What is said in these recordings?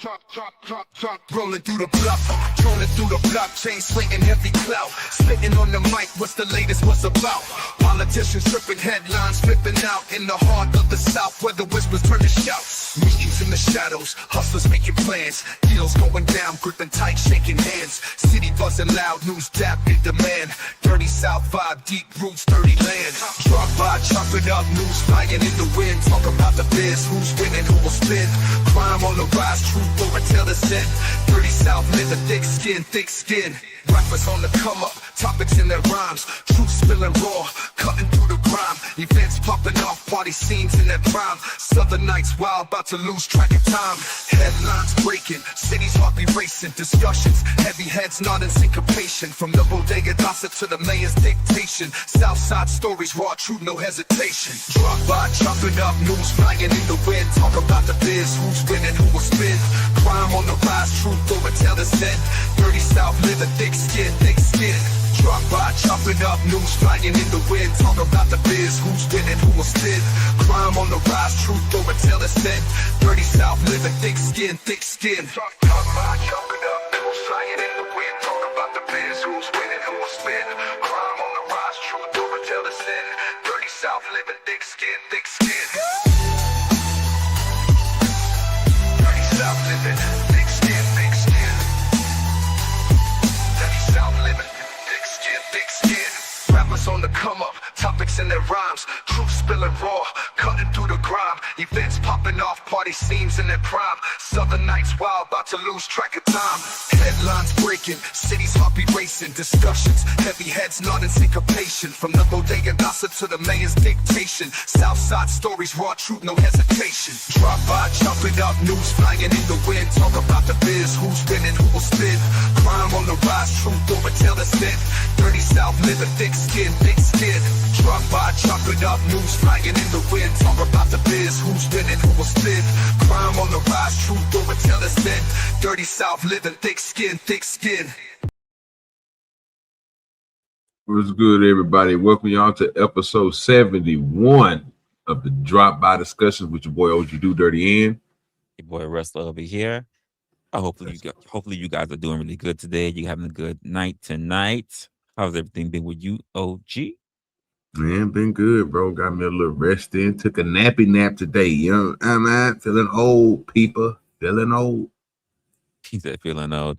Rolling through the bluff, trolling through the blockchain, slinging heavy clout. Spitting on the mic, what's the latest, what's about? Politicians tripping headlines, flipping out in the heart of the South, where the whispers turn to shouts. Meetings in the shadows, hustlers making plans, deals going down, gripping tight, shaking hands. City buzzing loud, news dap in demand. Dirty South vibe, deep roots, dirty land. Drop by, chop it up, news flying in the wind. Talk about the biz, who's winning, who will spin. Crime on the rise, truth over till the end. Dirty South, live a thick skin, thick skin. Rappers on the come up, topics in their rhymes. Truth spilling raw, cutting through the grime. Events popping off, party scenes in their prime. Southern nights wild, about to lose track of time. Headlines breaking, cities heart be racing. Discussions, heavy heads nodding syncopation. From the bodega gossip to the mayor's dictation. Southside stories, raw truth, no hesitation. Drop by, chopping up, news flying in the wind. Talk about the biz, who's winning, who will spin. Crime on the rise, truth over till the end. Dirty South, live a thick skin, thick skin. Drop by, chopping up, news flying in the wind. Talk about the biz, who's winning, who will spin. Crime on the rise, truth over till the end. Dirty South, live a thick skin, thick skin. Drop by, chopping up, news flying in the wind. Talk about the biz, who's winning, who will spin. Crime on the rise, truth over till the end. Dirty South, live a thick skin, thick skin. Dirty South, living thick skin, thick skin. Dirty South, living thick skin, thick skin. Rappers on the come up, topics in their rhymes. Truth spilling raw, cutting through the grime. Events popping off, party scenes in their prime. Southern nights wild, about to lose track of time. Headlines breaking, cities heart be racing. Discussions, heavy heads nodding syncopation. From the bodega gossip to the mayor's dictation. Southside stories, raw truth, no hesitation. Drop by, chopping up, news flying in the wind. Talk about the biz, who's winning, who will spin. Crime on the rise, truth over till the end. Dirty South, live a thick skin, thick skin. Drop by, chopping up, news flying in the wind. Talk about the biz, who's winning, who will spin. Crime on the rise, truth over till the end. Dirty South, living thick skin, thick skin. What's good, everybody? Welcome y'all to episode 71 of the Drop By Discussions with your boy OGDoDirty and your boy Resla over here. Hopefully you guys are doing really good today. You having a good night tonight. How's everything been with you, OG? Man, been good, bro. Got me a little rest in. Took a nappy nap today. You know, I'm feeling old, people. Feeling old. He said feeling old.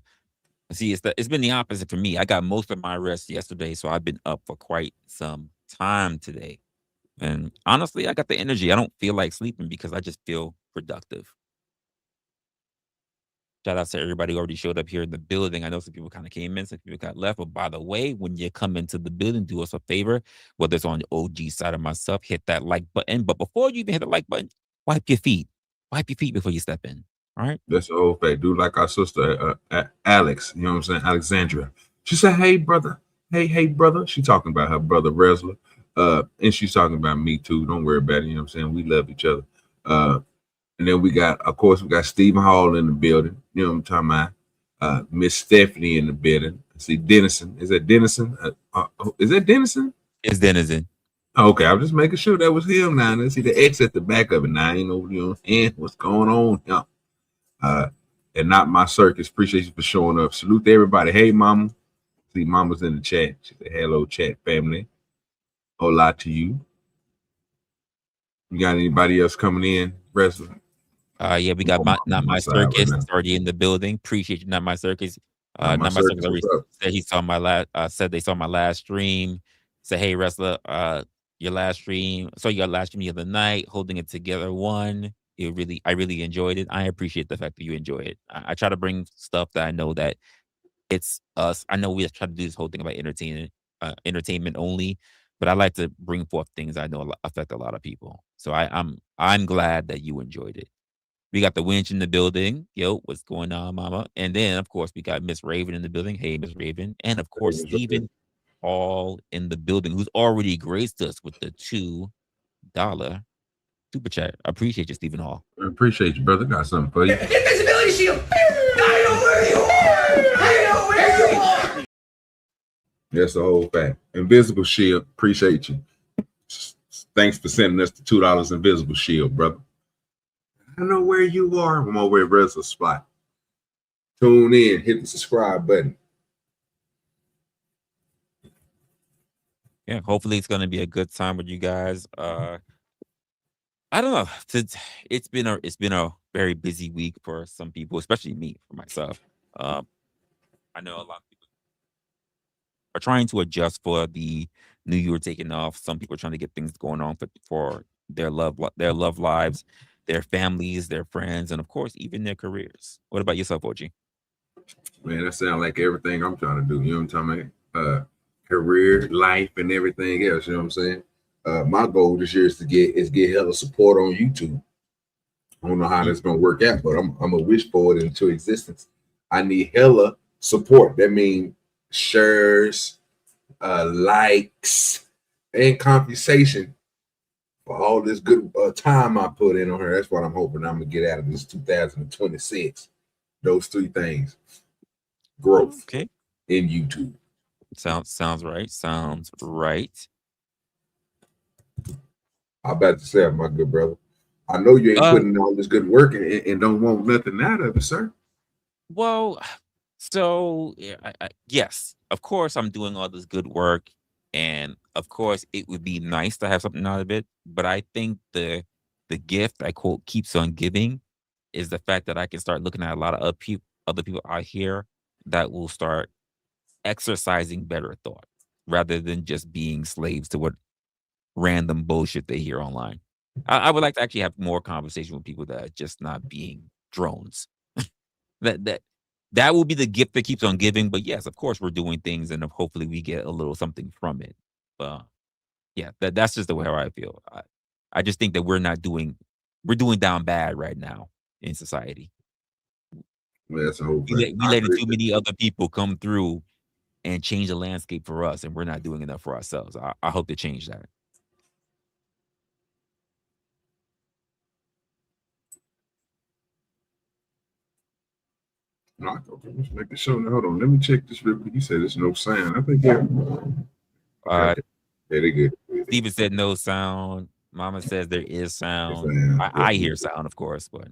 See, it's been the opposite for me. I got most of my rest yesterday, so I've been up for quite some time today. And honestly, I got the energy. I don't feel like sleeping because I just feel productive. Shout out to everybody who already showed up here in the building. I know some people kind of came in, some people got left. But by the way, when you come into the building, do us a favor, whether it's on the OG side or myself, hit that like button. But before you even hit the like button, wipe your feet. Wipe your feet before you step in. All right? That's the whole fact. Dude, like our sister, Alex, you know what I'm saying? Alexandria. She said, hey, brother. Hey, brother. She talking about her brother, Resla. And she's talking about me, too. Don't worry about it. You know what I'm saying? We love each other. And then we got Stephen Hall in the building. You know what I'm talking about? Miss Stephanie in the building. I see Dennison. Is that Dennison? Is that Dennison? It's Dennison. Okay, I'm just making sure that was him now. I see the X at the back of it now. You know what I'm saying? What's going on? Yeah. And not my circus. Appreciate you for showing up. Salute to everybody. Hey, mama. See, mama's in the chat. She said, hello, chat family. Hola to you. You got anybody else coming in, Resla? Yeah, we got not my circus already in the building. Appreciate you, not my circus. Not my circus already said he saw my last. Said they saw my last stream. Said, hey, Resla, your last stream. Saw your last stream the other night. Holding it together. I really enjoyed it. I appreciate the fact that you enjoy it. I try to bring stuff that I know that it's us. I know we try to do this whole thing about entertainment only, but I like to bring forth things I know affect a lot of people. So I'm glad that you enjoyed it. We got the winch in the building. Yo, what's going on, mama? And then, of course, we got Miss Raven in the building. Hey, Miss Raven. And, of course, Stephen Hall in the building, who's already graced us with the $2 super chat. I appreciate you, Stephen Hall. I appreciate you, brother. Got something for you. Invisibility shield. I know where you are. I know where you are. That's the whole fact. Invisible shield. Appreciate you. Thanks for sending us the $2 invisible shield, brother. I know where you are. I'm over at Resla's spot. Tune in, hit the subscribe button. Yeah, hopefully it's gonna be a good time with you guys. I don't know. It's been a very busy week for some people, especially me, for myself. I know a lot of people are trying to adjust for the new year taking off. Some people are trying to get things going on for their love lives, their families, their friends, and of course, even their careers. What about yourself, OG? Man, that sounds like everything I'm trying to do. You know what I'm talking about? Career, life, and everything else. You know what I'm saying? My goal this year is to get hella support on YouTube. I don't know how that's gonna work out, but I'm gonna wish for it into existence. I need hella support. That means shares, likes, and conversation for all this good time I put in on her. That's what I'm hoping I'm gonna get out of this 2026. Those three things: growth, Okay, in YouTube. sounds right. Sounds right. I'm about to say, my good brother, I know you ain't putting all this good work and don't want nothing out of it, sir. Well, so yeah, yes, of course, I'm doing all this good work, and of course, it would be nice to have something out of it. But I think the gift I quote keeps on giving is the fact that I can start looking at a lot of other people out here that will start exercising better thought rather than just being slaves to what random bullshit they hear online. I would like to actually have more conversation with people that are just not being drones. That will be the gift that keeps on giving. But yes, of course, we're doing things, and hopefully we get a little something from it. But yeah, that's just the way how I feel. I just think that we're doing down bad right now in society. Well, that's a whole We thing. letting too many other people come through and change the landscape for us, and we're not doing enough for ourselves. I hope to change that. No, okay, let's make the show. Now, hold on, let me check this real quick. You said there's no sound. I think yeah. Okay, they good. Steven said no sound. Mama says there is sound. I hear sound, of course, but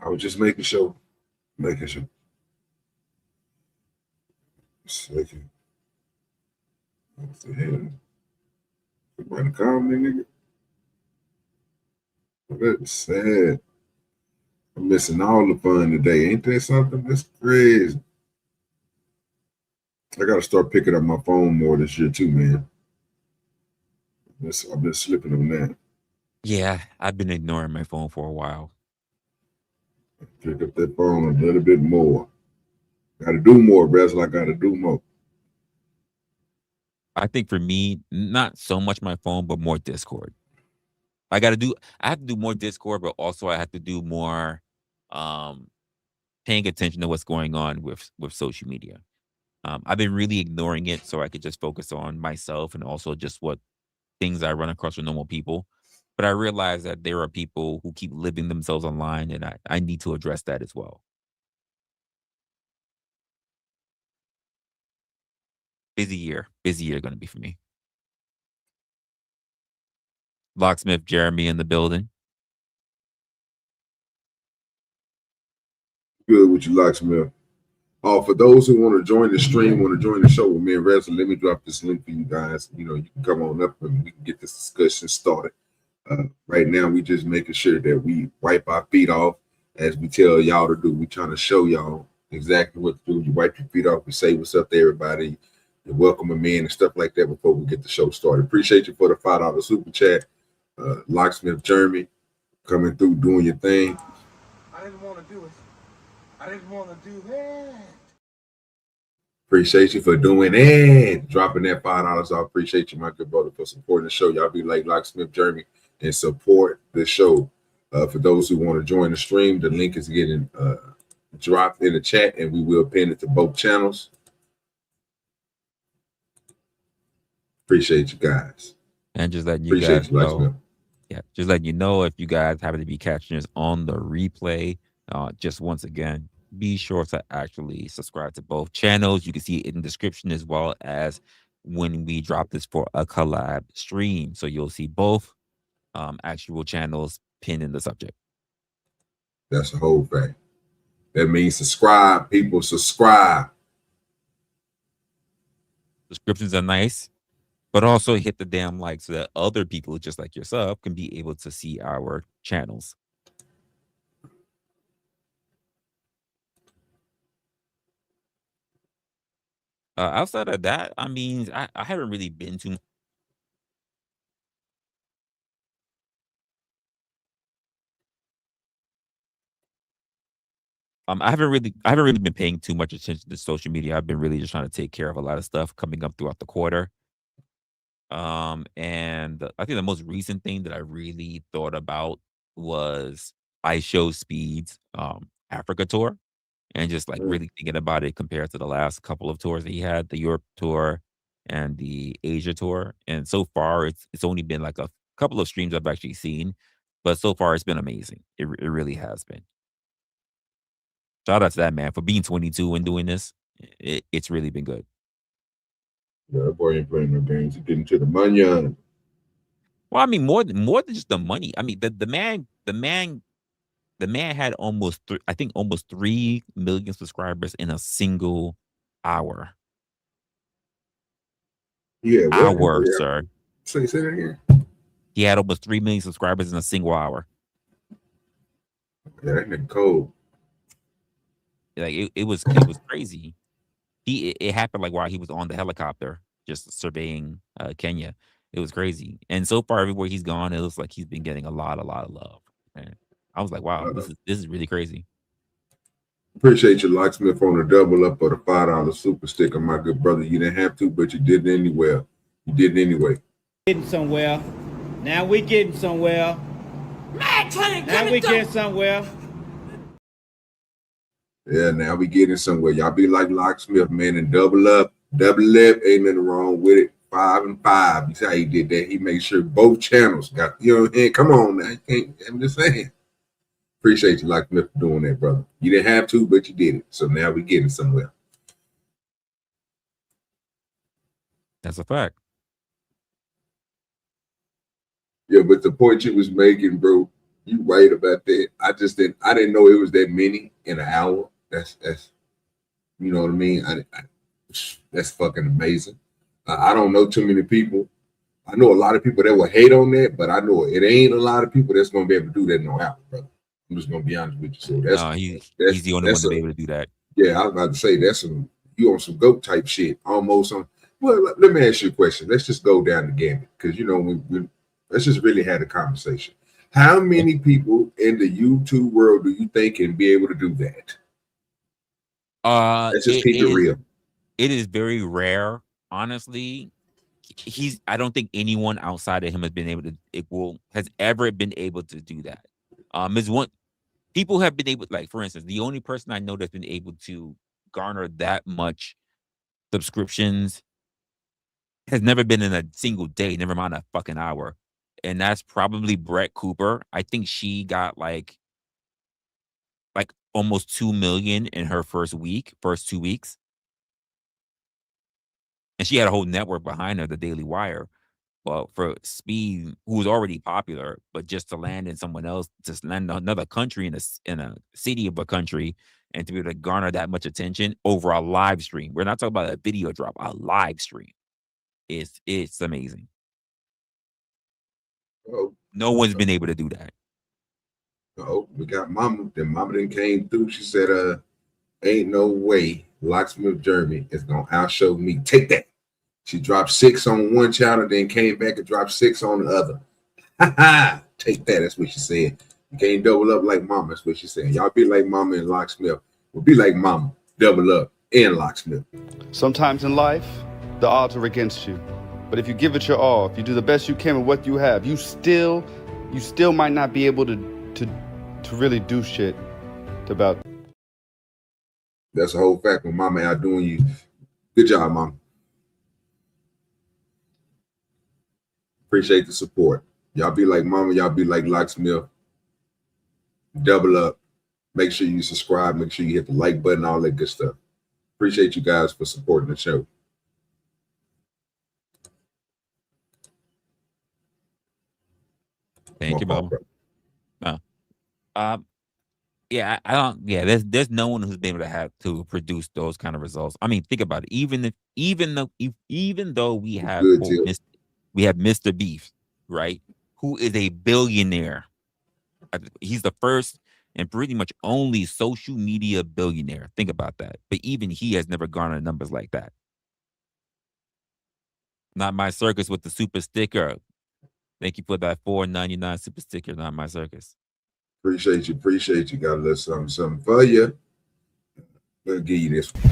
I was just making sure. Making sure. Second. What the hell? Somebody call me, nigga. That's sad. I'm missing all the fun today. Ain't that something? That's crazy. I gotta start picking up my phone more this year too, man. I've been slipping on that. yeah, I've been ignoring my phone for a while. Pick up that phone a little bit more. Gotta do more, Resla. I gotta do more. I think for me, not so much my phone, but more Discord. I have to do more Discord, but also I have to do more paying attention to what's going on with social media. I've been really ignoring it so I could just focus on myself and also just what things I run across with normal people. But I realize that there are people who keep living themselves online, and I need to address that as well. Busy year going to be for me. Locksmith Jeremy in the building. Good with you, Locksmith. For those who want to join the stream, want to join the show with me and Resla, let me drop this link for you guys. You know, you can come on up and we can get this discussion started. Right now, we just making sure that we wipe our feet off as we tell y'all to do. We trying to show y'all exactly what to do. You wipe your feet off, you say what's up to everybody, you welcome them in and stuff like that before we get the show started. Appreciate you for the $5 super chat. Locksmith Jeremy coming through, doing your thing. I didn't want to do it. I didn't want to do that. Appreciate you for doing it. Dropping that $5 off. Appreciate you, my good brother, for supporting the show. Y'all be like Locksmith Jeremy and support the show. For those who want to join the stream, the link is getting dropped in the chat, and we will pin it to both channels. Appreciate you guys. And just letting you guys know. Yeah, just letting you know if you guys happen to be catching us on the replay, just once again, be sure to actually subscribe to both channels. You can see it in the description as well as when we drop this for a collab stream. So you'll see both actual channels pinned in the subject. That's a whole fact. That means subscribe, people. Subscribe. Subscriptions are nice, but also hit the damn like so that other people just like yourself can be able to see our channels. Outside of that, I mean, I haven't really been too. I haven't really been paying too much attention to social media. I've been really just trying to take care of a lot of stuff coming up throughout the quarter. And I think the most recent thing that I really thought about was I Show Speed's Africa tour, and just like really thinking about it compared to the last couple of tours that he had, the Europe tour and the Asia tour. And so far, it's only been like a couple of streams I've actually seen, but so far it's been amazing. It really has been. Shout out to that man for being 22 and doing this. It's really been good. Yeah, that boy ain't playing no games. He's getting to the money. Well, I mean, more than just the money. I mean, the man had almost almost 3 million subscribers in a single hour. Yeah, hour, sir. Say that again. He had almost 3 million subscribers in a single hour. Yeah, that nigga cold. Like it was crazy. It happened like while he was on the helicopter just surveying Kenya. It was crazy. And so far everywhere he's gone, it looks like he's been getting a lot of love. And I was like, wow, this is really crazy. Appreciate you, Locksmith, on the double up of the $5 super sticker, my good brother. You didn't have to, but you did it anyway. You did it anyway. Getting somewhere. Now we getting somewhere. Man, now we getting somewhere. Yeah, now we getting somewhere. Y'all be like Locksmith, man, and double up. Double up, ain't nothing wrong with it. 5 and 5. You see how he did that? He made sure both channels got, you know what I mean? Come on now. You can't, I'm just saying. Appreciate you, Locksmith, for doing that, brother. You didn't have to, but you did it. So now we getting somewhere. That's a fact. Yeah, but the point you was making, bro, you right about that. I didn't know it was that many in an hour. That's you know what I mean? That's fucking amazing. I don't know too many people. I know a lot of people that will hate on that, but I know it ain't a lot of people that's gonna be able to do that in no hour, brother. I'm just gonna be honest with you. So he's the only one to be able to do that. Yeah, I was about to say you on some goat type shit, almost on. Well, let me ask you a question. Let's just go down the gamut because you know let's just really have a conversation. How many people in the YouTube world do you think can be able to do that? Let's just keep it real. It is very rare, honestly. I don't think anyone outside of him has ever been able to do that. People have been able, like for instance, the only person I know that's been able to garner that much subscriptions has never been in a single day, never mind a fucking hour. And that's probably Brett Cooper. I think she got like almost 2 million in her first 2 weeks. And she had a whole network behind her, the Daily Wire. Well, for Speed, who was already popular, but just to land in someone else, just land in another country, in a city of a country, and to be able to garner that much attention over a live stream. We're not talking about a video drop, a live stream. It's amazing. Oh, no one's been able to do that. Oh, we got Mama. Then Mama then came through. She said, ain't no way Locksmith Jeremy is gonna outshow me. Take that. She dropped 6 on one channel, then came back and dropped 6 on the other. Ha ha! Take that. That's what she said. You can't double up like Mama. That's what she said. Y'all be like Mama and Locksmith. We'll be like Mama, double up and Locksmith. Sometimes in life, the odds are against you. But if you give it your all, if you do the best you can with what you have, you still might not be able to really do shit about. That's a whole fact when Mama outdoing you. Good job, Mama. Appreciate the support. Y'all be like Mama, y'all be like Locksmith. Double up. Make sure you subscribe. Make sure you hit the like button, all that good stuff. Appreciate you guys for supporting the show. Thank you, Mama. Yeah, I don't. Yeah, there's no one who's been able to have to produce those kind of results. I mean, think about it. Even though we have Good quote, tip. we have Mr. Beef, right? Who is a billionaire. He's the first and pretty much only social media billionaire. Think about that. But even he has never garnered numbers like that. Not My Circus with the super sticker. Thank you for that $4.99 super sticker. Not My Circus. Appreciate you. Got a little something for you. We'll give you this one.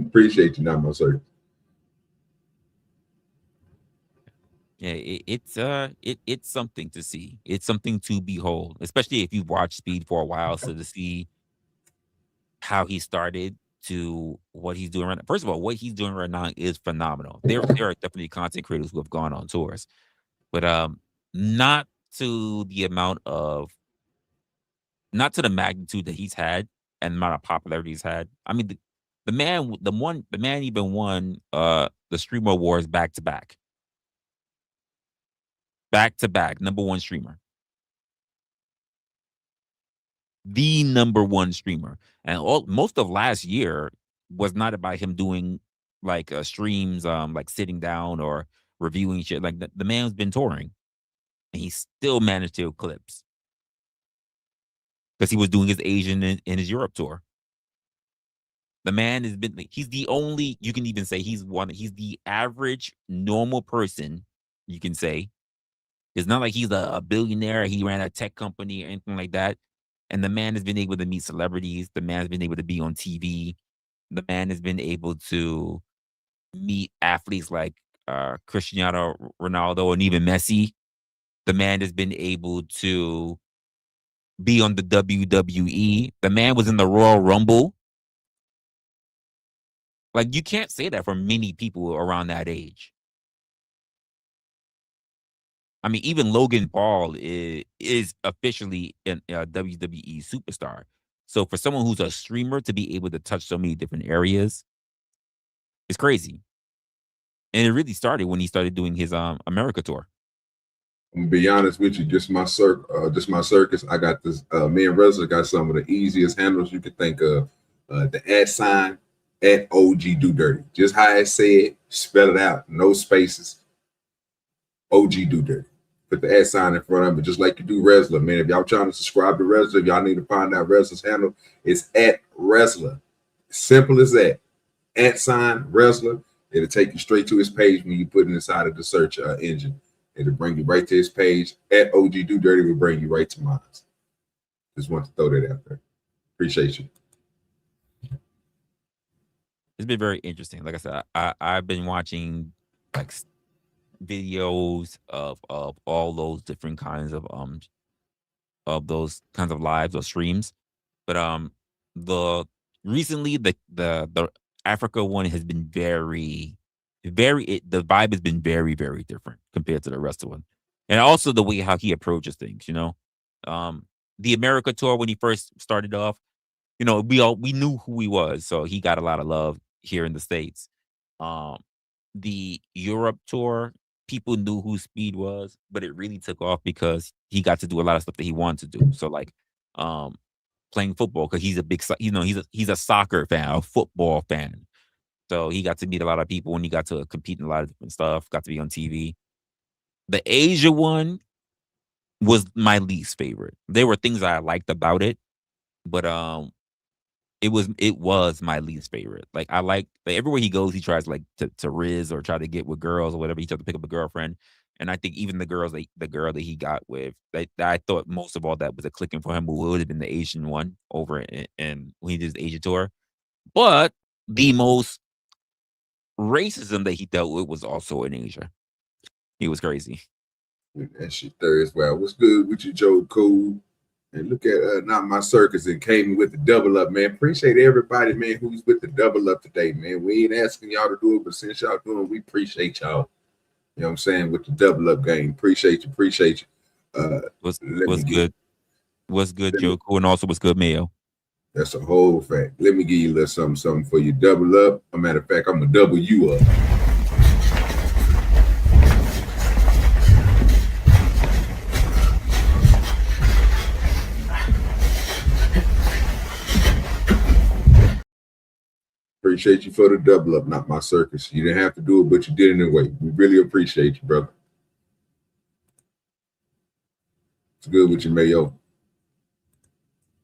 Appreciate you, not my circus. Yeah, it's something to see. It's something to behold, especially if you've watched Speed for a while. So to see how he started to what he's doing right now. First of all, what he's doing right now is phenomenal. There are definitely content creators who have gone on tours, but not to the amount of, not to the magnitude that he's had and the amount of popularity he's had. I mean, the man even won the Streamer Awards back to back, #1 streamer. The #1 streamer. And most of last year was not about him doing like streams, like sitting down or reviewing shit. Like the man's been touring and he still managed to eclipse because he was doing his Asian and his Europe tour. The man has been, he's the only, you can even say he's the average normal person, you can say. It's not like he's a billionaire, he ran a tech company or anything like that. And the man has been able to meet celebrities. The man has been able to be on TV. The man has been able to meet athletes like Cristiano Ronaldo and even Messi. The man has been able to be on the WWE. The man was in the Royal Rumble. Like, you can't say that for many people around that age. I mean, even Logan Paul is officially a WWE superstar. So for someone who's a streamer to be able to touch so many different areas, it's crazy. And it really started when he started doing his America tour. I'm gonna be honest with you, just my circus. I got this. Me and Resla got some of the easiest handles you could think of. The @ at OGDoDirty. Just how I say it, spell it out, no spaces. OGDoDirty. Put the @ in front of it, just like you do Resla, man. If y'all trying to subscribe to Resla, if y'all need to find out Resla's handle, it's @Resla. Simple as that. @ Resla. It'll take you straight to his page when you put it inside of the search engine. It'll bring you right to his page. @OGDoDirty will bring you right to mine. Just want to throw that out there. Appreciate you. It's been very interesting. Like I said, I've been watching like videos of all those different kinds of those kinds of lives or streams. But recently the Africa one has been the vibe has been very, very different compared to the rest of one. And also the way how he approaches things, you know. The America tour, when he first started off, you know, we knew who he was, so he got a lot of love here in the States. The Europe tour, people knew who Speed was, but it really took off because he got to do a lot of stuff that he wanted to do. So like playing football, because he's a big, you know, he's a soccer fan, a football fan. So he got to meet a lot of people and he got to compete in a lot of different stuff, got to be on TV. The Asia one was my least favorite. There were things I liked about it, but it was my least favorite. Like I like everywhere he goes, he tries like to riz or try to get with girls or whatever. He tried to pick up a girlfriend, and I think even the girl that he got with, I thought most of all that was a clicking for him. Who would have been the Asian one over and when he did his Asia tour, but the most racism that he dealt with was also in Asia. He was crazy. That shit there as well. What's good with you, Joe Cool? And look at Not My Circus and came with the double up, man. Appreciate everybody, man, who's with the double up today, man. We ain't asking y'all to do it, but since y'all doing it, we appreciate y'all. You know what I'm saying? With the double up game. Appreciate you. What's good? What's good, Joku, and also what's good, Mayo. That's a whole fact. Let me give you a little something for you. Double up. As a matter of fact, I'm gonna double you up. Appreciate you for the double up, not my circus. You didn't have to do it, but you did it anyway. We really appreciate you, brother. It's good with you, Mayo.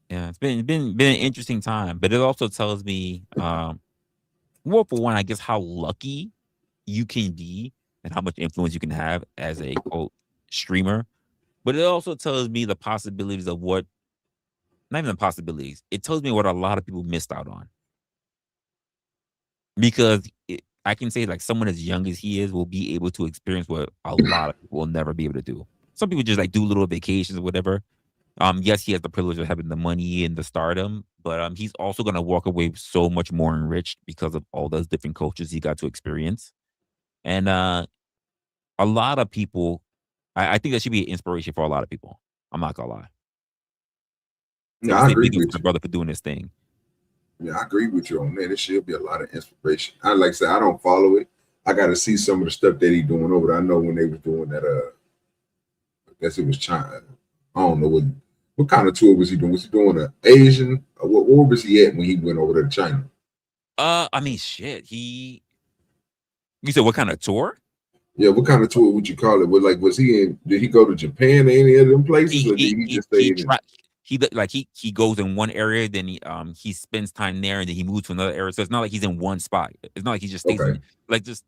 Yeah, it's been an interesting time, but it also tells me, well, for one, I guess how lucky you can be and how much influence you can have as a quote streamer. But it also tells me the possibilities of what, not even the possibilities. It tells me what a lot of people missed out on. Because I can say like someone as young as he is will be able to experience what a lot of people will never be able to do. Some people just like do little vacations or whatever. Yes, he has the privilege of having the money and the stardom, but he's also going to walk away so much more enriched because of all those different cultures he got to experience. And a lot of people, I think that should be an inspiration for a lot of people. I'm not gonna lie. Yeah, I agree with with the you. brother for doing this thing. Yeah, I agree with you on that. It should be a lot of inspiration. I like I said, I don't follow it. I got to see some of the stuff that he's doing over there. I know when they was doing that, I guess it was China. I don't know what kind of tour was he doing. Was he doing an Asian? Where was he at when he went over there to China? I mean, shit. You said what kind of tour? Yeah, what kind of tour would you call it? Was he in? Did he go to Japan or any of them places, or did he just stay in? He goes in one area, then he spends time there, and then he moves to another area. So it's not like he's in one spot. It's not like he just stays in,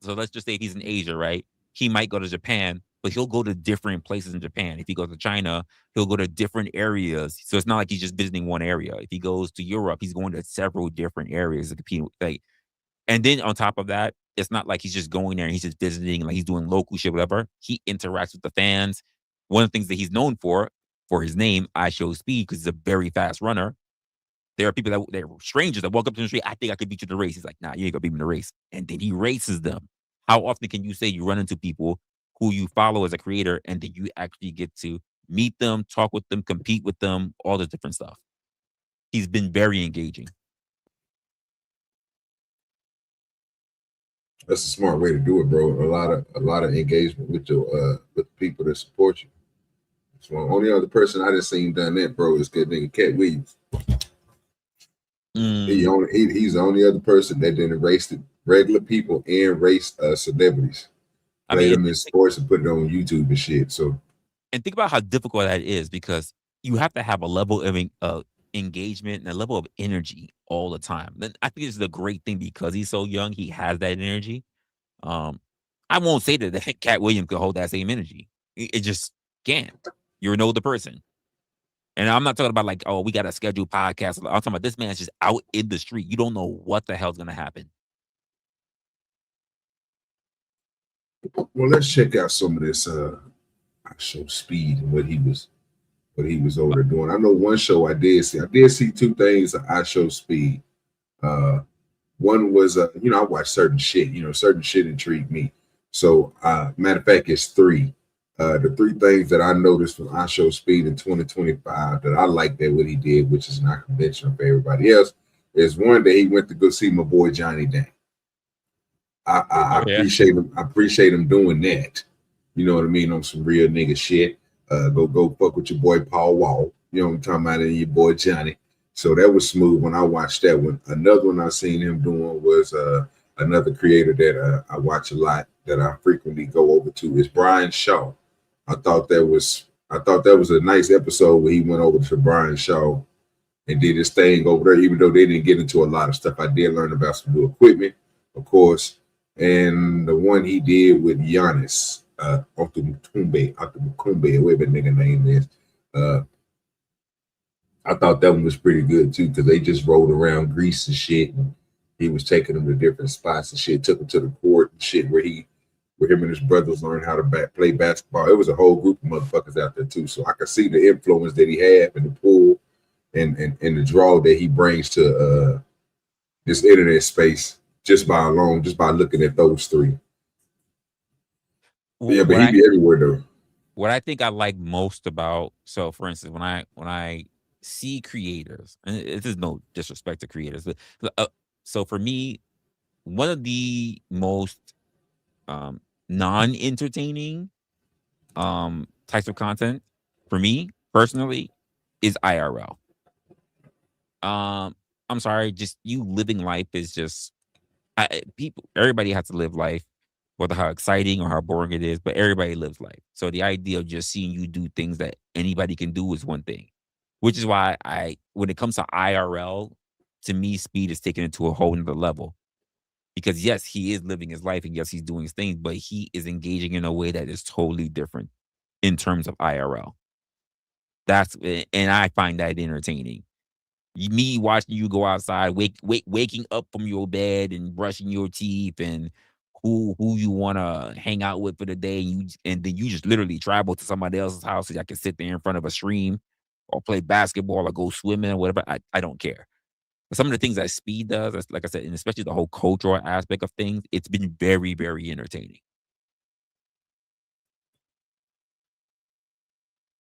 so let's just say if he's in Asia, right? He might go to Japan, but he'll go to different places in Japan. If he goes to China, he'll go to different areas. So it's not like he's just visiting one area. If he goes to Europe, he's going to several different areas to compete. And then on top of that, it's not like he's just going there and he's just visiting, like he's doing local shit, whatever. He interacts with the fans. One of the things that he's known for his name, I Show Speed, because he's a very fast runner. There are people they're strangers that walk up to the street. I think I could beat you in the race. He's like, nah, you ain't gonna beat me in the race. And then he races them. How often can you say you run into people who you follow as a creator and then you actually get to meet them, talk with them, compete with them, all the different stuff? He's been very engaging. That's a smart way to do it, bro. A lot of engagement with your with people that support you. So the only other person I just seen done that, bro, is good nigga Cat Williams. He's the only other person that didn't race the regular people and race celebrities. Play them in sports and put it on YouTube and shit. So, and think about how difficult that is, because you have to have a level of engagement and a level of energy all the time. I think this is a great thing because he's so young. He has that energy. I won't say that Cat Williams could hold that same energy. It just can't. You're an older person. And I'm not talking about like, oh, we got to schedule podcasts. I'm talking about this man's just out in the street. You don't know what the hell's going to happen. Well, let's check out some of this I Show Speed and what he was over there doing. I know one show I did see two things of I Show Speed. One was I watch certain shit, certain shit intrigued me. So matter of fact, it's three. The three things that I noticed from I Show Speed in 2025 that I liked that what he did, which is not conventional for everybody else, is one that he went to go see my boy Johnny Dang. I appreciate him doing that. You know what I mean? On some real nigga shit. Go fuck with your boy Paul Wall. You know what I'm talking about, and your boy Johnny. So that was smooth when I watched that one. Another one I seen him doing was another creator that I watch a lot, that I frequently go over to, is Brian Shaw. I thought that was a nice episode where he went over to Brian Shaw and did his thing over there, even though they didn't get into a lot of stuff. I did learn about some new equipment, of course. And the one he did with Giannis, Antetokounmpo, whatever that nigga name is, I thought that one was pretty good too, because they just rolled around Greece and shit, and he was taking them to different spots and shit, took them to the court and shit where him and his brothers learned how to play basketball. It was a whole group of motherfuckers out there too. So I could see the influence that he had in the pool and the draw that he brings to this internet space just by looking at those three. But he be everywhere though. what I think I like most about, so for instance, when I see creators, and this is no disrespect to creators, but so for me, one of the most um non-entertaining types of content for me personally is IRL. I'm sorry, just you living life is just people. Everybody has to live life, whether how exciting or how boring it is, but everybody lives life. So the idea of just seeing you do things that anybody can do is one thing, which is why when it comes to IRL, to me, Speed is taken it to a whole nother level. Because yes, he is living his life, and yes, he's doing his things, but he is engaging in a way that is totally different in terms of IRL. And I find that entertaining. Me watching you go outside, waking up from your bed and brushing your teeth, and who you want to hang out with for the day, and then you just literally travel to somebody else's house so y'all can sit there in front of a stream or play basketball or go swimming or whatever. I don't care. But some of the things that Speed does, like I said, and especially the whole cultural aspect of things, it's been very, very entertaining.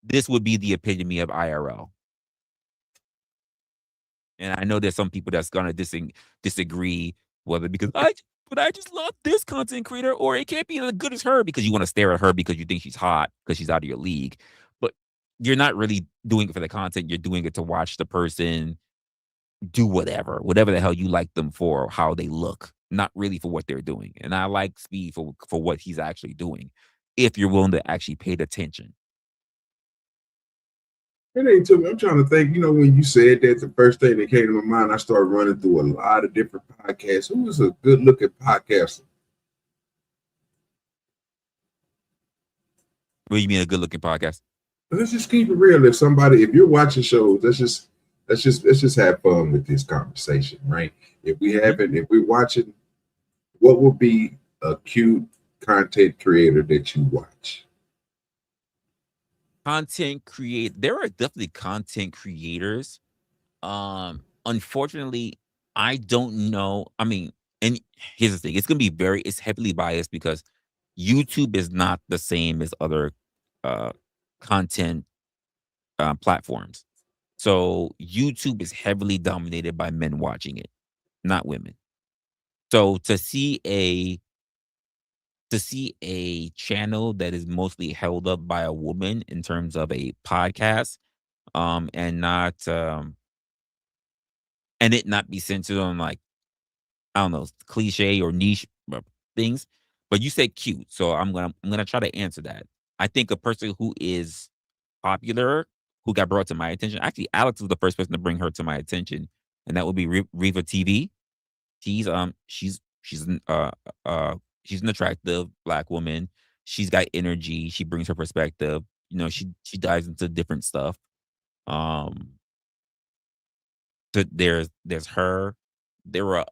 This would be the epitome of IRL. And I know there's some people that's gonna disagree, whether because I just love this content creator, or it can't be as good as her because you want to stare at her because you think she's hot because she's out of your league. But you're not really doing it for the content. You're doing it to watch the person do whatever the hell you like them for, or how they look, not really for what they're doing. And I like Speed for what he's actually doing, if you're willing to actually pay attention. It ain't too. I'm trying to think. You know, when you said that, the first thing that came to my mind, I started running through a lot of different podcasts. Who was a good-looking podcaster? What do you mean a good-looking podcast? Let's just keep it real. If you're watching shows, let's just have fun with this conversation, right? If we're watching, what would be a cute content creator that you watch? There are definitely content creators. Unfortunately, I don't know. I mean, and here's the thing, it's heavily biased because YouTube is not the same as other content platforms. So YouTube is heavily dominated by men watching it, not women. So to see a channel that is mostly held up by a woman in terms of a podcast, and it not be centered on, like, I don't know, cliche or niche things. But you said cute, so I'm gonna try to answer that. I think a person who is popular, who got brought to my attention. Actually, Alex was the first person to bring her to my attention, and that would be Riva TV. She's an attractive Black woman. She's got energy. She brings her perspective. You know, she dives into different stuff. There's her. There are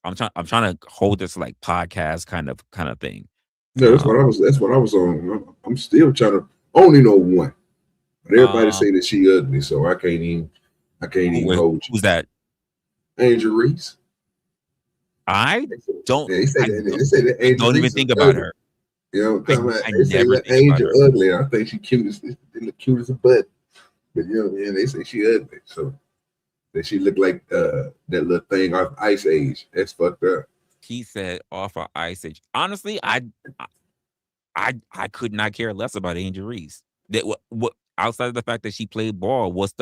I'm trying to hold this like podcast kind of thing. No, that's what I was on. I'm still trying to only know one. But everybody say that she ugly, so I can't even hold you. Who's that? Angel Reese. I don't. Yeah, I don't even think about her. You know, they say Angel ugly. I think she cute as a butt. But you know, they say she ugly. So that she looked like that little thing off Ice Age. That's fucked up. He said off of Ice Age. Honestly, I could not care less about Angel Reese. That what outside of the fact that she played ball, what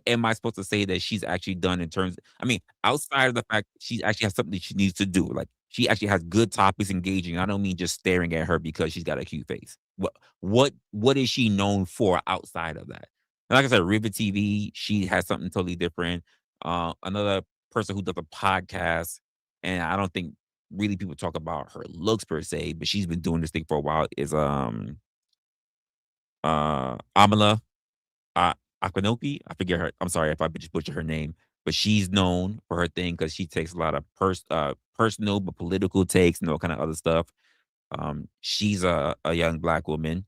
am I supposed to say that she's actually done in terms? I mean, outside of the fact that she actually has something she needs to do, like she actually has good topics engaging. I don't mean just staring at her because she's got a cute face. What is she known for outside of that? And like I said, River TV, she has something totally different. Another person who does a podcast, and I don't think really people talk about her looks per se, but she's been doing this thing for a while, is Amala Akinoki. I forget her. I'm sorry if I just butcher her name, but she's known for her thing because she takes a lot of personal but political takes and all kind of other stuff. She's a young Black woman.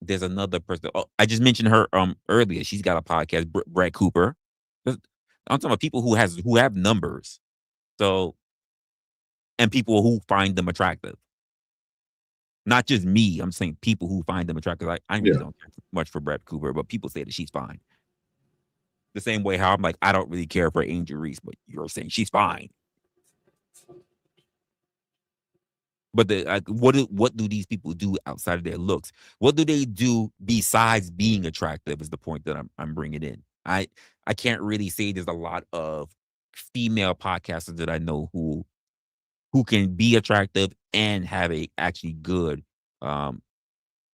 There's another person. Oh, I just mentioned her earlier. She's got a podcast, Brett Cooper. I'm talking about people who have numbers. So, and people who find them attractive. Not just me. I'm saying people who find them attractive. Like, I really don't care much for Brett Cooper, but people say that she's fine. The same way how I'm like, I don't really care for Angel Reese, but you're saying she's fine. But what do these people do outside of their looks? What do they do besides being attractive? Is the point that I'm bringing in. I can't really say there's a lot of female podcasters that I know who can be attractive and have a actually good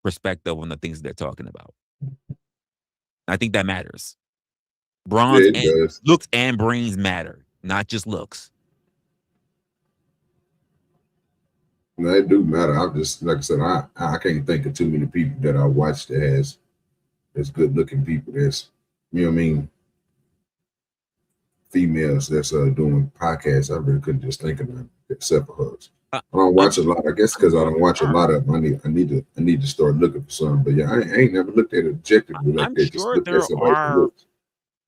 perspective on the things they're talking about. I think that matters. Bronze and looks and brains matter, not just looks. No, it do matter. I'm just, like I said, I can't think of too many people that I watched that has good looking people. That's, you know what I mean, females that's doing podcasts. I really couldn't just think of them except for hers. I don't watch a lot. I guess because I don't watch a lot of them. I need to start looking for some. But yeah, I ain't never looked at it objectively like that. Just look at somebody for looks.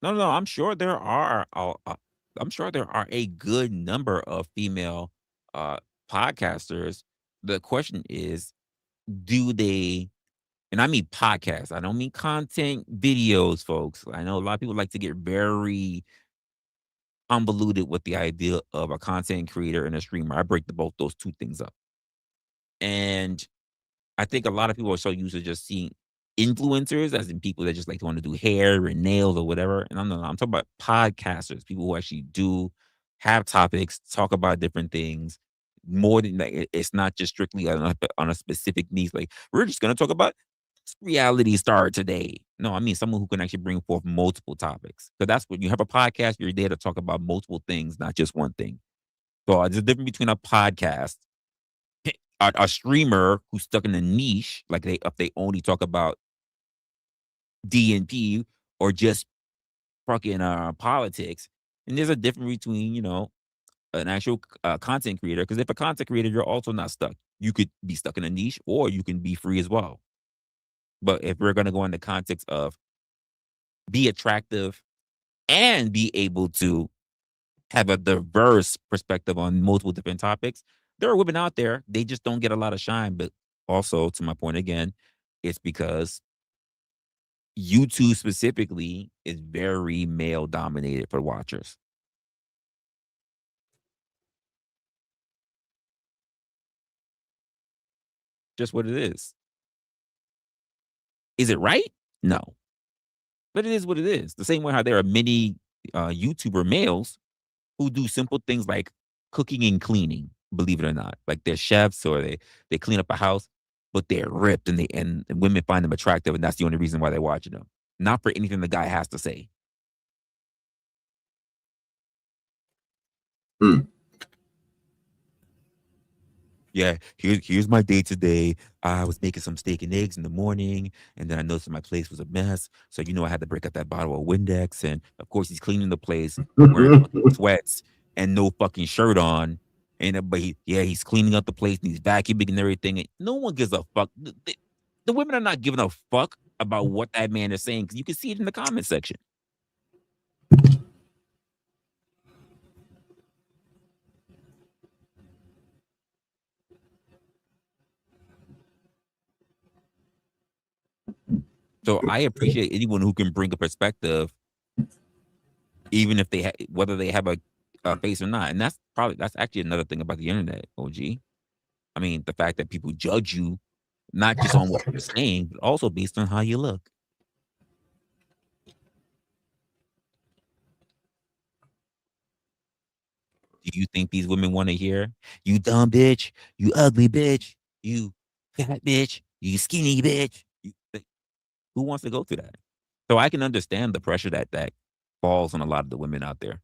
No, I'm sure there are. I'm sure there are a good number of female podcasters. The question is, do they? And I mean podcasts. I don't mean content videos, folks. I know a lot of people like to get very convoluted with the idea of a content creator and a streamer. I break both those two things up. And I think a lot of people are so used to just seeing influencers, as in people that just like to want to do hair and nails or whatever. And I'm talking about podcasters, people who actually do have topics, talk about different things. More than like, it's not just strictly on a specific niche. Like, we're just gonna talk about this reality star today. No, I mean someone who can actually bring forth multiple topics. Because that's what you have a podcast. You're there to talk about multiple things, not just one thing. So there's a difference between a podcast, a streamer who's stuck in a niche, like if they only talk about DNP or just fucking politics. And there's a difference between, an actual content creator. Because if a content creator, you're also not stuck. You could be stuck in a niche or you can be free as well. But if we're going to go in the context of be attractive and be able to have a diverse perspective on multiple different topics, there are women out there, they just don't get a lot of shine. But also, to my point again, it's because YouTube specifically is very male dominated for watchers. Just what it is. Is it right? No. But it is what it is. The same way how there are many YouTuber males who do simple things like cooking and cleaning, believe it or not. Like they're chefs or they clean up a house, but they're ripped and women find them attractive, and that's the only reason why they're watching them. Not for anything the guy has to say. Yeah, here's my day today. I was making some steak and eggs in the morning, and then I noticed my place was a mess. So, I had to break up that bottle of Windex. And of course, he's cleaning the place, wearing sweats and no fucking shirt on. And but he's cleaning up the place and he's vacuuming and everything. And no one gives a fuck. The women are not giving a fuck about what that man is saying, because you can see it in the comment section. So I appreciate anyone who can bring a perspective, even if whether they have a face or not. And that's actually another thing about the internet, OG. I mean, the fact that people judge you not just on what you're saying, but also based on how you look. Do you think these women want to hear, "You dumb bitch, you ugly bitch, you fat bitch, you skinny bitch"? Who wants to go through that? So I can understand the pressure that falls on a lot of the women out there.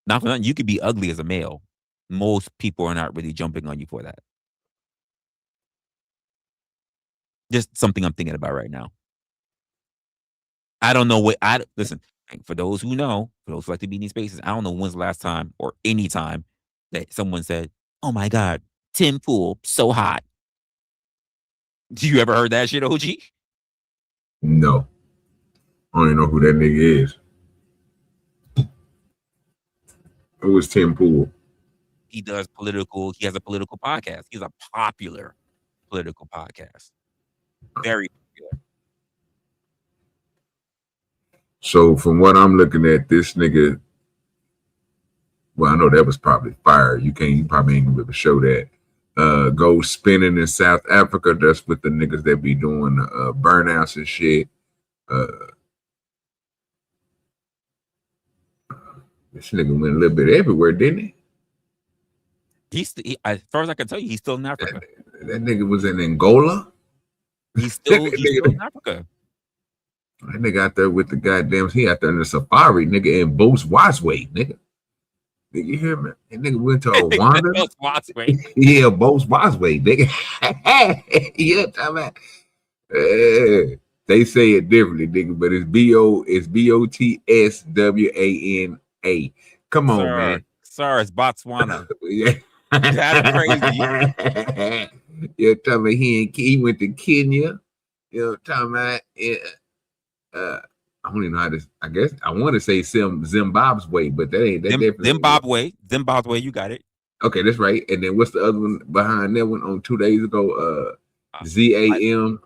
Not for nothing, you could be ugly as a male. Most people are not really jumping on you for that. Just something I'm thinking about right now. I don't know listen, for those who know, for those who like to be in these spaces, I don't know when's the last time or any time that someone said, "Oh my God, Tim Pool, so hot." Do you ever heard that shit, OG? No. I don't even know who that nigga is. It was Tim Pool. He does political. He has a political podcast. He's a popular political podcast. Very popular. So from what I'm looking at, this nigga, well, I know that was probably fire. You probably ain't gonna be able to show that. Go spinning in South Africa. That's with the niggas that be doing burnouts and shit. This nigga went a little bit everywhere, didn't he? As far as I can tell you, he's still in Africa. That nigga was in Angola. He's still in Africa. That nigga out there with the goddamn, he out there in the safari, nigga, in Botswana, nigga. Did you hear me? That nigga went to Rwanda. Yeah, Botswana, nigga. Yeah, talking about. They say it differently, nigga, but it's BOTSWANA. Come on, man. Sir, it's Botswana. Yeah. That's crazy. You're talking about he went to Kenya. You know, talking about I don't even know how to. I guess I want to say Zimbabwe, but that ain't that definitely Zimbabwe. You got it. Okay, that's right. And then what's the other one behind that one on 2 days ago? ZAMBIA.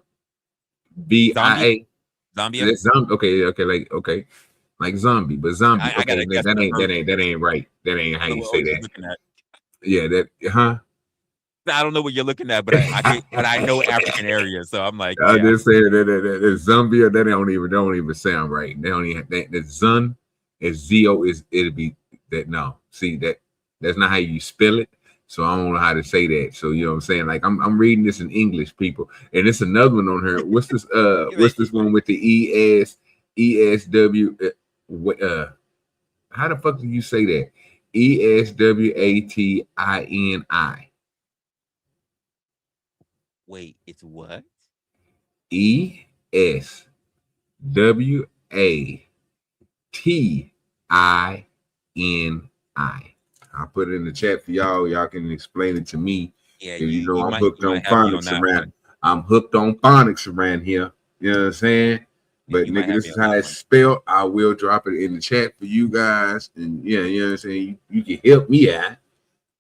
Zambia. Okay, like zombie, but zombie. That ain't right. That ain't how you say that. Yeah, that I don't know what you're looking at, but I know African areas, so I'm like, I just say that Zambia. That don't even sound right. They don't even that Zun is ZO it'll be that no. See that's not how you spell it. So I don't know how to say that. So you know what I'm saying? Like I'm reading this in English, people, and it's another one on here. What's this? What's this one with the ESW? How the fuck do you say that? ESWATINI. Wait, it's what? ESWATINI. I'll put it in the chat for y'all. Y'all can explain it to me. Yeah, I'm hooked on phonics around. I'm hooked on phonics around here. You know what I'm saying? But nigga, this is how it's spelled. I will drop it in the chat for you guys. And yeah, you know what I'm saying? You can help me out.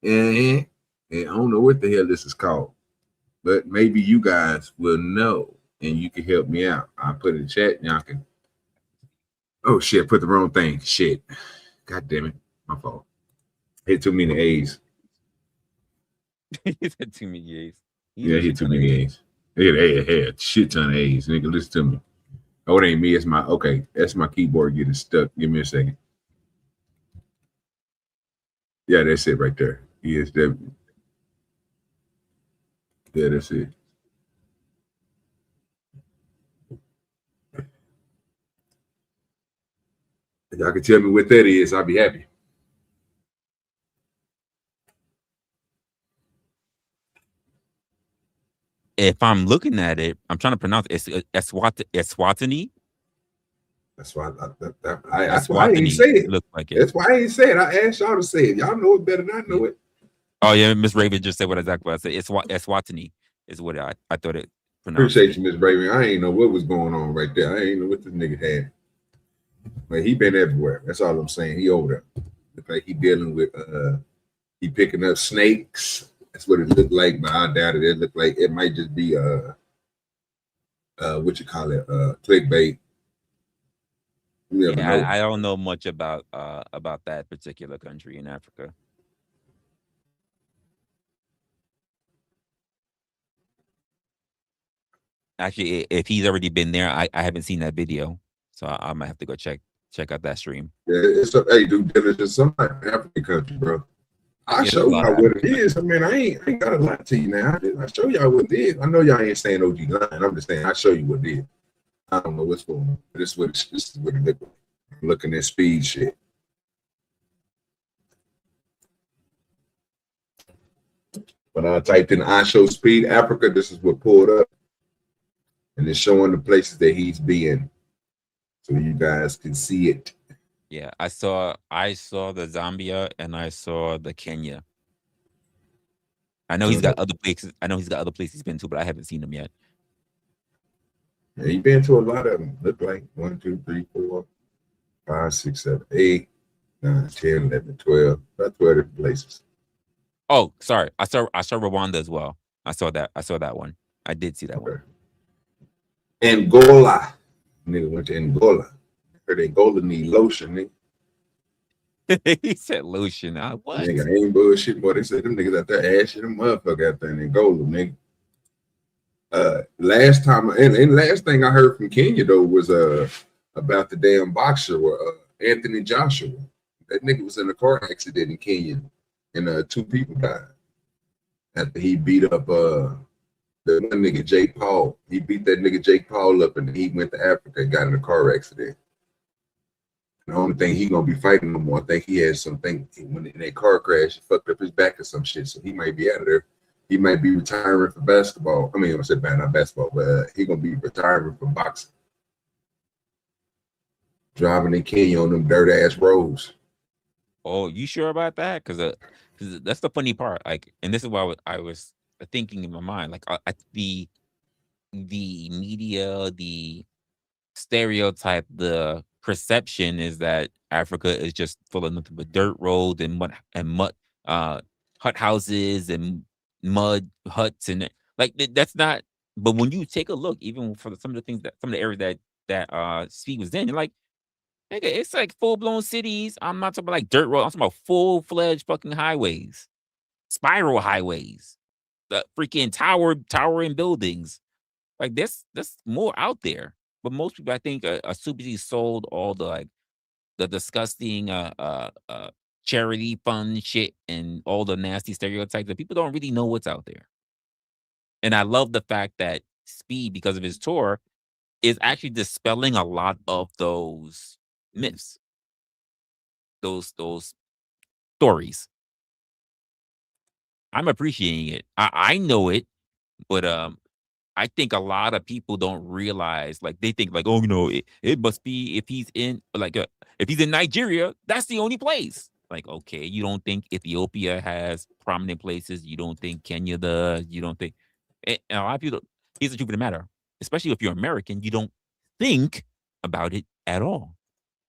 And I don't know what the hell this is called. But maybe you guys will know and you can help me out. I'll put it in the chat and y'all can. Oh shit, put the wrong thing. Shit. God damn it. My fault. Hit too many A's. He said too many A's. Yeah, hit too many A's. He had a shit ton of A's. Nigga, listen to me. Oh, it ain't me. It's that's my keyboard getting stuck. Give me a second. Yeah, that's it right there. ESW. Yeah, that's it. If y'all can tell me what that is, I'll be happy. If I'm looking at it, I'm trying to pronounce it. It's Eswatini. That's why I didn't say it. Look like it. That's why I didn't say it. I asked y'all to say it. Y'all know it better than I know it. Oh yeah, Miss Raven just said what exactly I said. Eswatini is what I thought it pronounced. Appreciate you, Miss Raven. I ain't know what was going on right there. I ain't know what this nigga had. But he been everywhere. That's all I'm saying. He over there. Look like he dealing with he picking up snakes. That's what it looked like, but I doubt it. It looked like it might just be what you call it, clickbait. Yeah, I don't know much about that particular country in Africa. Actually, if he's already been there, I haven't seen that video, so I might have to go check out that stream. Yeah, it's hey, dude, it's some African country, bro. I show y'all what it is. I mean, I ain't gotta lie to you now. I show y'all what it is. I know y'all ain't saying OG lying. I'm just saying I show you what it is. I don't know what's going on. But this is what it looks like. I'm looking at speed shit. When I typed in I show speed Africa, this is what pulled up. And it's showing the places that he's been. So you guys can see it. Yeah, I saw the Zambia and I saw the Kenya. I know he's got other places. I know he's got other places he's been to, but I haven't seen them yet. Yeah, he's been to a lot of them. Look like 1, 2, 3, 4, 5, 6, 7, 8, 9, 10, 11, 12, about 12 different places. Oh, sorry. I saw Rwanda as well. I saw that one. I did see that one. Angola. Nigga went to Angola. Heard Angola need lotion, nigga. He said lotion. What? Nigga, ain't bullshit, boy. They said them niggas out there ashy them motherfucker out there in Angola, nigga. Last time, and last thing I heard from Kenya though was about the damn boxer, Anthony Joshua. That nigga was in a car accident in Kenya, and 2 people died after he beat up the one nigga Jake Paul. He beat that nigga Jake Paul up, and he went to Africa and got in a car accident. The only thing he gonna be fighting no more, I think he had something when in that car crash, he fucked up his back or some shit, so he might be out of there. He might be retiring for basketball. I mean, I said not basketball, but he gonna be retiring from boxing. Driving in Kenya on them dirt ass roads. Oh, you sure about that? Because that's the funny part. Like, and this is why I was thinking in my mind. Like, the media, the stereotype, the perception is that Africa is just full of nothing but dirt roads and mud hut houses and mud huts, and like that's not. But when you take a look, even for some of the areas that Speed was in, you're like, nigga, it's like full blown cities. I'm not talking about like dirt roads. I'm talking about full fledged fucking highways, spiral highways, the freaking towering buildings. Like there's more out there. But most people, I think, are super sold all the disgusting charity fund shit and all the nasty stereotypes that people don't really know what's out there. And I love the fact that Speed, because of his tour, is actually dispelling a lot of those myths, those stories. I'm appreciating it. I know it, but I think a lot of people don't realize, like they think like, oh, it must be if he's in Nigeria, that's the only place. Like, okay, you don't think Ethiopia has prominent places? You don't think Kenya does? You don't think? And a lot of people. Here's the truth of the matter, especially if you're American, you don't think about it at all.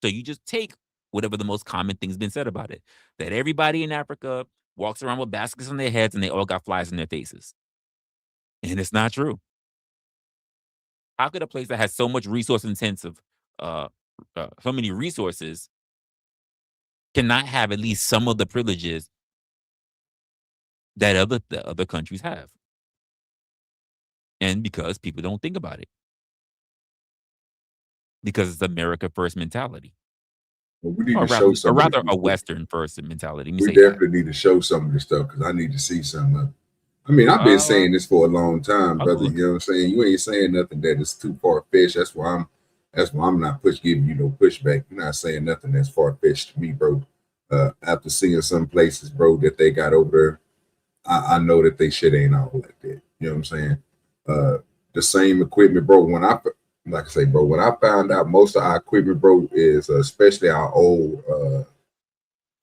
So you just take whatever the most common thing's been said about it, that everybody in Africa walks around with baskets on their heads and they all got flies in their faces, and it's not true. How could a place that has so much resource intensive, so many resources, cannot have at least some of the privileges that other countries have? And because people don't think about it, because it's America first mentality, Well, we need to show some, or rather, a Western first mentality. We definitely need to show some of this stuff because I need to see some of it. I mean, I've been saying this for a long time, brother. You know what I'm saying? You ain't saying nothing that is too far-fetched. That's why I'm not giving you no pushback. You're not saying nothing that's far-fetched to me, bro. After seeing some places, bro, that they got over there, I know that they shit ain't all like that. You know what I'm saying? The same equipment, bro. When I found out most of our equipment, bro, is especially our old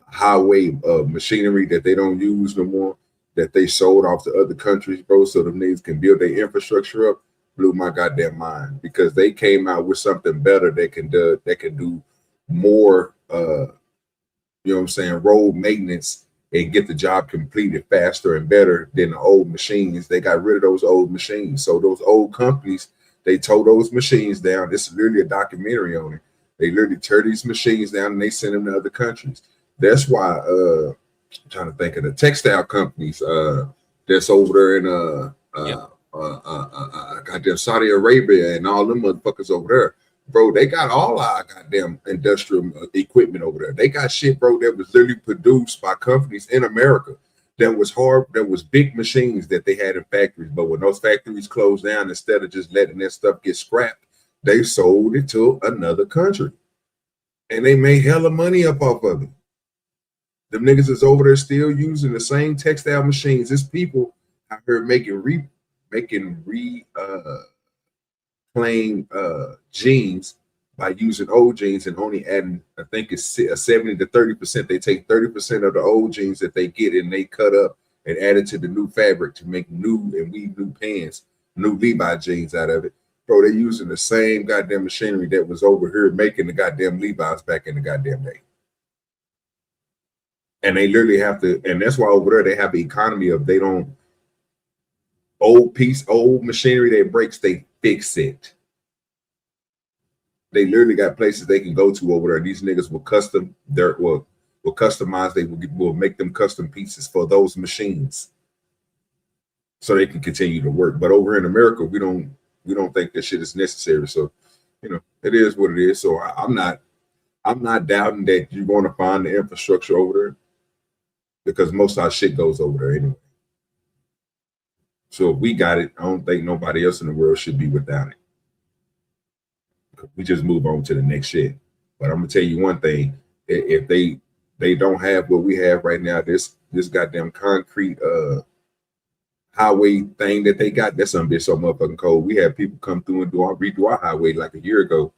highway machinery that they don't use no more, that they sold off to other countries, bro, so them niggas can build their infrastructure up, blew my goddamn mind, because they came out with something better that can do more you know what I'm saying, road maintenance and get the job completed faster and better than the old machines. They got rid of those old machines. So those old companies, they tore those machines down. This is literally a documentary on it. They literally tear these machines down and they send them to other countries. That's why I'm trying to think of the textile companies that's over there in goddamn Saudi Arabia and all them motherfuckers over there. Bro, they got all our goddamn industrial equipment over there. They got shit, bro, that was literally produced by companies in America that was big machines that they had in factories. But when those factories closed down, instead of just letting that stuff get scrapped, they sold it to another country. And they made hella money up off of it. Them niggas is over there still using the same textile machines. There's people out here making plain jeans by using old jeans and only adding, I think it's 70 to 30%. They take 30% of the old jeans that they get and they cut up and add it to the new fabric to make weave new pants, new Levi jeans out of it. Bro, they using the same goddamn machinery that was over here making the goddamn Levi's back in the goddamn day. And they literally have to, and that's why over there they have the economy of they don't old machinery that breaks, they fix it. They literally got places they can go to over there. These niggas will customize, they will make them custom pieces for those machines so they can continue to work. But over in America, we don't think that shit is necessary. So, you know, it is what it is. So I'm not doubting that you're going to find the infrastructure over there, because most of our shit goes over there anyway. So if we got it, I don't think nobody else in the world should be without it. We just move on to the next shit. But I'm gonna tell you one thing: if they don't have what we have right now, this goddamn concrete highway thing that they got, that's something so motherfucking cold. We had people come through and redo our highway like a year ago,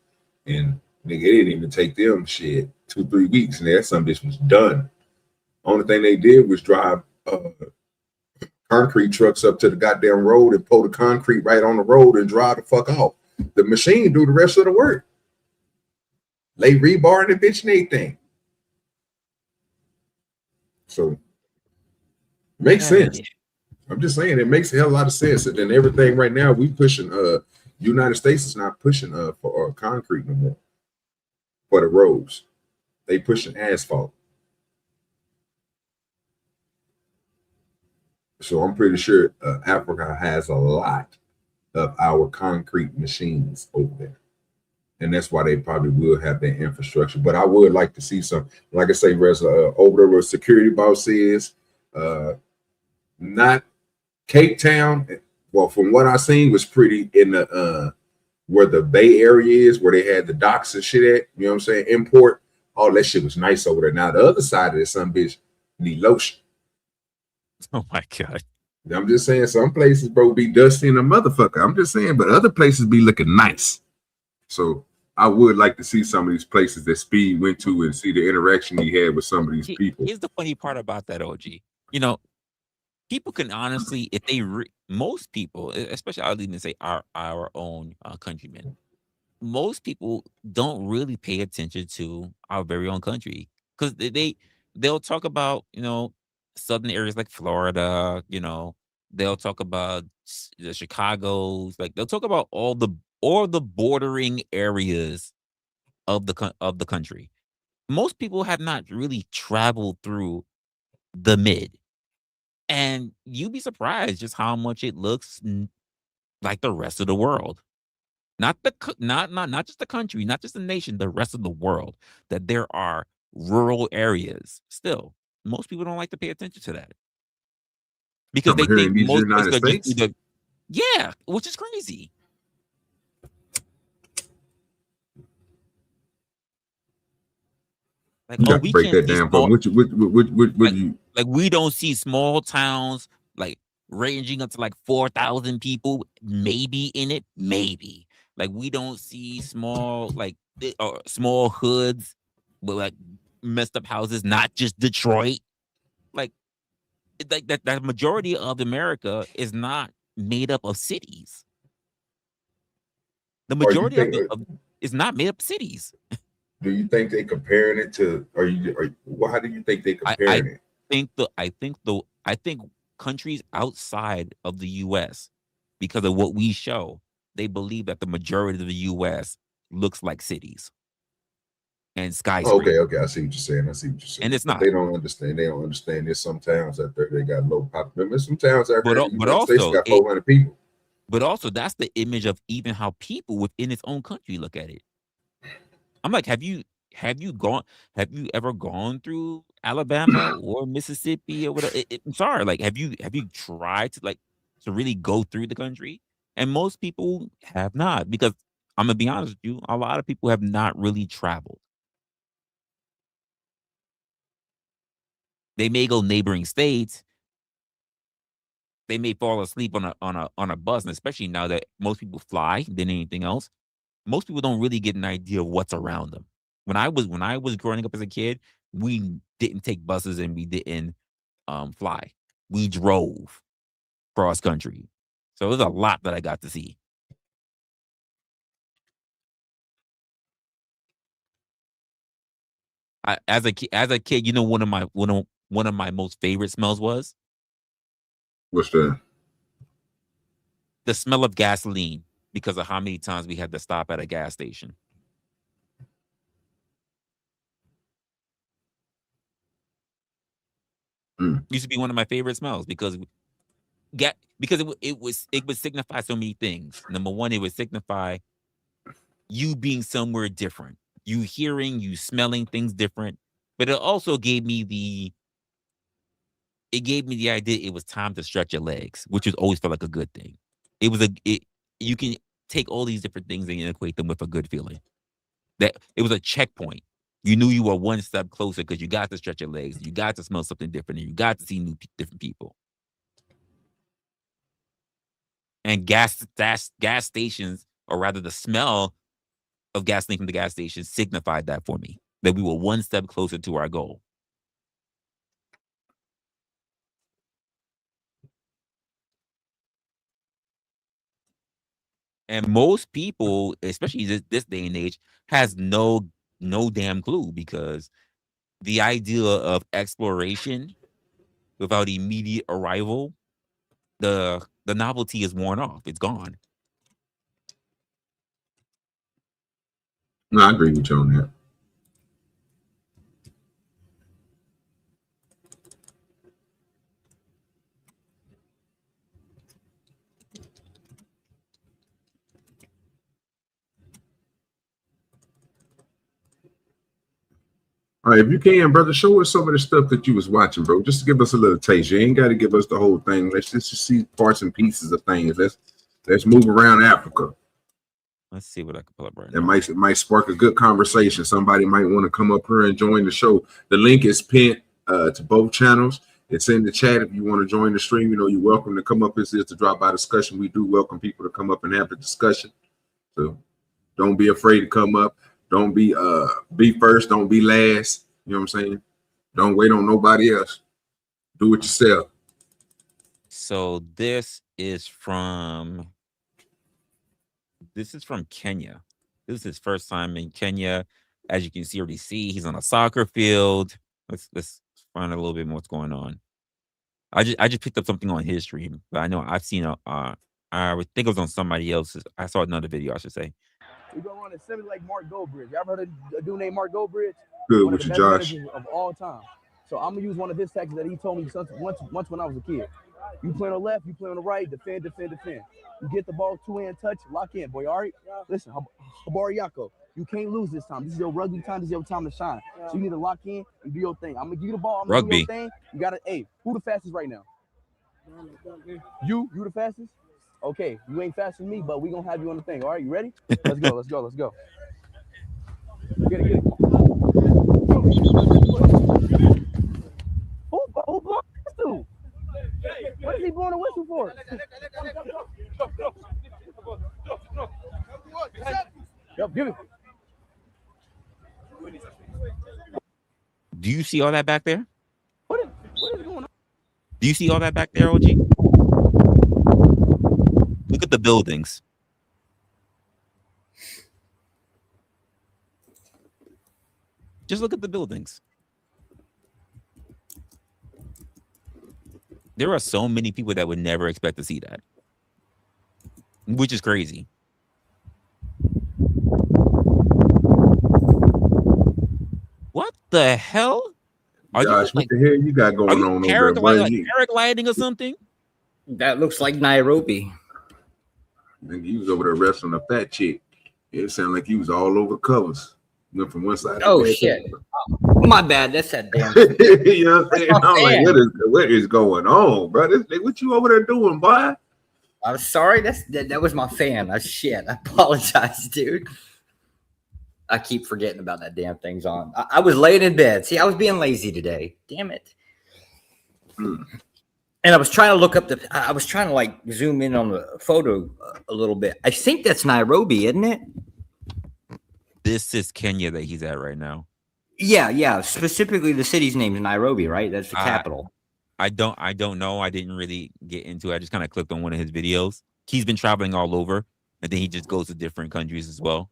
and nigga, it didn't even take them shit 2-3 weeks, and that some bitch was done. Only thing they did was drive concrete trucks up to the goddamn road and pour the concrete right on the road and drive the fuck off. The machine do the rest of the work. Lay rebar in the bitch and everything. So makes sense. Yeah. I'm just saying it makes a hell of a lot of sense. And then everything right now we pushing United States is not pushing for concrete no more for the roads. They pushing asphalt. So I'm pretty sure Africa has a lot of our concrete machines over there. And that's why they probably will have that infrastructure. But I would like to see some, like I say, Resla, over there where security boss is, not Cape Town. Well, from what I seen was pretty in the where the Bay Area is, where they had the docks and shit at, you know what I'm saying? Import, all that shit was nice over there. Now the other side of this some bitch need lotion. Oh my God. I'm just saying some places, bro, be dusty and a motherfucker. I'm just saying, but other places be looking nice. So I would like to see some of these places that Speed went to and see the interaction he had with some of these people. Here's the funny part about that, OG. You know, people can honestly, if they most people, especially I'll even say our own countrymen, most people don't really pay attention to our very own country, because they'll talk about, you know, southern areas like Florida, you know, they'll talk about the Chicago's, like they'll talk about all the bordering areas of the country. Most people have not really traveled through the mid, and you'd be surprised just how much it looks like the rest of the world. Not just the country, not just the nation, the rest of the world. That there are rural areas still. Most people don't like to pay attention to that, because they think most places are just either, yeah, which is crazy. Like, you we break that down. But like we don't see small towns like ranging up to like 4,000 people, maybe in it, maybe. Like we don't see small small hoods with like messed up houses, not just Detroit. Like that majority of America is not made up of cities. The majority is not made up of cities. Do you think they comparing it to? How do you think they comparing it? I think countries outside of the U.S., because of what we show, they believe that the majority of the U.S. looks like cities and skyscrapers. Okay, I see what you're saying. And it's not. They don't understand. There's some towns out there they got low population. There's some towns out there but also got 400 people. But also, that's the image of even how people within its own country look at it. I'm like, have you ever gone through Alabama or Mississippi or whatever? I'm sorry, like, have you tried to really go through the country? And most people have not, because I'm gonna be honest with you, a lot of people have not really traveled. They may go neighboring states. They may fall asleep on a bus, and especially now that most people fly than anything else, most people don't really get an idea of what's around them. When I was growing up as a kid, we didn't take buses and we didn't fly. We drove cross country. So there's a lot that I got to see. As a kid, you know, one of one of my most favorite smells was? What's that? The smell of gasoline, because of how many times we had to stop at a gas station. Used to be one of my favorite smells because it would signify so many things. Number one, it would signify you being somewhere different, you hearing, you smelling things different. But it also gave me the idea it was time to stretch your legs, which has always felt like a good thing. You can take all these different things and equate them with a good feeling. That it was a checkpoint. You knew you were one step closer because you got to stretch your legs, you got to smell something different, and you got to see different people. And gas stations, or rather the smell of gasoline from the gas station, signified that for me, that we were one step closer to our goal. And most people, especially this day and age, has no damn clue, because the idea of exploration without immediate arrival, the novelty is worn off. It's gone. No, I agree with you on that. All right, if you can, brother, show us some of the stuff that you was watching, bro. Just to give us a little taste. You ain't got to give us the whole thing. Let's just see parts and pieces of things. Let's move around Africa. Let's see what I can pull up right now. It might spark a good conversation. Somebody might want to come up here and join the show. The link is pinned to both channels. It's in the chat. If you want to join the stream, you know, you're welcome to come up. This is to drop by discussion. We do welcome people to come up and have a discussion. So don't be afraid to come up. Don't be first, don't be last. You know what I'm saying? Don't wait on nobody else. Do it yourself. So this is from Kenya. This is his first time in Kenya. As you can already see, he's on a soccer field. Let's find out a little bit more what's going on. I just picked up something on his stream, but I know I've seen I would think it was on somebody else's. I saw another video, I should say. We're gonna run a semi like Mark Goldbridge. You ever heard of a dude named Mark Goldbridge? Good one with of the you, best Josh. managers of all time. So I'm gonna use one of his tactics that he told me once when I was a kid. You play on the left, you play on the right, defend, defend, defend. You get the ball, two-hand touch, lock in, boy. All right? Listen, Habari Yako, you can't lose this time. This is your rugby time. This is your time to shine. So you need to lock in and do your thing. I'm gonna give you the ball. I'm gonna do your thing. You gotta, hey, who the fastest right now? You the fastest? Okay, you ain't faster than me, but we gonna have you on the thing. All right, you ready? Let's go, let's go, let's go. Get it. Who blowing this dude? What is he blowing a whistle for? Yep, give it. Do you see all that back there? What is going on? Do you see all that back there, OG? Look at the buildings. Just look at the buildings. There are so many people that would never expect to see that, which is crazy. What the hell? Josh, what the hell you got going on over there? Paragliding or something? That looks like Nairobi. You was over there wrestling a fat chick. It sounded like you was all over the covers. Went from one side. Oh shit! My bad. That's that damn. You know what I'm saying? I'm like, what is going on, bro? What you over there doing, boy? I'm sorry. That was my fan. Shit. I apologize, dude. I keep forgetting about that damn thing's on. I was laying in bed. See, I was being lazy today. Damn it. And I was trying to look up I was trying to like zoom in on the photo a little bit. I think that's Nairobi, isn't it? This is Kenya that he's at right now. Yeah. Specifically, the city's name is Nairobi, right? That's the capital. I don't know. I didn't really get into it. I just kind of clicked on one of his videos. He's been traveling all over, and then he just goes to different countries as well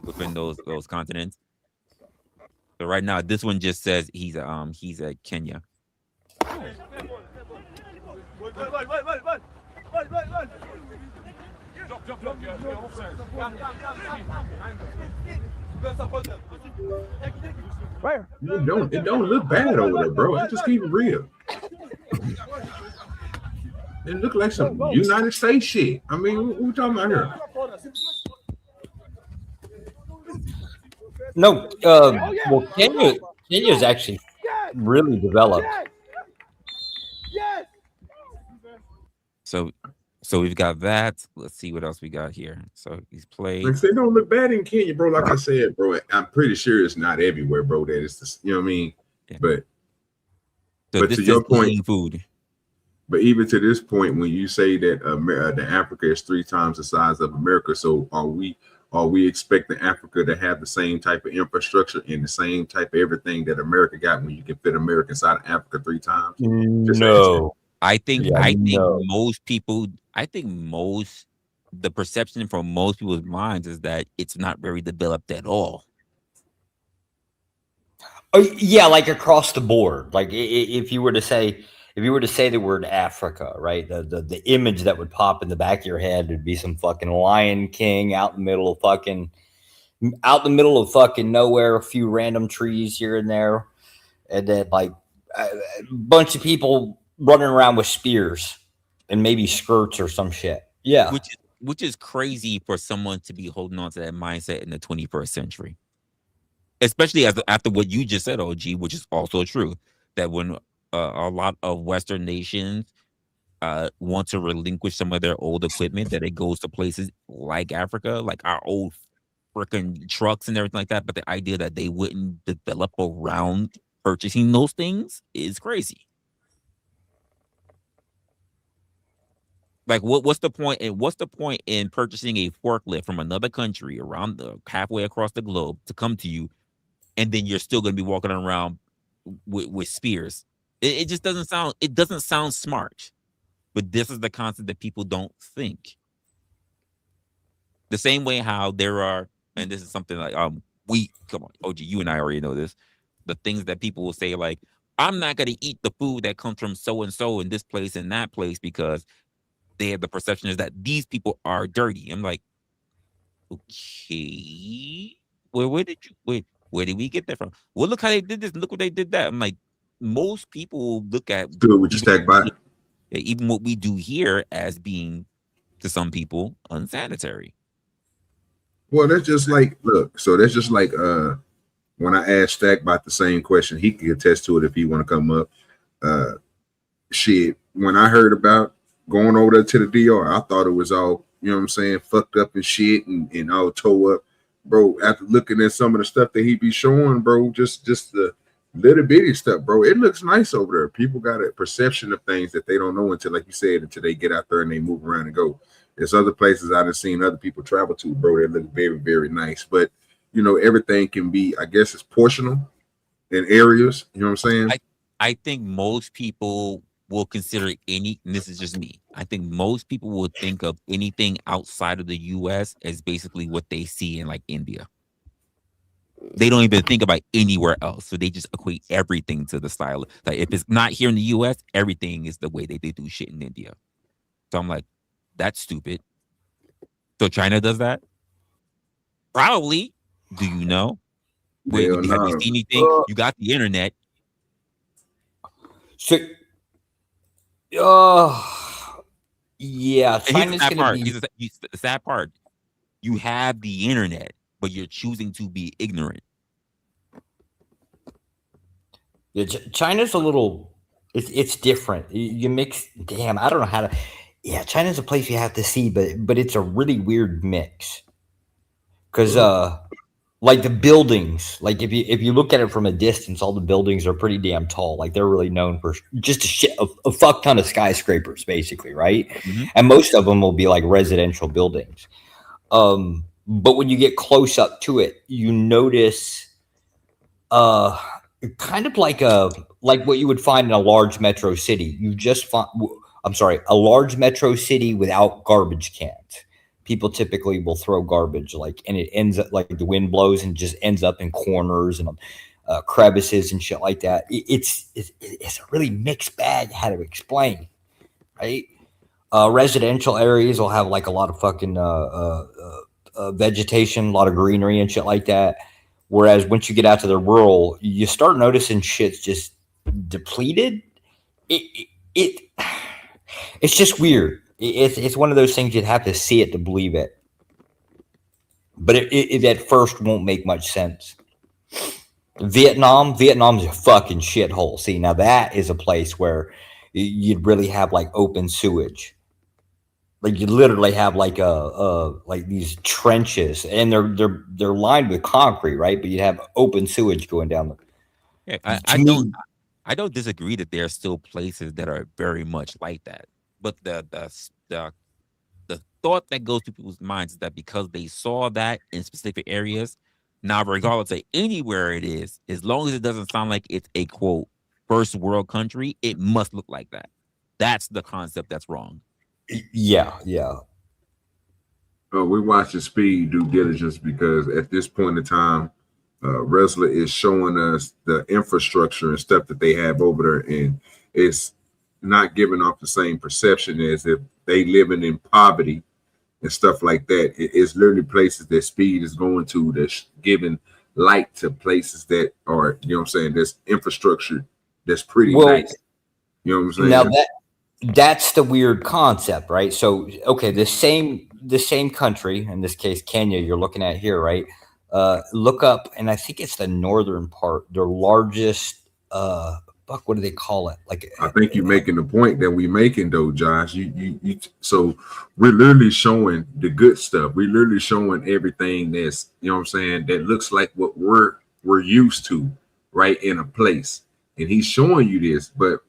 within those continents. So right now, this one just says he's at Kenya. Right. It don't look bad over there, bro. I just keep it real. It look like some United States shit. I mean, what we talking about here? No, well, Kenya's actually really developed. So we've got that. Let's see what else we got here. So he's played. Like, they don't look bad in Kenya, bro. Like I said, bro, I'm pretty sure it's not everywhere, bro. That it's the, you know what I mean? Yeah. But to your point, food. But even to this point, when you say that the Africa is 3 times the size of America, so are we expecting Africa to have the same type of infrastructure and the same type of everything that America got when you can fit America inside of Africa 3 times? No. I think most people, the perception from most people's minds is that it's not very developed at all. Oh yeah, like across the board. Like if you were to say the word Africa, right? The image that would pop in the back of your head would be some fucking Lion King out in the middle of fucking nowhere, a few random trees here and there, and then like a bunch of people running around with spears and maybe skirts or some shit. Yeah. Which is crazy for someone to be holding on to that mindset in the 21st century. Especially after what you just said, OG, which is also true. That when a lot of Western nations want to relinquish some of their old equipment, that it goes to places like Africa, like our old freaking trucks and everything like that. But the idea that they wouldn't develop around purchasing those things is crazy. Like, what's the point? And what's the point in purchasing a forklift from another country around halfway across the globe to come to you, and then you're still going to be walking around with spears? It just doesn't sound. It doesn't sound smart. But this is the concept that people don't think. The same way how there are, and this is something like come on, OG, you and I already know this. The things that people will say, like, I'm not going to eat the food that comes from so and so in this place and that place because they have the perception is that these people are dirty. I'm like, okay, where did we get that from? Well, look how they did this. Look what they did that. I'm like, most people look at even what we do here as being, to some people, unsanitary. Well, that's just like, look, so that's just like when I asked Stack about the same question, he could attest to it if he want to come up. Shit, when I heard about going over there to the DR, I thought it was all, you know what I'm saying, fucked up and shit and all tore up. Bro, after looking at some of the stuff that he be showing, bro, just the little bitty stuff, bro, it looks nice over there. People got a perception of things that they don't know until, like you said, until they get out there and they move around and go. There's other places I've seen other people travel to, bro, that look very, very nice. But, you know, everything can be, I guess it's portional in areas, you know what I'm saying? I think most people will consider and this is just me, I think most people will think of anything outside of the US as basically what they see in like India. They don't even think about anywhere else. So they just equate everything to the style. Like if it's not here in the US, everything is the way they do shit in India. So I'm like, that's stupid. So China does that? Probably. Do you know? Wait, have you seen anything? You got the internet. So yeah, China's gonna be the sad part. You have the internet, but you're choosing to be ignorant. Yeah, China's a little. It's different. You mix. Damn, I don't know how to. Yeah, China's a place you have to see, but it's a really weird mix. Because like the buildings, like if you look at it from a distance, all the buildings are pretty damn tall. Like they're really known for just a fuck ton of skyscrapers, basically, right? Mm-hmm. And most of them will be like residential buildings. But when you get close up to it, you notice kind of like what you would find in a large metro city. A large metro city without garbage cans. People typically will throw garbage and it ends up like the wind blows and just ends up in corners and crevices and shit like that. It's a really mixed bag how to explain, right? Residential areas will have like a lot of fucking vegetation, a lot of greenery and shit like that. Whereas once you get out to the rural, you start noticing shit's just depleted. It's just weird. It's one of those things you'd have to see it to believe it. But it at first won't make much sense. Vietnam's a fucking shithole. See, now that is a place where you'd really have like open sewage. Like you literally have like like these trenches, and they're lined with concrete, right? But you'd have open sewage going down them. Yeah, I don't disagree that there are still places that are very much like that. But the thought that goes through people's minds is that because they saw that in specific areas, now regardless of anywhere it is, as long as it doesn't sound like it's a quote first world country, it must look like that. That's the concept that's wrong. Yeah. We watch the speed due diligence because at this point in time, Resla is showing us the infrastructure and stuff that they have over there, and it's not giving off the same perception as if they living in poverty and stuff like that. It's literally places that speed is going to that's giving light to places that are, you know what I'm saying, there's infrastructure that's pretty nice. You know what I'm saying? Now that's the weird concept, right? So, okay, the same country, in this case, Kenya, you're looking at here, right? Look up, and I think it's the northern part, their largest, what do they call it? Like, I think you're making the point that we making though, Josh. So we're literally showing the good stuff. We're literally showing everything that's, you know what I'm saying, that looks like what we're used to, right, in a place. And he's showing you this, but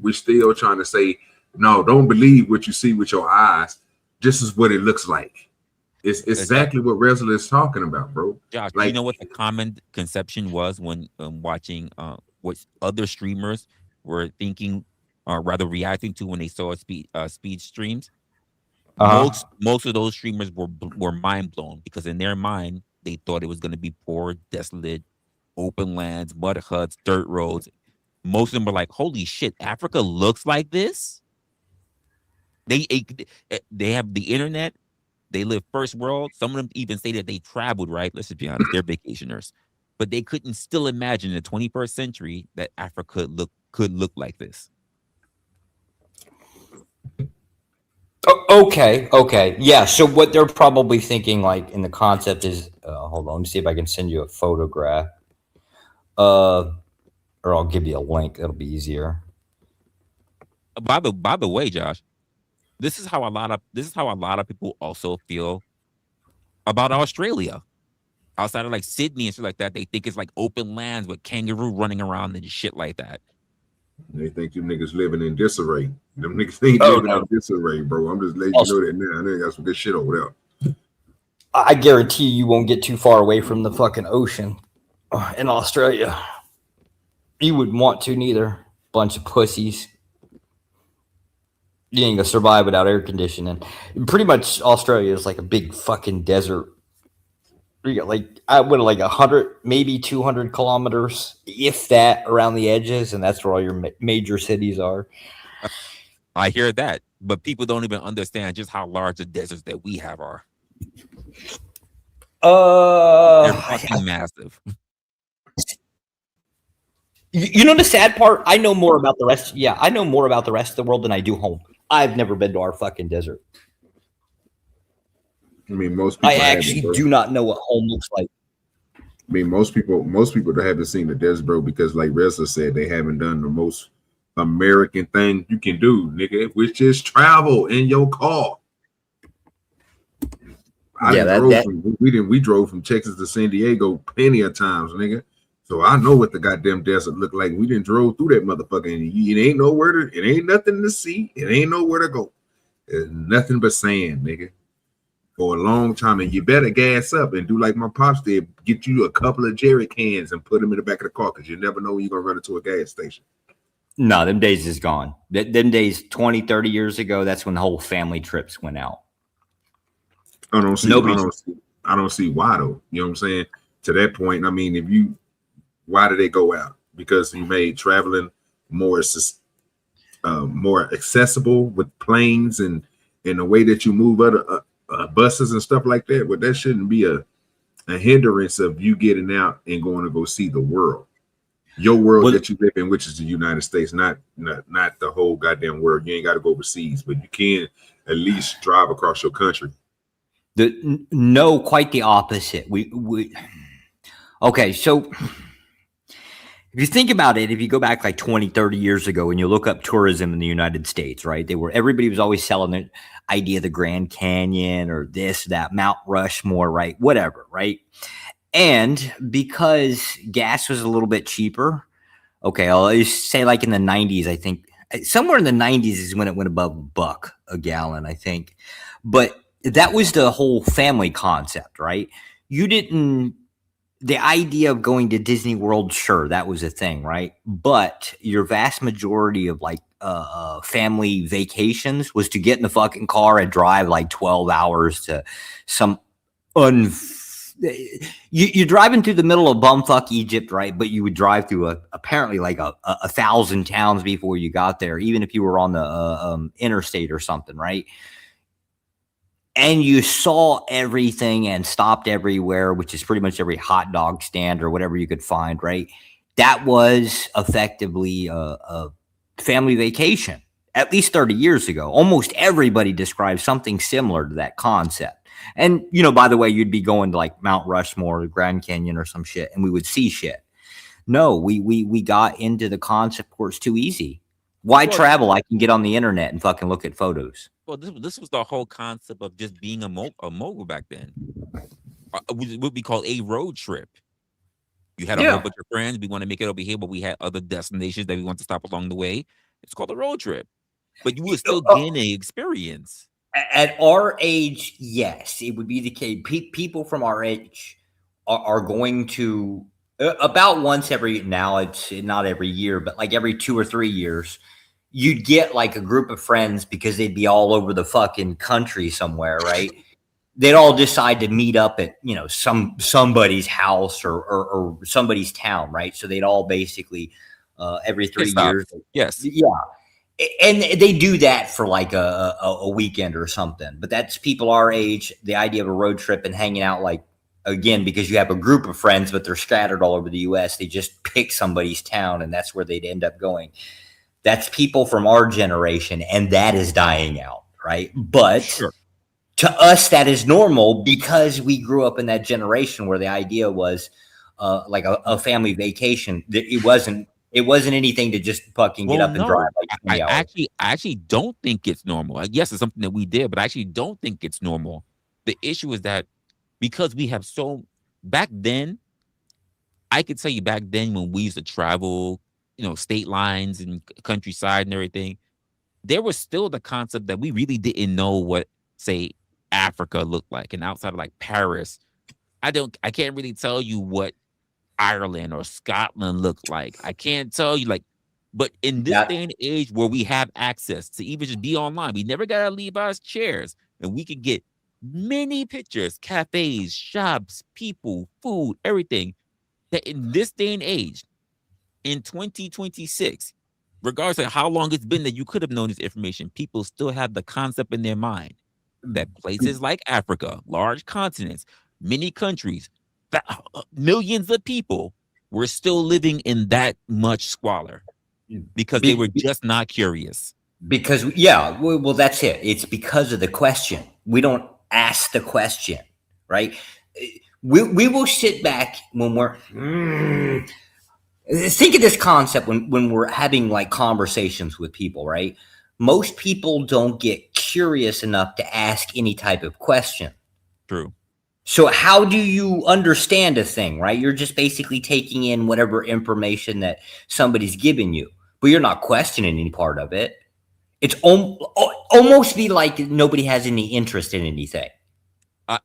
we're still trying to say, no, don't believe what you see with your eyes. This is what it looks like. It's exactly what Resla is talking about, bro. Josh, like, you know what the common conception was when watching what other streamers were thinking, or rather reacting to when they saw speed streams? Most of those streamers were mind blown because in their mind they thought it was going to be poor, desolate, open lands, mud huts, dirt roads. Most of them were like, "Holy shit, Africa looks like this." They have the internet. They live first world. Some of them even say that they traveled, right? Let's just be honest, they're vacationers. But they couldn't still imagine in the 21st century that Africa could look like this. Okay. Yeah, so what they're probably thinking, like, in the concept is, hold on, let me see if I can send you a photograph. Or I'll give you a link. That'll be easier. By the way, Josh, this is how a lot of people also feel about Australia. Outside of like Sydney and shit like that, they think it's like open lands with kangaroo running around and shit like that. They think you niggas living in disarray. Them niggas ain't living in disarray, bro. I'm just letting you know that now. They got some good shit over there. I guarantee you won't get too far away from the fucking ocean in Australia. You wouldn't want to neither. Bunch of pussies. You ain't gonna survive without air conditioning. Pretty much Australia is like a big fucking desert. You got like 100, maybe 200 kilometers, if that, around the edges, and that's where all your major cities are. I hear that, but people don't even understand just how large the deserts that we have are. They're fucking massive. You know the sad part? I know more about the rest. Yeah, I know more about the rest of the world than I do home. I've never been to our fucking desert. I mean, most people. I actually do not know what home looks like. I mean, most people that haven't seen the desert, bro, because like Resla said, they haven't done the most American thing you can do, nigga, which is travel in your car. We drove from Texas to San Diego plenty of times, nigga. So I know what the goddamn desert look like. We didn't drove through that motherfucker, and it ain't nowhere it ain't nothing to see. It ain't nowhere to go. There's nothing but sand, nigga. For a long time, and you better gas up and do like my pops did, get you a couple of jerry cans and put them in the back of the car because you never know when you're gonna run into a gas station. No, them days is gone. Them days 20, 30 years ago, that's when the whole family trips went out. I don't see why though. You know what I'm saying? To that point, I mean, if you Why did they go out? Because you made traveling more more accessible with planes and the way that you move other buses and stuff like that. But that shouldn't be a hindrance of you getting out and going to go see the world, your world that you live in, which is the United States, not the whole goddamn world. You ain't got to go overseas, but you can at least drive across your country. No, quite the opposite. Okay, so if you think about it, if you go back like 20, 30 years ago and you look up tourism in the United States, right? Everybody was always selling the idea of the Grand Canyon or this, that, Mount Rushmore, right? Whatever, right? And because gas was a little bit cheaper, okay, I'll just say like in the 90s, I think somewhere in the 90s is when it went above $1 a gallon, I think. But that was the whole family concept, right? The idea of going to Disney World, sure, that was a thing, right? But your vast majority of like family vacations was to get in the fucking car and drive like 12 hours to some you're driving through the middle of bumfuck Egypt, right? But you would drive through apparently like a 1,000 towns before you got there, even if you were on the interstate or something, right? And you saw everything and stopped everywhere, which is pretty much every hot dog stand or whatever you could find, right? That was effectively a family vacation, at least 30 years ago. Almost everybody describes something similar to that concept. And, you know, by the way, you'd be going to like Mount Rushmore or Grand Canyon or some shit, and we would see shit. No, we got into the concept where it's too easy. Why travel? I can get on the internet and fucking look at photos. Well, this was the whole concept of just being a mogul back then. What we call a road trip. You had a whole bunch of friends. We want to make it over here, but we had other destinations that we want to stop along the way. It's called a road trip. But you would still gain an experience. At our age, yes, it would be the case. People from our age are going to about once every, now it's not every year, but like every 2 or 3 years, you'd get like a group of friends because they'd be all over the fucking country somewhere, right? They'd all decide to meet up at, you know, somebody's house or somebody's town, right? So they'd all basically every 3 years. Yes. Yeah. And they do that for like a weekend or something. But that's people our age, the idea of a road trip and hanging out, like, again, because you have a group of friends, but they're scattered all over the U.S. They just pick somebody's town, and that's where they'd end up going. That's people from our generation, and that is dying out, right? But to us, that is normal because we grew up in that generation where the idea was like a family vacation. It wasn't anything to just fucking get up and drive. Like I actually don't think it's normal. Yes, it's something that we did, but I actually don't think it's normal. The issue is that because we have back then, I could tell you back then when we used to travel, you know, state lines and countryside and everything, there was still the concept that we really didn't know what, say, Africa looked like. And outside of like Paris, I can't really tell you what Ireland or Scotland looked like. I can't tell you, like, but in this day and age where we have access to even just be online, we never gotta leave our chairs, and we can get many pictures, cafes, shops, people, food, everything. That in this day and age, in 2026, regardless of how long it's been that you could have known this information, people still have the concept in their mind that places like Africa, large continents, many countries, millions of people were still living in that much squalor because they were just not curious. Because, yeah, well, that's it. It's because of the question. We don't ask the question, right? We will sit back when we're think of this concept when we're having like conversations with people, right? Most people don't get curious enough to ask any type of question. True. So how do you understand a thing, right? You're just basically taking in whatever information that somebody's giving you, but you're not questioning any part of it. It's almost be like nobody has any interest in anything.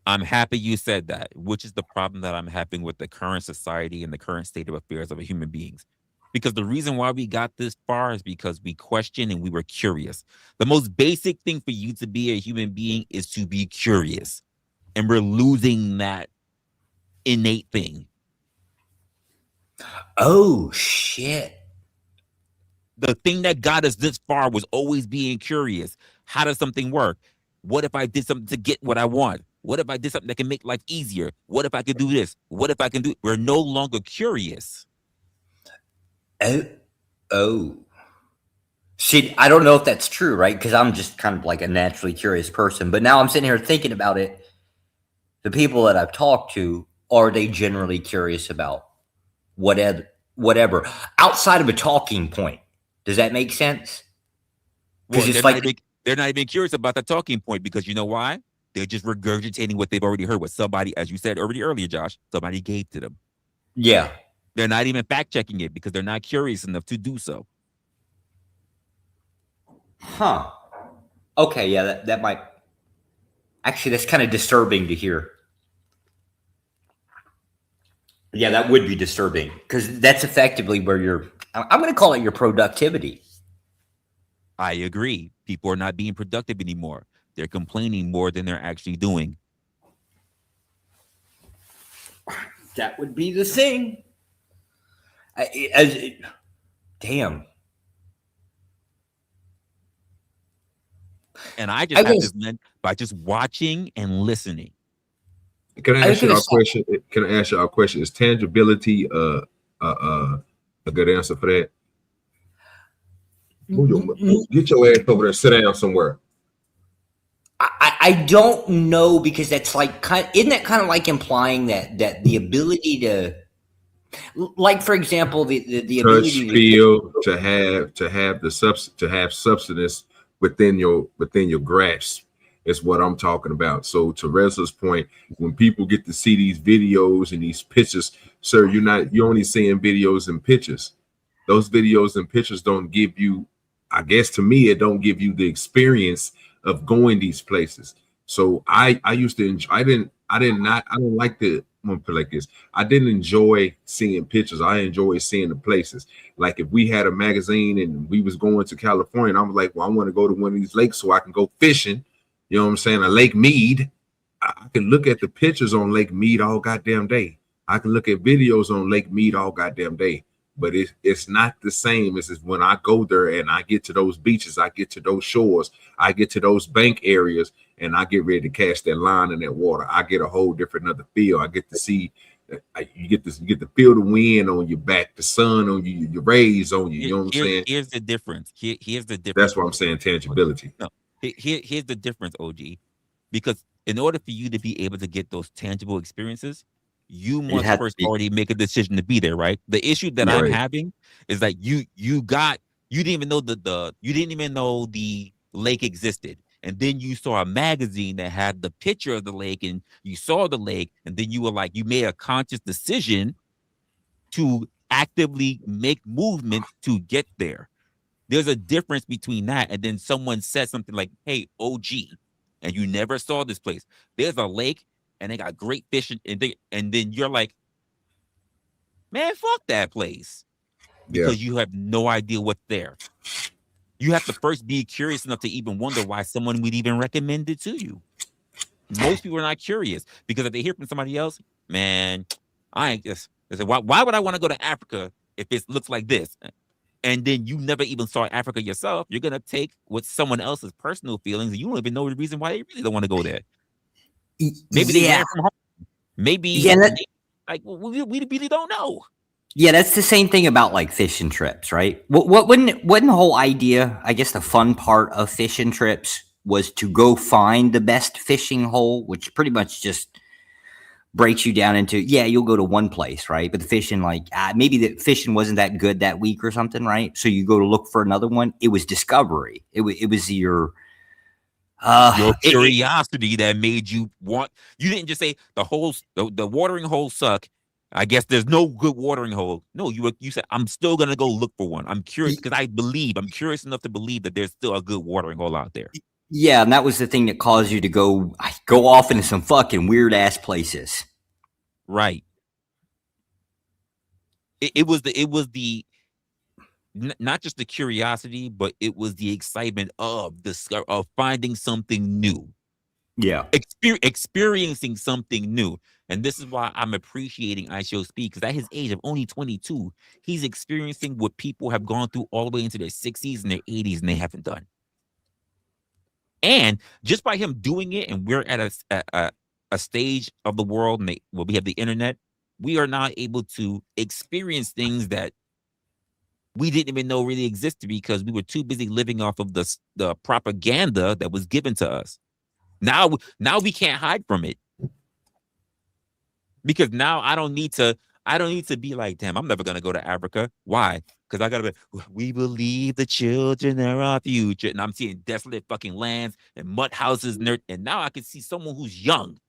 I'm happy you said that, which is the problem that I'm having with the current society and the current state of affairs of human beings. Because the reason why we got this far is because we questioned and we were curious. The most basic thing for you to be a human being is to be curious. And we're losing that innate thing. Oh shit. The thing that got us this far was always being curious. How does something work? What if I did something to get what I want? What if I did something that can make life easier? What if I could do this? What if I can do? We're no longer curious. Oh. See, I don't know if that's true, right? Because I'm just kind of like a naturally curious person. But now I'm sitting here thinking about it. The people that I've talked to, are they generally curious about whatever outside of a talking point? Does that make sense? Well, they're not even curious about the talking point, because you know why? They're just regurgitating what they've already heard, what somebody, as you said earlier, Josh, somebody gave to them. Yeah. They're not even fact checking it because they're not curious enough to do so. Huh. Okay, yeah, that might actually, that's kind of disturbing to hear. Yeah, that would be disturbing, because that's effectively where I'm going to call it your productivity. I agree. People are not being productive anymore. They're complaining more than they're actually doing. That would be the thing. Damn. And I just have this meant by just watching and listening. Can I ask you a question? Can I ask you a question? Is tangibility a good answer for that? Get your ass over there, sit down somewhere. I don't know, because that's like isn't that kind of like implying that the ability to, like, for example, the ability touch, feel, to have substance within your grasp is what I'm talking about. So to Resla's point, when people get to see these videos and these pictures, sir, you're only seeing videos and pictures. Those videos and pictures don't give you, I guess to me, it don't give you the experience of going these places. So I used to enjoy, I don't like the, I'm gonna put it like this. I didn't enjoy seeing pictures. I enjoy seeing the places. Like if we had a magazine and we was going to California, and I was like, well, I want to go to one of these lakes so I can go fishing. You know what I'm saying? A Lake Mead. I can look at the pictures on Lake Mead all goddamn day. I can look at videos on Lake Mead all goddamn day. But it's not the same as when I go there and I get to those beaches, I get to those shores, I get to those bank areas, and I get ready to cast that line in that water. I get a whole different other feel. I get to see, you get to feel the wind on your back, the sun on you, your rays on you. You know what I'm saying? Here's the difference. Here's the difference. That's what I'm saying. Tangibility. No, here's the difference, OG. Because in order for you to be able to get those tangible experiences, you must first already make a decision to be there, right? The issue that I'm having is that you didn't even know the lake existed, and then you saw a magazine that had the picture of the lake, and you saw the lake, and then you were like, you made a conscious decision to actively make movement to get there. There's a difference between that and then someone said something like, "Hey, OG," and you never saw this place. There's a lake and they got great fish, and then you're like, man, fuck that place. Because you have no idea what's there. You have to first be curious enough to even wonder why someone would even recommend it to you. Most people are not curious, because if they hear from somebody else, man, I ain't just, they say, why would I want to go to Africa if it looks like this? And then you never even saw Africa yourself. You're going to take what someone else's personal feelings, and you don't even know the reason why they really don't want to go there. Maybe they ran from home. Maybe like we really don't know. Yeah, that's the same thing about like fishing trips, right? Wasn't the whole idea, I guess the fun part of fishing trips was to go find the best fishing hole, which pretty much just breaks you down into, you'll go to one place, right? But the fishing, like maybe the fishing wasn't that good that week or something, right? So you go to look for another one. It was discovery. It was your curiosity that made you want. You didn't just say the watering holes suck. I guess there's no good watering hole. No, you said, I'm still gonna go look for one. I'm curious because I'm curious enough to believe that there's still a good watering hole out there. Yeah, and that was the thing that caused you to go off into some fucking weird ass places. Right. It was the not just the curiosity, but it was the excitement of finding something new. Yeah. Experiencing something new. And this is why I'm appreciating ISO Speed, because at his age of only 22, he's experiencing what people have gone through all the way into their 60s and their 80s and they haven't done. And just by him doing it, and we're at a stage of the world, and we have the internet, we are now able to experience things that we didn't even know really existed because we were too busy living off of the propaganda that was given to us. Now we can't hide from it, because now I don't need to be like, damn, I'm never gonna go to Africa. Why? Because I gotta be, we believe the children are our future, and I'm seeing desolate fucking lands and mud houses, and now I can see someone who's young,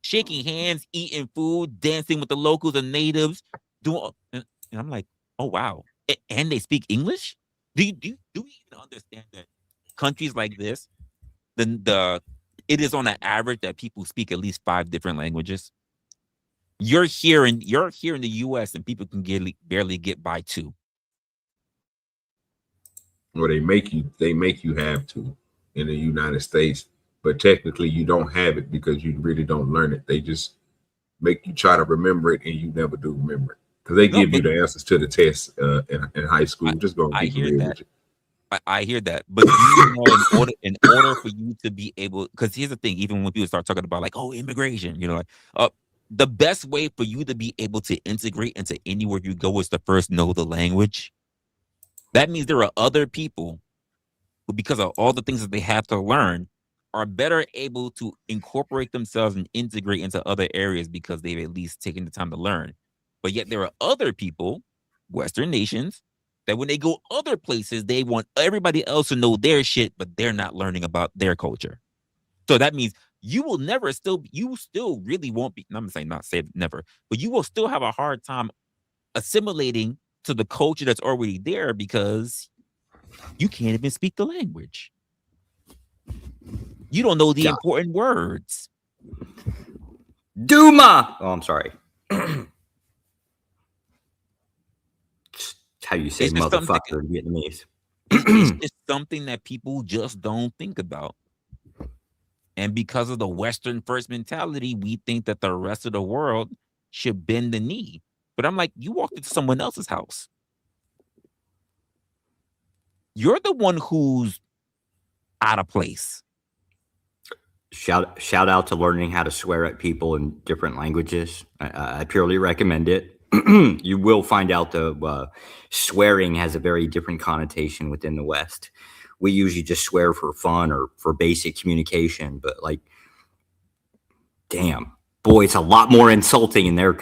shaking hands, eating food, dancing with the locals and natives, and I'm like, oh wow, and they speak English. Do we even understand that countries like this, it is on an average that people speak at least 5 different languages? You're here in the US and people can barely get by 2. Well, they make you have to in the United States, but technically you don't have it because you really don't learn it. They just make you try to remember it, and you never do remember it because they give you the answers to the tests in high school. Just go. I hear that. I hear that, but you know, in order for you to be able, because here's the thing: even when people start talking about like, oh, immigration, you know, like, the best way for you to be able to integrate into anywhere you go is to first know the language. That means there are other people who, because of all the things that they have to learn, are better able to incorporate themselves and integrate into other areas because they've at least taken the time to learn. But yet there are other people, Western nations, that when they go other places, they want everybody else to know their shit, but they're not learning about their culture. So that means you still really won't be, I'm saying not say never, but you will still have a hard time assimilating to the culture that's already there because you can't even speak the language. You don't know the important words. Duma. Oh, I'm sorry. How you say motherfucker in Vietnamese. It's just something that people just don't think about. And because of the Western first mentality, we think that the rest of the world should bend the knee. But I'm like, you walked into someone else's house. You're the one who's out of place. Shout out to learning how to swear at people in different languages. I purely recommend it. You will find out the swearing has a very different connotation within the West. We usually just swear for fun or for basic communication, but like, damn, boy, it's a lot more insulting in their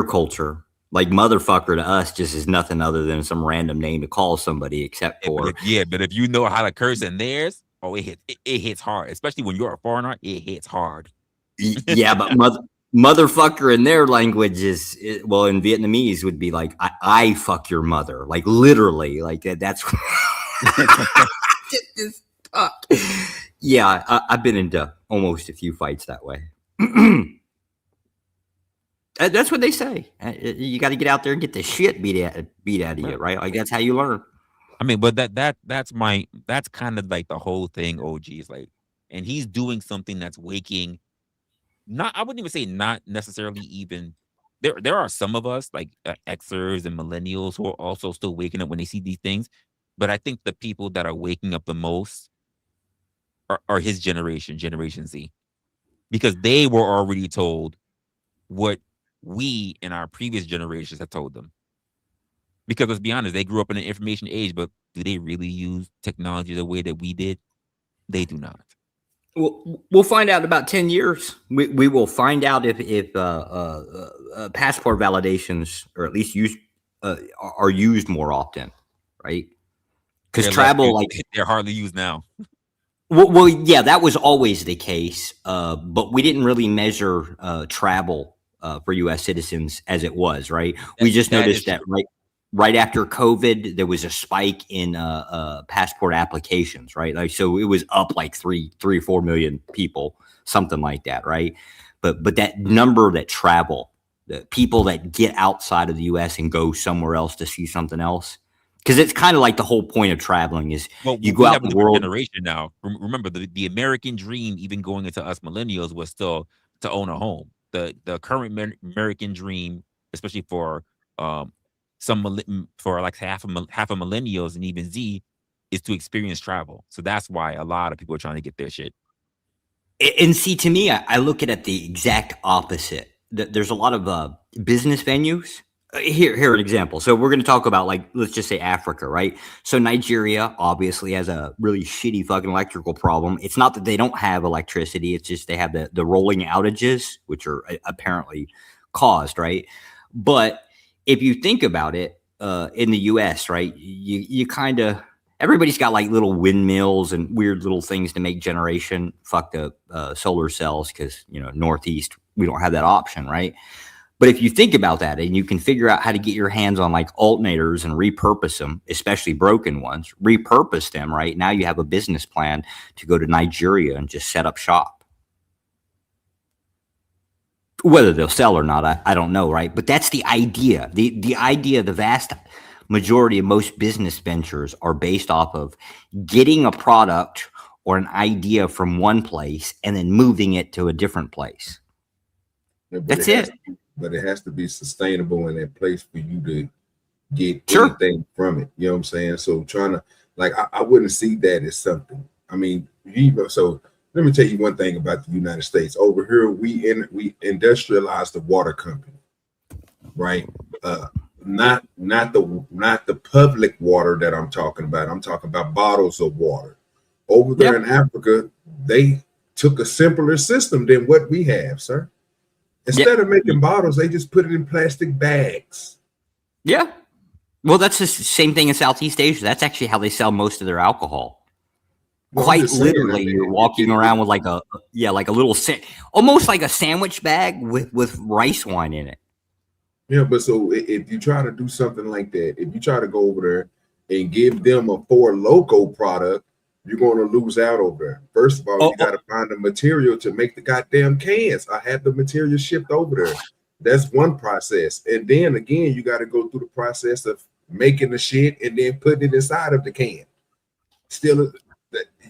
culture. Like motherfucker to us just is nothing other than some random name to call somebody, except for but if you know how to curse in theirs, oh, it hits hard, especially when you're a foreigner. It hits hard. Yeah, but motherfucker in their language is well, in Vietnamese would be like I fuck your mother, like literally, like that's yeah. I've been into almost a few fights that way. That's what they say. You got to get out there and get the shit beat out of you, right? Like that's how you learn. I mean, but that's kind of like the whole thing. OG is like, and he's doing something that's waking. I wouldn't even say not necessarily even. There are some of us like Xers and millennials who are also still waking up when they see these things. But I think the people that are waking up the most are his generation, Generation Z, because they were already told what we in our previous generations have told them. Because let's be honest, they grew up in an information age, but do they really use technology the way that we did? They do not. We'll find out in about 10 years. We will find out if passport validations, or at least are used more often, right? Because travel, like they're hardly used now. Well, yeah, that was always the case, but we didn't really measure travel for U.S. citizens as it was, right? We just noticed that right after COVID, there was a spike in passport applications, right? Like, so it was up like 3 or 4 million people, something like that, right? But that number that travel, the people that get outside of the U.S. and go somewhere else to see something else, Because it's kind of like the whole point of traveling is you go we out have a in the different world. generation now. Remember, the American dream, even going into us millennials, was still to own a home. The current American dream, especially for for like half of millennials and even Z, is to experience travel. So that's why a lot of people are trying to get their shit. And see, to me, I look at it the exact opposite. There's a lot of business venues. Here an example. So we're going to talk about, like, let's just say Africa, right? So Nigeria obviously has a really shitty fucking electrical problem. It's not that they don't have electricity. It's just they have the rolling outages, which are apparently caused, right? But if you think about it, in the US, right, you kind of, everybody's got like little windmills and weird little things to make generation. Fuck the solar cells, because, you know, Northeast, we don't have that option, right? But if you think about that and you can figure out how to get your hands on like alternators and repurpose them, especially broken ones, repurpose them, right? Now you have a business plan to go to Nigeria and just set up shop. Whether they'll sell or not, I don't know, right? But that's the idea. The idea, the vast majority of most business ventures are based off of getting a product or an idea from one place and then moving it to a different place. Yeah, that's it. But it has to be sustainable in that place for you to get Sure. anything from it. You know what I'm saying? So trying to, like, I wouldn't see that as something. I mean, so let me tell you one thing about the United States. Over here, we industrialized the water company, right? Not the public water that I'm talking about. I'm talking about bottles of water. Over there in Africa, they took a simpler system than what we have, sir. Instead of making bottles, they just put it in plastic bags. Yeah. Well, that's the same thing in Southeast Asia. That's actually how they sell most of their alcohol. Well, quite literally, you're walking around with like a little almost like a sandwich bag with rice wine in it. Yeah, but so if you try to do something like that, if you try to go over there and give them a Four Loko product, you're going to lose out over there. First of all, you got to find the material to make the goddamn cans. I have the material shipped over there. That's one process. And then again, you got to go through the process of making the shit and then putting it inside of the can. Still,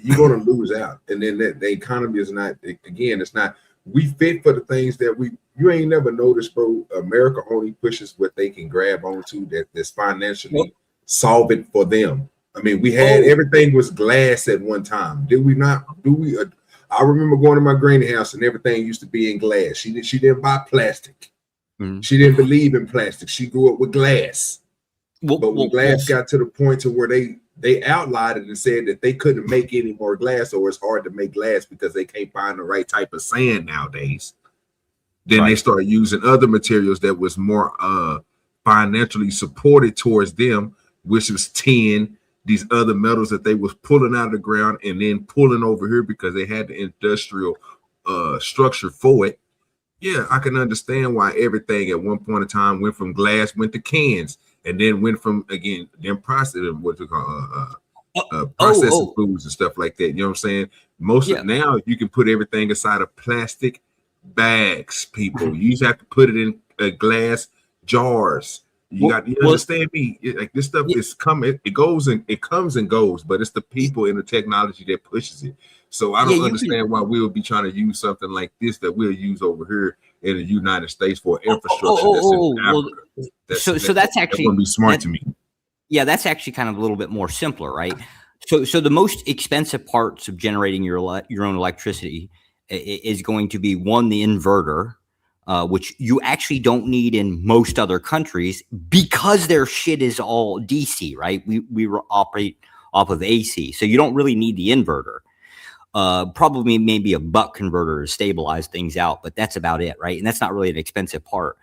you're going to lose out. And then the economy is not, again, it's not, we fit for the things that you ain't never noticed, bro. America only pushes what they can grab onto that's financially solvent for them. I mean, we had everything was glass at one time. Did we not? I remember going to my granny house and everything used to be in glass. She didn't buy plastic. Mm-hmm. She didn't believe in plastic. She grew up with glass. But when glass got to the point to where they outlawed it and said that they couldn't make any more glass, or it's hard to make glass because they can't find the right type of sand nowadays. Then they started using other materials that was more financially supported towards them, which was tin. These other metals that they was pulling out of the ground and then pulling over here because they had the industrial structure for it. Yeah, I can understand why everything at one point in time went from glass, went to cans, and then went from, again, then processing what you call processing foods and stuff like that. You know what I'm saying? Most of now you can put everything inside of plastic bags, people. You just have to put it in glass jars. You understand me? Like, this stuff is coming. It goes and it comes and goes, but it's the people and the technology that pushes it. So I don't understand why we would be trying to use something like this that we'll use over here in the United States for infrastructure that's in Africa. So that's actually, that wouldn't be smart to me. Yeah, that's actually kind of a little bit more simpler, right? So the most expensive parts of generating your own electricity is going to be, one, the inverter. Which you actually don't need in most other countries because their shit is all DC, right? We operate off of AC, so you don't really need the inverter. Probably maybe a buck converter to stabilize things out, but that's about it, right? And that's not really an expensive part.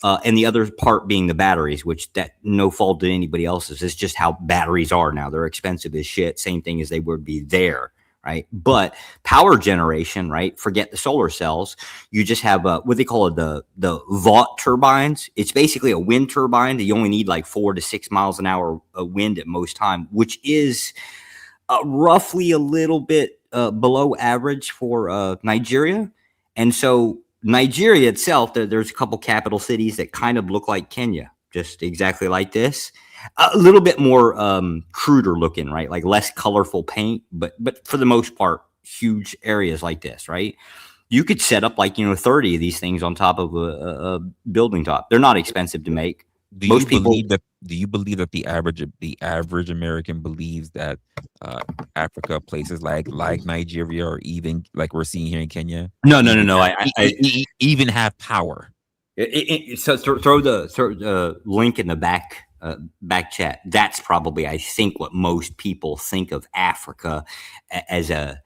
And the other part being the batteries, which that no fault to anybody else's. It's just how batteries are now. They're expensive as shit. Same thing as they would be there. Right. But power generation, right? Forget the solar cells. You just have what they call the Vought turbines. It's basically a wind turbine that you only need like 4 to 6 miles an hour of wind at most time, which is roughly a little bit below average for Nigeria. And so Nigeria itself, there's a couple capital cities that kind of look like Kenya, just exactly like this. a little bit more cruder looking, right? Like less colorful paint, but for the most part, huge areas like this, right? You could set up like 30 of these things on top of a building top. They're not expensive to make. Do you believe that the average American believes that Africa, places like Nigeria, or even like we're seeing here in Kenya, No. I even have power? So throw the link in the back chat. That's probably, I think, what most people think of Africa as an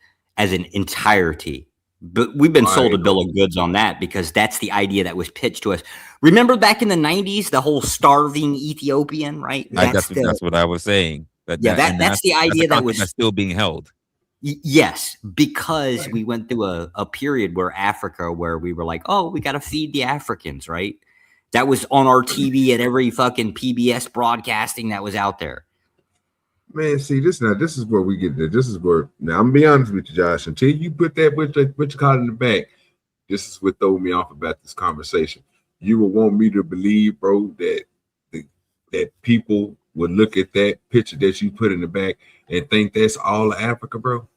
entirety. But we've been sold a bill of goods on that, because that's the idea that was pitched to us. Remember back in the 90s, the whole starving Ethiopian, right? That's what I was saying. That's the idea that was still being held. Yes, because we went through a period where we were like, oh, we got to feed the Africans, right? That was on our TV at every fucking PBS broadcasting that was out there. Man, see, this is where we get there. This is where, now I'm gonna be honest with you, Josh. Until you put that what you call it in the back, this is what threw me off about this conversation. You would want me to believe, bro, that people would look at that picture that you put in the back and think that's all of Africa, bro?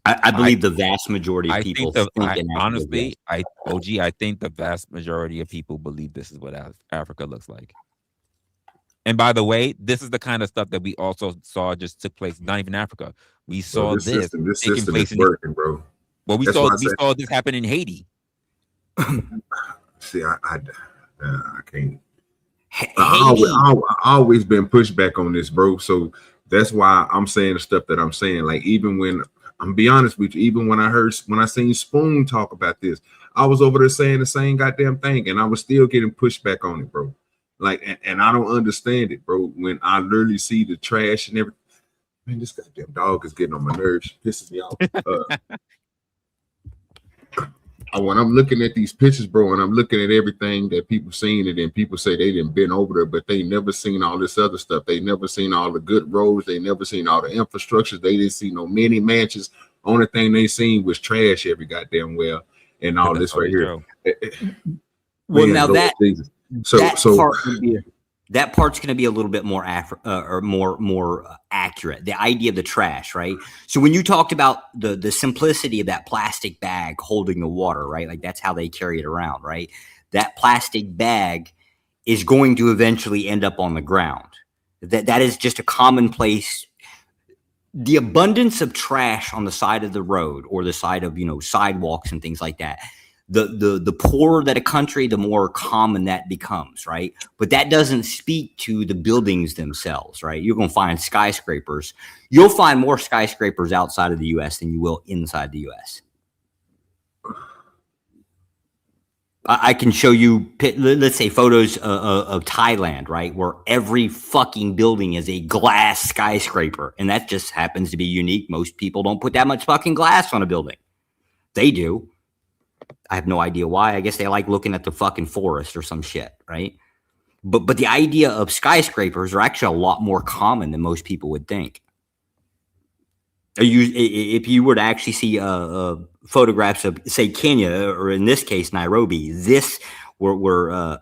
I believe the vast majority of people honestly, I think the vast majority of people believe this is what Africa looks like. And by the way, this is the kind of stuff that we also saw just took place, not even Africa. We saw this system is working, bro. Well, we saw this happen in Haiti. See, I can't. I always been pushed back on this, bro. So that's why I'm saying the stuff that I'm saying. Like, even when I'm be honest with you, even when I seen Spoon talk about this, I was over there saying the same goddamn thing, and I was still getting pushed back on it, bro. Like, and I don't understand it, bro. When I literally see the trash and everything, man, this goddamn dog is getting on my nerves, pisses me off. When I'm looking at these pictures, bro, and I'm looking at everything that people seen, and then people say they didn't been over there, but they never seen all this other stuff. They never seen all the good roads. They never seen all the infrastructure. They didn't see no mini mansions. Only thing they seen was trash every goddamn well, and all this right here. Well, now that Jesus. That part's going to be a little bit more more accurate. The idea of the trash, right? So when you talked about the simplicity of that plastic bag holding the water, right? Like that's how they carry it around, right? That plastic bag is going to eventually end up on the ground. That is just a commonplace. The abundance of trash on the side of the road or the side of sidewalks and things like that. The poorer that a country, the more common that becomes, right? But that doesn't speak to the buildings themselves, right? You're going to find skyscrapers. You'll find more skyscrapers outside of the U.S. than you will inside the U.S. I can show you, let's say, photos of Thailand, right? Where every fucking building is a glass skyscraper. And that just happens to be unique. Most people don't put that much fucking glass on a building. They do. I have no idea why. I guess they like looking at the fucking forest or some shit, right? But the idea of skyscrapers are actually a lot more common than most people would think. If you were to actually see photographs of, say, Kenya, or in this case, Nairobi, where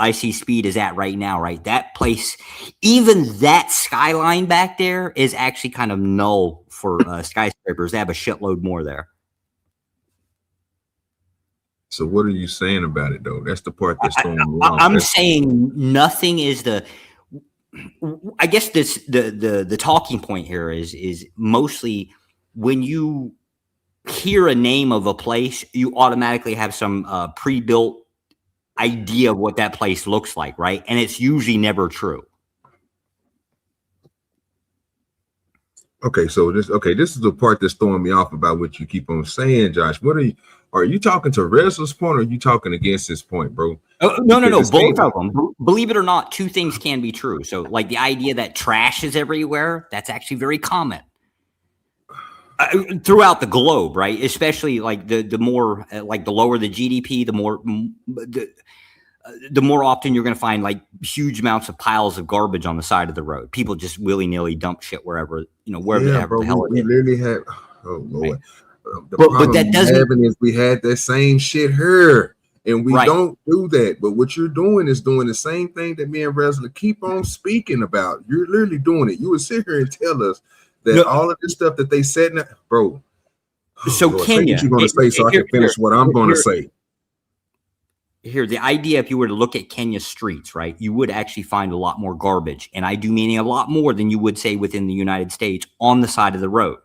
IC Speed is at right now, right? That place, even that skyline back there is actually kind of null for skyscrapers. They have a shitload more there. So what are you saying about it, though? That's the part that's throwing me off. I'm saying nothing is I guess the talking point here is mostly when you hear a name of a place, you automatically have some pre-built idea of what that place looks like, right? And it's usually never true. Okay, so this is the part that's throwing me off about what you keep on saying, Josh. Are you talking to Resla's point, or are you talking against his point, bro? No. Both of them. Believe it or not, two things can be true. So, like the idea that trash is everywhere, that's actually very common throughout the globe, right? Especially like the more like the lower the GDP, the more often you're going to find like huge amounts of piles of garbage on the side of the road. People just willy-nilly dump shit wherever the hell it is. We literally have. Oh Lord. Right. But that doesn't. Is we had that same shit here. And we Right. don't do that. But what you're doing is doing the same thing that me and Resla keep on speaking about. You're literally doing it. You would sit here and tell us that No. all of this stuff that they said, bro. So Lord, Kenya, what you're going to say so I can finish what I'm going to say. Here, the idea, if you were to look at Kenya's streets, right, you would actually find a lot more garbage. And I do meaning a lot more than you would say within the United States on the side of the road.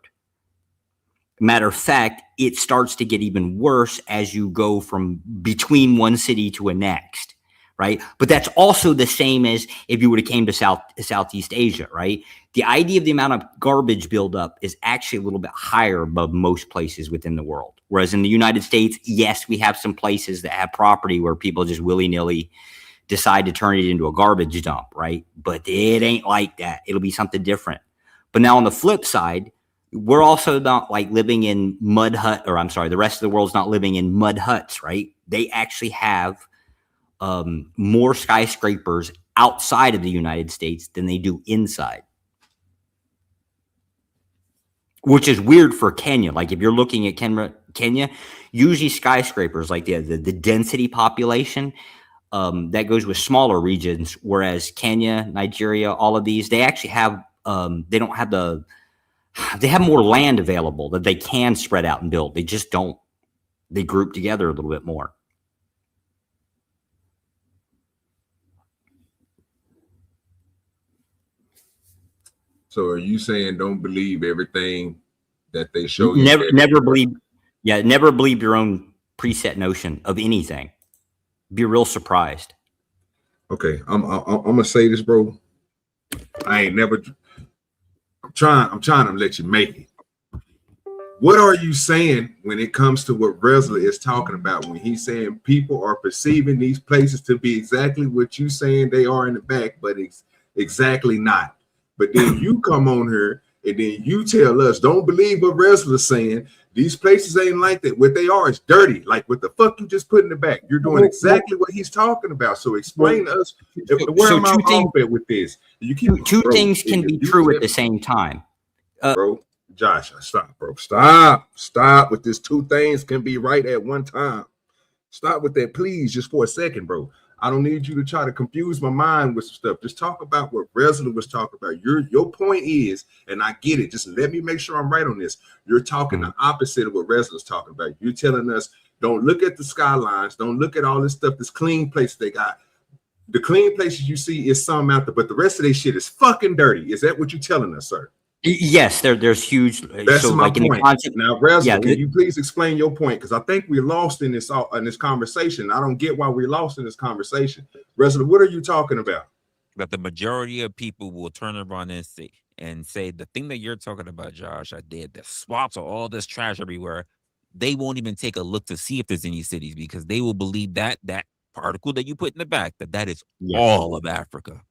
Matter of fact, it starts to get even worse as you go from between one city to a next, right? But that's also the same as if you would have came to Southeast Asia, right? The idea of the amount of garbage buildup is actually a little bit higher above most places within the world. Whereas in the United States, yes, we have some places that have property where people just willy-nilly decide to turn it into a garbage dump, right? But it ain't like that. It'll be something different. But now on the flip side, we're also not like living in the rest of the world's not living in mud huts, right? They actually have more skyscrapers outside of the United States than they do inside. Which is weird for Kenya. Like if you're looking at Kenya, usually skyscrapers, like the density population, that goes with smaller regions, whereas Kenya, Nigeria, all of these, they actually have, they have more land available that they can spread out and build. They just don't. They group together a little bit more. So are you saying don't believe everything that they show you? Never believe your own preset notion of anything. Be real surprised. Okay, I'm gonna say this, bro. I'm trying to let you make it. What are you saying when it comes to what Resla is talking about when he's saying people are perceiving these places to be exactly what you saying they are in the back, but it's exactly not? But then you come on here and then you tell us, don't believe what Resla's saying. These places ain't like that. What they are is dirty. Like what the fuck you just put in the back. You're doing exactly what he's talking about. So explain to us where am I off at with this? You keep two things can be true at the same time. Bro, Josh, stop, bro. Stop with this. Two things can be right at one time. Stop with that, please, just for a second, bro. I don't need you to try to confuse my mind with some stuff. Just talk about what Resla was talking about. Your point is, and I get it. Just let me make sure I'm right on this. You're talking the opposite of what Resla's talking about. You're telling us, don't look at the skylines. Don't look at all this stuff, this clean place they got. The clean places you see is some out there, but the rest of their shit is fucking dirty. Is that what you're telling us, sir? Yes, there's huge. That's so my point. Now, Resla, can you please explain your point? Because I think we're lost in this conversation. I don't get why we're lost in this conversation. Resla, what are you talking about? That the majority of people will turn around and say the thing that you're talking about, Josh, I did the swaps or all this trash everywhere. They won't even take a look to see if there's any cities because they will believe that particle that you put in the back that is all of Africa.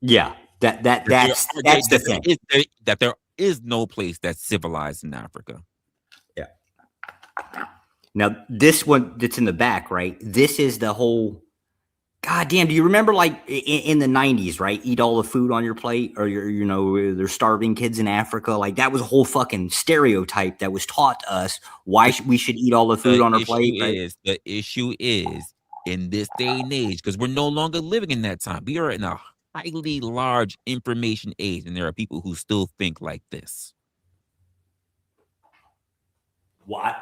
Yeah. That's the thing. That there is no place that's civilized in Africa. Yeah. Now, this one that's in the back, right? This is the whole. God damn! Do you remember, like in the 90s, right? Eat all the food on your plate, or there's starving kids in Africa. Like that was a whole fucking stereotype that was taught to us. Why we should eat all the food on our plate? Right? The issue is in this day and age because we're no longer living in that time. We are in a highly large information age, and there are people who still think like this. What?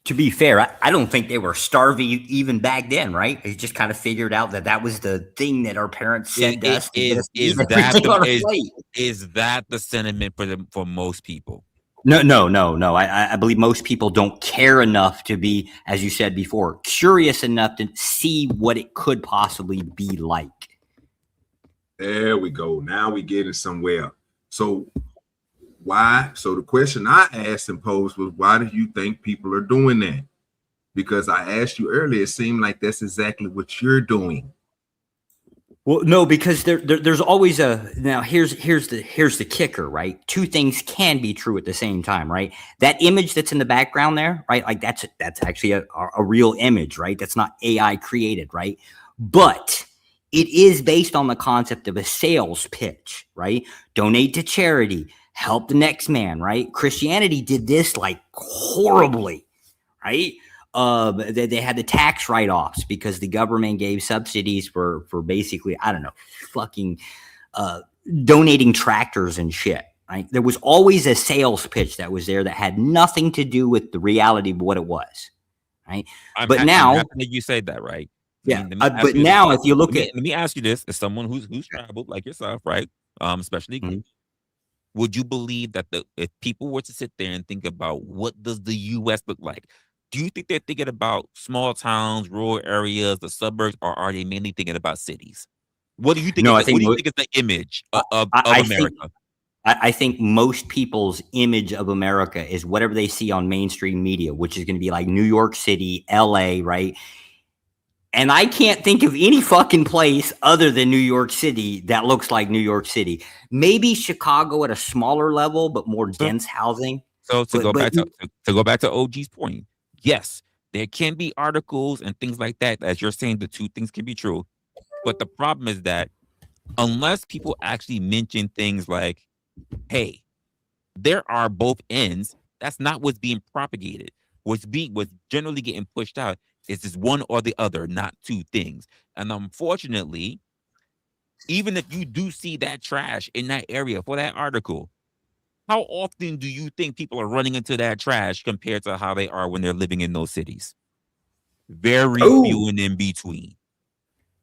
To be fair, I don't think they were starving even back then, right? They just kind of figured out that was the thing that our parents said to us. Is that the sentiment for most people? No. I believe most people don't care enough to be, as you said before, curious enough to see what it could possibly be like. There we go. Now we getting somewhere. So why? So the question I asked and posed was, why do you think people are doing that? Because I asked you earlier, it seemed like that's exactly what you're doing. Well, no, because there's always now here's the kicker, right? Two things can be true at the same time, right? That image that's in the background there, right? Like that's actually a real image, right? That's not AI created, right? But it is based on the concept of a sales pitch, right? Donate to charity, help the next man, right? Christianity did this like horribly, right? They had the tax write-offs because the government gave subsidies for basically, I don't know, fucking donating tractors and shit. Right? There was always a sales pitch that was there that had nothing to do with the reality of what it was. Right? I'm but now, happy that you said that, right? Yeah. But now, if you look let me ask you this: as someone who's traveled like yourself, right? Especially, would you believe that if people were to sit there and think about what does the U.S. look like, do you think they're thinking about small towns, rural areas, the suburbs, or are they mainly thinking about cities? What do you think? What do you think is the image of America? I think most people's image of America is whatever they see on mainstream media, which is going to be like New York City, LA, right? And I can't think of any fucking place other than New York City that looks like New York City. Maybe Chicago at a smaller level, but more dense housing. So to go back to OG's point, yes, there can be articles and things like that. As you're saying, the two things can be true. But the problem is that unless people actually mention things like, hey, there are both ends, that's not what's being propagated. What's generally getting pushed out is this one or the other, not two things. And unfortunately, even if you do see that trash in that area for that article, how often do you think people are running into that trash compared to how they are when they're living in those cities? Very few and in between.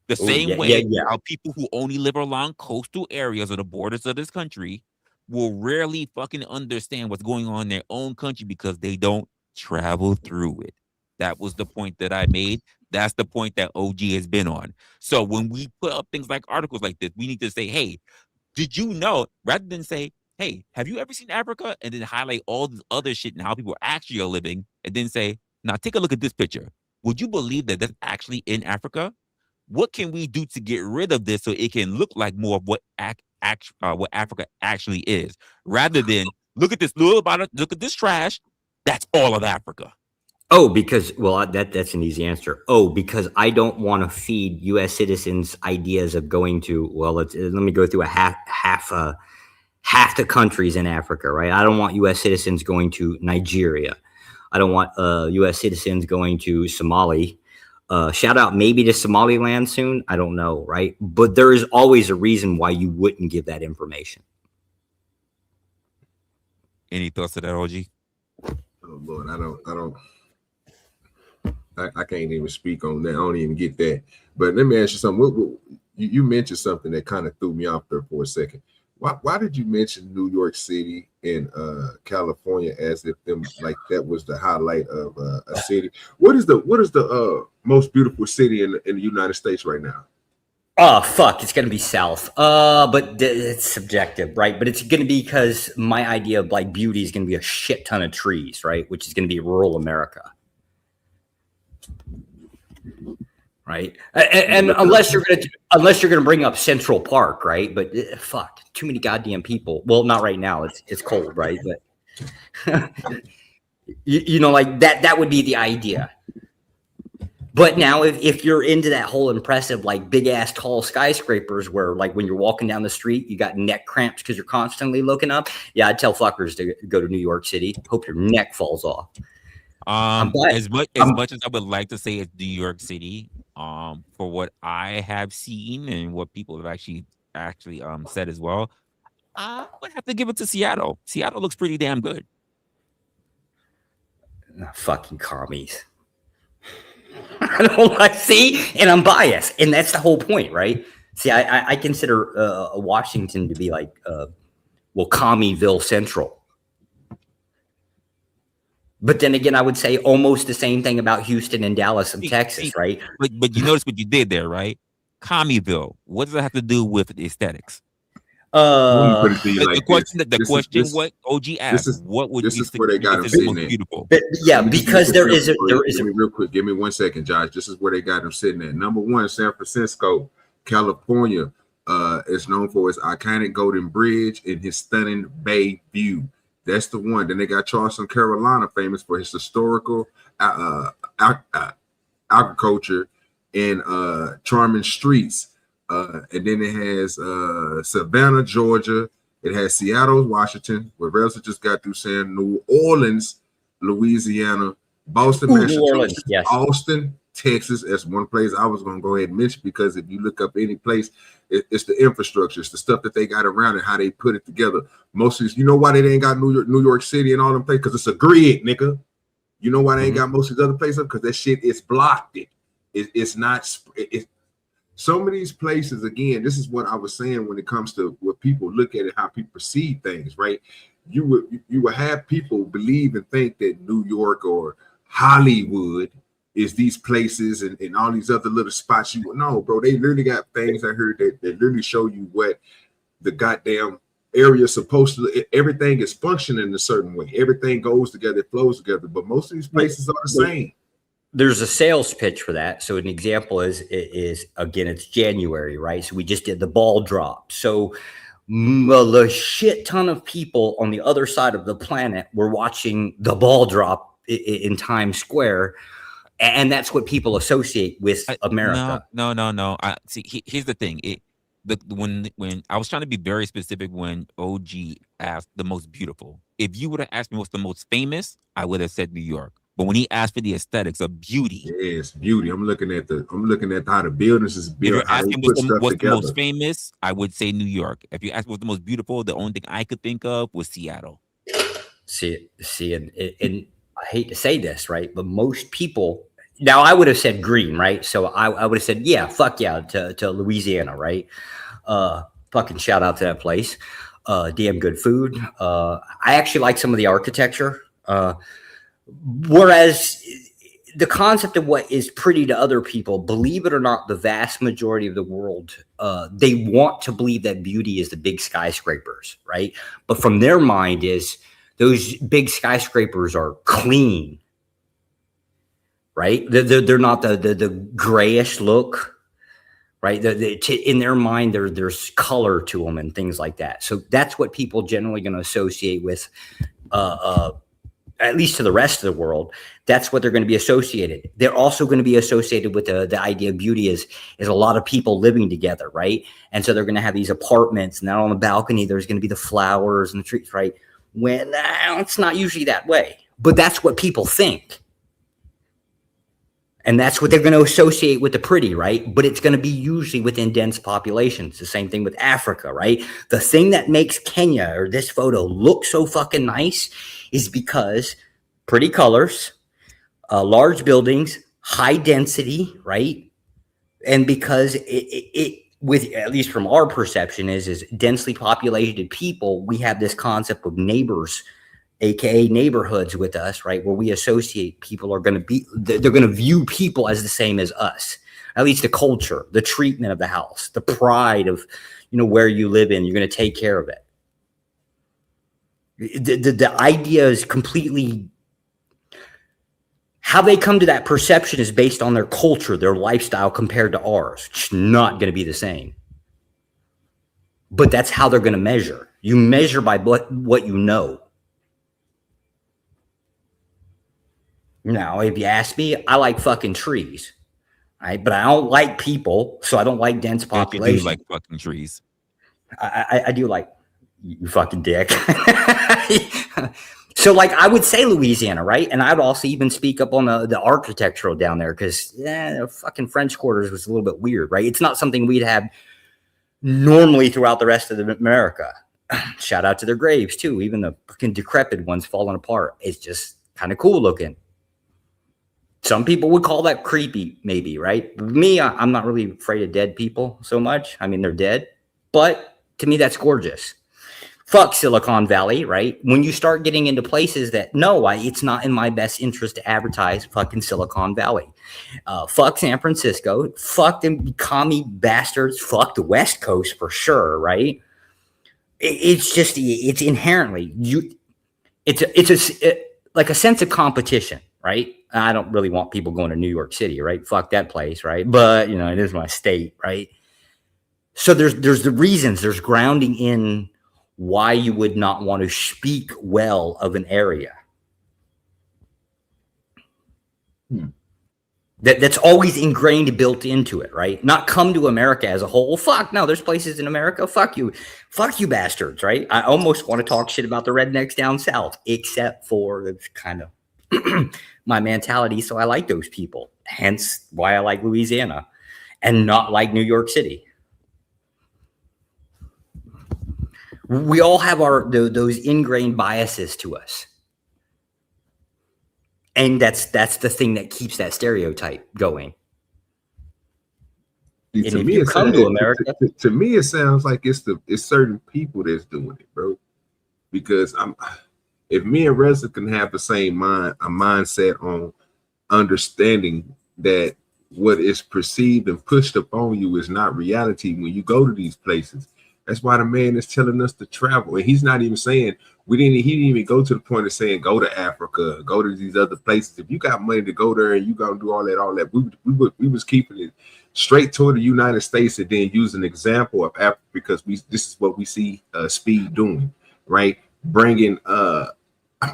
The same way how people who only live along coastal areas or the borders of this country will rarely fucking understand what's going on in their own country because they don't travel through it. That was the point that I made. That's the point that OG has been on. So when we put up things like articles like this, we need to say, hey, did you know, rather than say, hey, have you ever seen Africa? And then highlight all this other shit and how people actually are living. And then say, now take a look at this picture. Would you believe that that's actually in Africa? What can we do to get rid of this so it can look like more of what Africa actually is? Rather than look at this look at this trash. That's all of Africa. Oh, because that's an easy answer. Oh, because I don't want to feed U.S. citizens ideas of going to let me go through a half the countries in Africa, right? I don't want U.S. citizens going to Nigeria. I don't want U.S. citizens going to Somali. Shout out maybe to Somaliland soon. I don't know, right? But there is always a reason why you wouldn't give that information. Any thoughts to that, OG? Oh Lord, I can't even speak on that. I don't even get that. But let me ask you something. You mentioned something that kind of threw me off there for a second. Why did you mention New York City and California as if that was the highlight of a city? What is the most beautiful city in the United States right now? Oh, fuck. It's going to be south. But it's subjective, right? But it's going to be because my idea of like beauty is going to be a shit ton of trees, right? Which is going to be rural America. Right. And unless you're going to bring up Central Park, right? But fuck, too many goddamn people. Well, not right now. It's cold, right? But you know, like that would be the idea. But now if you're into that whole impressive, like big ass tall skyscrapers where like when you're walking down the street, you got neck cramps because you're constantly looking up. Yeah, I'd tell fuckers to go to New York City. Hope your neck falls off. As much as I would like to say it's New York City, for what I have seen and what people have actually said as well, I would have to give it to Seattle. Seattle looks pretty damn good. Fucking commies. I don't like see, and I'm biased, and that's the whole point, right? See, I consider Washington to be like, Commyville Central. But then again, I would say almost the same thing about Houston and Dallas and Texas, right? But you notice what you did there, right? Commyville. What does that have to do with aesthetics? The question what OG asked, what would this you is where they got him sitting at? Beautiful? Because there is real quick. Give me 1 second, Josh. This is where they got him sitting at. Number one, San Francisco, California, is known for its iconic Golden Bridge and his stunning bay view. That's the one. Then they got Charleston, Carolina, famous for his historical agriculture and charming streets. And then it has Savannah, Georgia. It has Seattle, Washington, where Resla just got through saying New Orleans, Louisiana, Boston, Ooh, New Massachusetts, Orleans, yes. Austin, Texas. That's one place I was going to go ahead and mention, because if you look up any place, it's the infrastructure, it's the stuff that they got around and how they put it together. Most of these, you know why they ain't got New York City and all them places? Because it's a grid, nigga. You know why they ain't got most of these other places? Because that shit is blocked. It's not. Some of these places, again, this is what I was saying when it comes to what people look at it, how people perceive things, right? You would have people believe and think that New York or Hollywood is these places and all these other little spots. You know, bro, they literally got things I heard that literally show you what the goddamn area is supposed to. Everything is functioning a certain way. Everything goes together, it flows together. But most of these places are the same. There's a sales pitch for that. So an example is again, it's January, right? So we just did the ball drop. So a shit ton of people on the other side of the planet were watching the ball drop in Times Square. And that's what people associate with America. No. See, here's the thing. When I was trying to be very specific when OG asked the most beautiful. If you would have asked me what's the most famous, I would have said New York. But when he asked for the aesthetics of beauty, yes, beauty. I'm looking at how the buildings is built. If you're asking what's the most famous, I would say New York. If you ask what's the most beautiful, the only thing I could think of was Seattle. See, and I hate to say this, right? But most people, now I would have said green, right? So I would have said, yeah, fuck yeah, to Louisiana, right? Fucking shout out to that place. Damn good food. I actually like some of the architecture. Whereas the concept of what is pretty to other people, believe it or not, the vast majority of the world, they want to believe that beauty is the big skyscrapers, right? But from their mind is those big skyscrapers are clean, right? They're not the grayish look, right? In their mind, there's color to them and things like that. So that's what people generally going to associate with, at least to the rest of the world. That's what they're going to be associated. They're also going to be associated with the idea of beauty is a lot of people living together, right? And so they're going to have these apartments, and out on the balcony, there's going to be the flowers and the trees, right? When it's not usually that way, but that's what people think. And that's what they're going to associate with the pretty, right? But it's going to be usually within dense populations. The same thing with Africa, right? The thing that makes Kenya or this photo look so fucking nice is because pretty colors, large buildings, high density, right? And because it with, at least from our perception, is densely populated people, we have this concept of neighbors, aka neighborhoods with us, right? Where we associate people are going to be, they're going to view people as the same as us. At least the culture, the treatment of the house, the pride of, where you live in, you're going to take care of it. The idea is completely, how they come to that perception is based on their culture, their lifestyle compared to ours. It's not going to be the same. But that's how they're going to measure. You measure by what you know. Now, if you ask me, I like fucking trees, right? But I don't like people, so I don't like dense population. You do like fucking trees. I do like, you fucking dick. So, like, I would say Louisiana, right? And I'd also even speak up on the architectural down there because, the fucking French Quarters was a little bit weird, right? It's not something we'd have normally throughout the rest of America. Shout out to their graves, too. Even the fucking decrepit ones falling apart. It's just kind of cool looking. Some people would call that creepy, maybe, right? Me, I'm not really afraid of dead people so much. I mean, they're dead. But to me, that's gorgeous. Fuck Silicon Valley, right? When you start getting into places that, no, it's not in my best interest to advertise fucking Silicon Valley. Fuck San Francisco. Fuck them commie bastards. Fuck the West Coast for sure, right? It's inherently, it's like a sense of competition, right? I don't really want people going to New York City, right? Fuck that place, right? But, it is my state, right? So there's the reasons, there's grounding in why you would not want to speak well of an area. That's always ingrained, built into it, right? Not come to America as a whole. Fuck no, there's places in America. Fuck you bastards, right? I almost want to talk shit about the rednecks down south, except for the kind of my mentality. So I like those people. Hence why I like Louisiana and not like New York City. We all have those ingrained biases to us. And that's the thing that keeps that stereotype going. See, to me, it sounds like it's certain people that's doing it, bro. Because if me and Resla can have the same mindset on understanding that what is perceived and pushed upon you is not reality when you go to these places. That's why the man is telling us to travel, and he's not even saying he didn't even go to the point of saying go to Africa, go to these other places. If you got money to go there and you gonna do all that, we was keeping it straight toward the United States and then use an example of Africa because this is what we see Speed doing, right? Bringing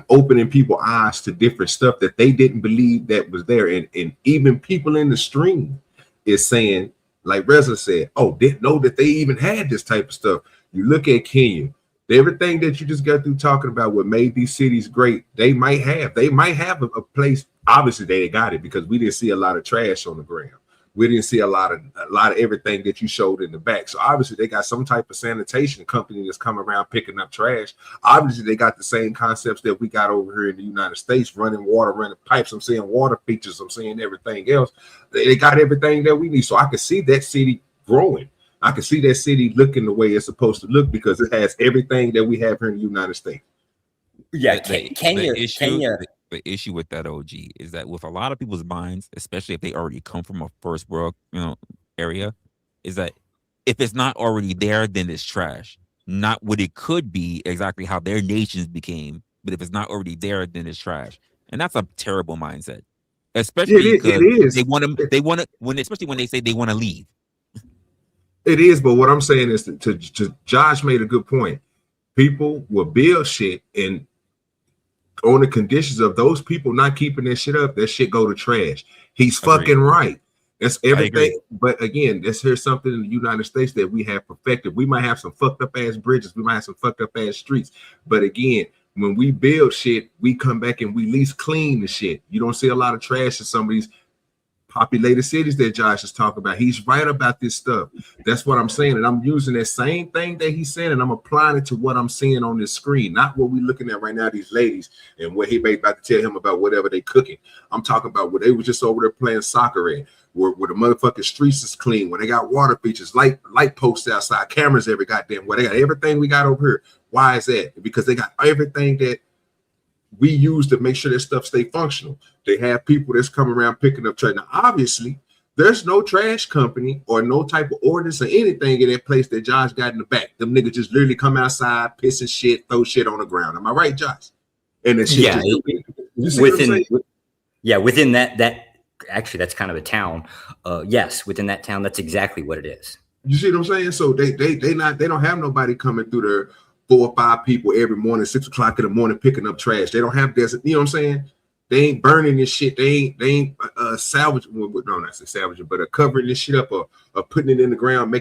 opening people's eyes to different stuff that they didn't believe that was there, and even people in the stream is saying, like Resla said, oh, didn't know that they even had this type of stuff. You look at Kenya, everything that you just got through talking about what made these cities great, they might have a place. Obviously they got it because we didn't see a lot of trash on the ground. We didn't see a lot of everything that you showed in the back. So obviously they got some type of sanitation company that's coming around picking up trash. Obviously they got the same concepts that we got over here in the United States, running water, running pipes. I'm seeing water features. I'm seeing everything else. They got everything that we need. So I can see that city growing. I can see that city looking the way it's supposed to look because it has everything that we have here in the United States. Yeah, Kenya. The issue with that, OG, is that with a lot of people's minds, especially if they already come from a first world, area, is that if it's not already there, then it's trash. Not what it could be, exactly how their nations became, but if it's not already there, then it's trash. And that's a terrible mindset, especially because they want to, especially when they say they want to leave. It is, but what I'm saying is to Josh made a good point. People will build shit and on the conditions of those people not keeping that shit up, that shit go to trash. He's fucking right. That's everything. But again, here's something in the United States that we have perfected. We might have some fucked up ass bridges. We might have some fucked up ass streets. But again, when we build shit, we come back and we at least clean the shit. You don't see a lot of trash in some of these populated cities that Josh is talking about. He's right about this stuff. That's what I'm saying. And I'm using that same thing that he's saying, and I'm applying it to what I'm seeing on this screen, not what we're looking at right now, these ladies, and what he may about to tell him about whatever they cooking. I'm talking about what they were just over there playing soccer at, where the motherfucking streets is clean, when they got water features, light posts outside, cameras every goddamn where they got everything we got over here. Why is that? Because they got everything that we use to make sure that stuff stay functional. They have people that's coming around picking up trash. Now, obviously, there's no trash company or no type of ordinance or anything in that place that Josh got in the back. Them niggas just literally come outside, piss and shit, throw shit on the ground. Am I right, Josh? And the shit within that actually that's kind of a town. Yes, within that town, that's exactly what it is. You see what I'm saying? So they don't have nobody coming through there, 4 or 5 people every morning, 6 o'clock in the morning picking up trash. They don't have this, you know what I'm saying? They ain't burning this shit. They ain't salvaging. Well, no, not say salvaging, but covering this shit up or putting it in the ground,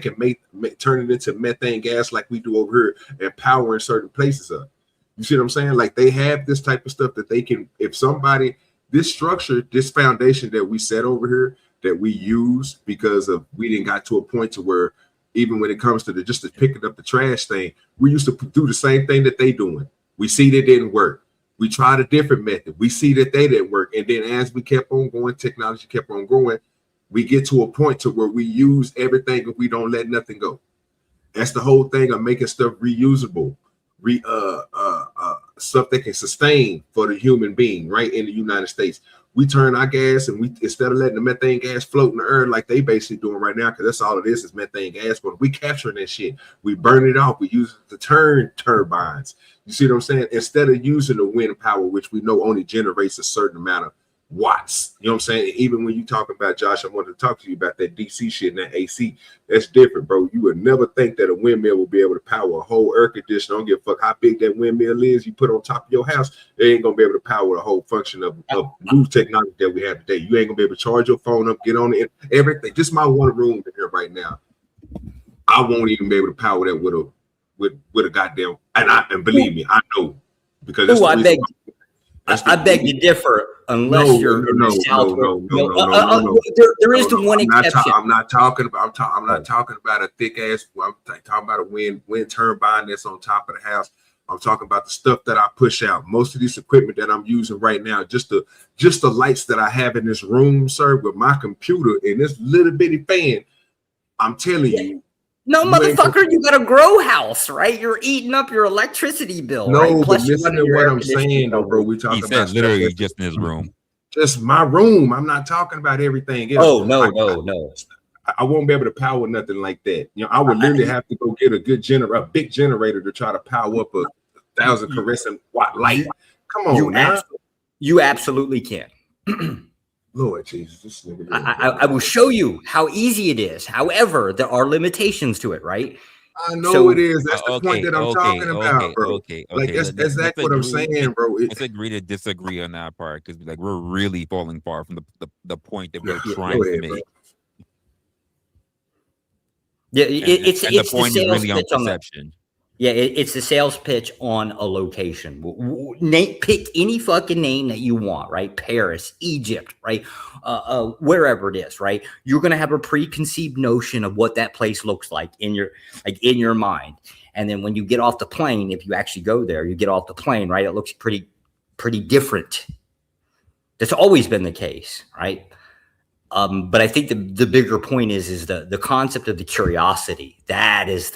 turning it into methane gas like we do over here and powering certain places up. You see what I'm saying? Like they have this type of stuff that they can, if somebody, this structure, this foundation that we set over here that we use because of we didn't got to a point to where even when it comes to just picking up the trash thing, we used to do the same thing that they doing. We see that didn't work. We tried a different method. We see that they didn't work. And then as we kept on going, technology kept on growing, we get to a point to where we use everything and we don't let nothing go. That's the whole thing of making stuff reusable, stuff that can sustain for the human being, right? In the United States. We turn our gas and we, instead of letting the methane gas float in the air like they basically doing right now, because that's all it is methane gas, but we capturing that shit. We burn it off. We use it to turn turbines. You see what I'm saying? Instead of using the wind power, which we know only generates a certain amount of watts. You know what I'm saying? Even when you talk about, Josh, I wanted to talk to you about that DC shit and that AC. That's different, bro. You would never think that a windmill will be able to power a whole air conditioner. I don't give a fuck how big that windmill is you put on top of your house. They ain't gonna be able to power the whole function of new technology that we have today. You ain't gonna be able to charge your phone up, get on it, everything. Just my one room in here right now. I won't even be able to power that with a goddamn, and believe me, I know, because that's I beg to differ. Unless you're in the South. No. There is the one exception. I'm not talking about. I'm not talking about a thick ass. I'm talking about a wind turbine that's on top of the house. I'm talking about the stuff that I push out. Most of this equipment that I'm using right now, just the lights that I have in this room, sir, with my computer and this little bitty fan. I'm telling you. No, motherfucker, you got a grow house, right? You're eating up your electricity bill. No, right? Plus but listen to what I'm saying, though, bro. We talking about literally just in his room. Just my room. I'm not talking about everything else. Oh, no. I won't be able to power nothing like that. You know, I would literally have to go get a big generator to try to power up a 1,000 caressing watt light. Come on, you absolutely can. Lord Jesus, this nigga. I will show you how easy it is. However, there are limitations to it, right? I know it is. That's the point that I'm talking about, bro. Like that's exactly what I'm saying, bro. Let's agree to disagree on that part because like we're really falling far from the point that we're trying to make. Bro. Yeah, it's the point is really on perception. It's the sales pitch on a location. Pick any fucking name that you want, right? Paris, Egypt, right? Wherever it is, right? You're gonna have a preconceived notion of what that place looks like in your mind. And then when you get off the plane, if you actually go there, you get off the plane, right? It looks pretty different. That's always been the case, right? But I think the bigger point is the concept of the curiosity. That's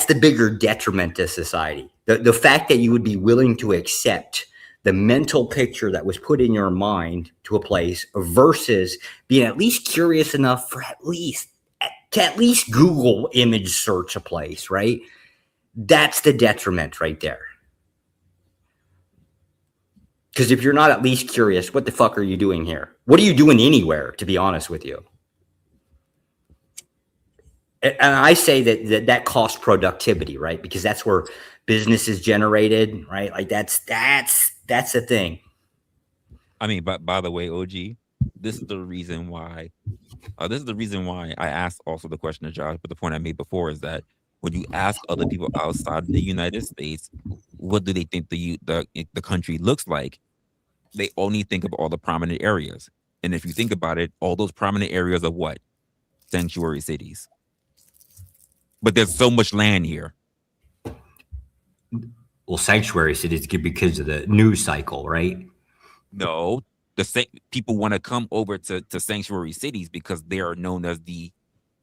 the bigger detriment to society. The fact that you would be willing to accept the mental picture that was put in your mind to a place versus being at least curious enough for at least Google image search a place, right? That's the detriment right there. Because if you're not at least curious, what the fuck are you doing here? What are you doing anywhere, to be honest with you? And I say that costs productivity, right? Because that's where business is generated, right? Like that's the thing. I mean, but by the way, OG, this is the reason why I asked also the question to Josh, but the point I made before is that when you ask other people outside the United States, what do they think the country looks like? They only think of all the prominent areas. And if you think about it, all those prominent areas of what? Sanctuary cities. But there's so much land here. Well, sanctuary cities because of the news cycle, right? No, people want to come over to sanctuary cities because they are known as the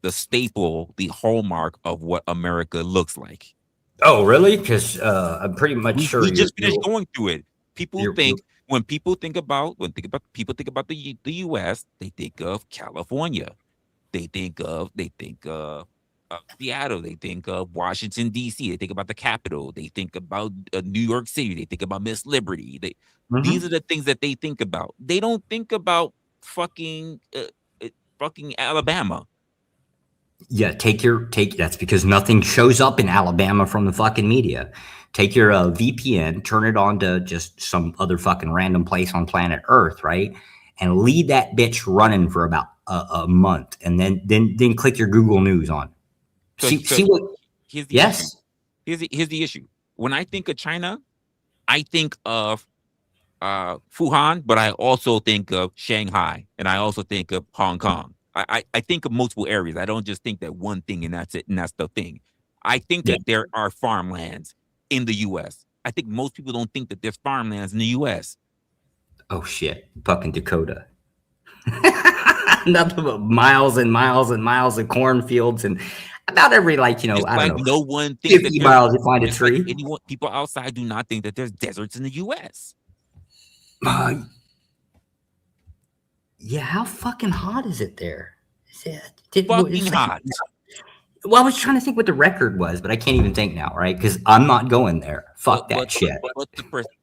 staple, the hallmark of what America looks like. Oh, really? Because I'm pretty much sure we just finished going through it. People think when people think about the U.S., they think of California. They think of Seattle. They think of Washington, D.C. They think about the Capitol. They think about New York City. They think about Miss Liberty. These are the things that they think about. They don't think about fucking Alabama. Yeah, that's because nothing shows up in Alabama from the fucking media. Take your VPN, turn it on to just some other fucking random place on planet Earth, right? And leave that bitch running for about a month, and then click your Google News on. See what? Here's the issue. When I think of China, I think of Wuhan, but I also think of Shanghai, and I also think of Hong Kong. I think of multiple areas. I don't just think that one thing and that's it, and that's the thing. I think that there are farmlands in the U.S. I think most people don't think that there's farmlands in the U.S. Oh shit, fucking Dakota. Nothing but miles and miles and miles of cornfields, and about every I don't know. No one thinks 50 miles you find a tree. Like people outside do not think that there's deserts in the U.S. Yeah, how fucking hot is it there? Fucking hot. Well, I was trying to think what the record was, but I can't even think now, right? Because I'm not going there. Fuck that shit. But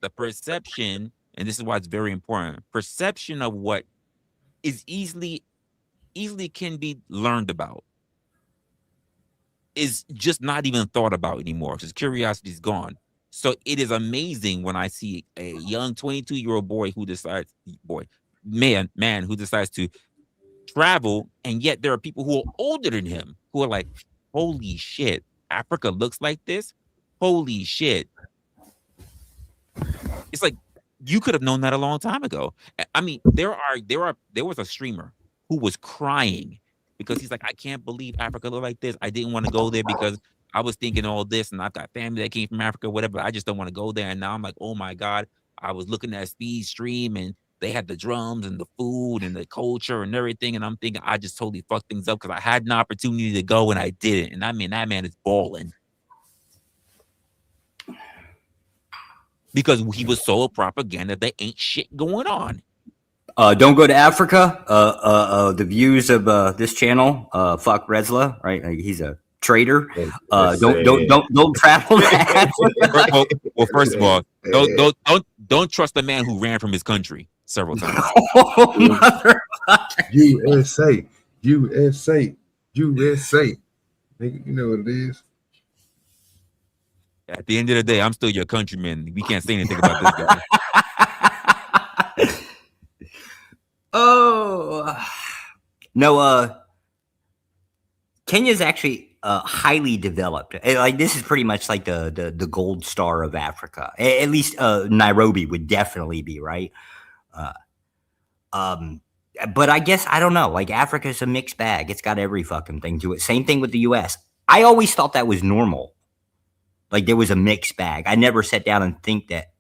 the perception, and this is why it's very important, perception of what is easily can be learned about is just not even thought about anymore because curiosity is gone. So it is amazing when I see a young 22-year-old boy who decides, man who decides to travel, and yet there are people who are older than him who are like, holy shit, Africa looks like this? Holy shit. It's like you could have known that a long time ago. I mean, there was a streamer who was crying because he's like, I can't believe Africa look like this. I didn't want to go there because I was thinking all this, and I've got family that came from Africa, whatever. I just don't want to go there. And now I'm like, oh my God, I was looking at Speed Stream and they had the drums and the food and the culture and everything. And I'm thinking, I just totally fucked things up because I had an opportunity to go and I didn't. And I mean, that man is balling. Because he was sold propaganda that ain't shit going on. Don't go to Africa. The views of this channel, fuck Resla, right? Like, he's a traitor. Don't travel to Africa. Well, first of all, don't trust the man who ran from his country several times. USA. Nigga, you know what it is. At the end of the day, I'm still your countryman. We can't say anything about this guy. Oh no, Kenya's actually highly developed. Like, this is pretty much like the gold star of Africa. At least Nairobi would definitely be, right. But I guess, I don't know, like, Africa's a mixed bag. It's got every fucking thing to it. Same thing with the US. I always thought that was normal. Like, there was a mixed bag. I never sat down and think that.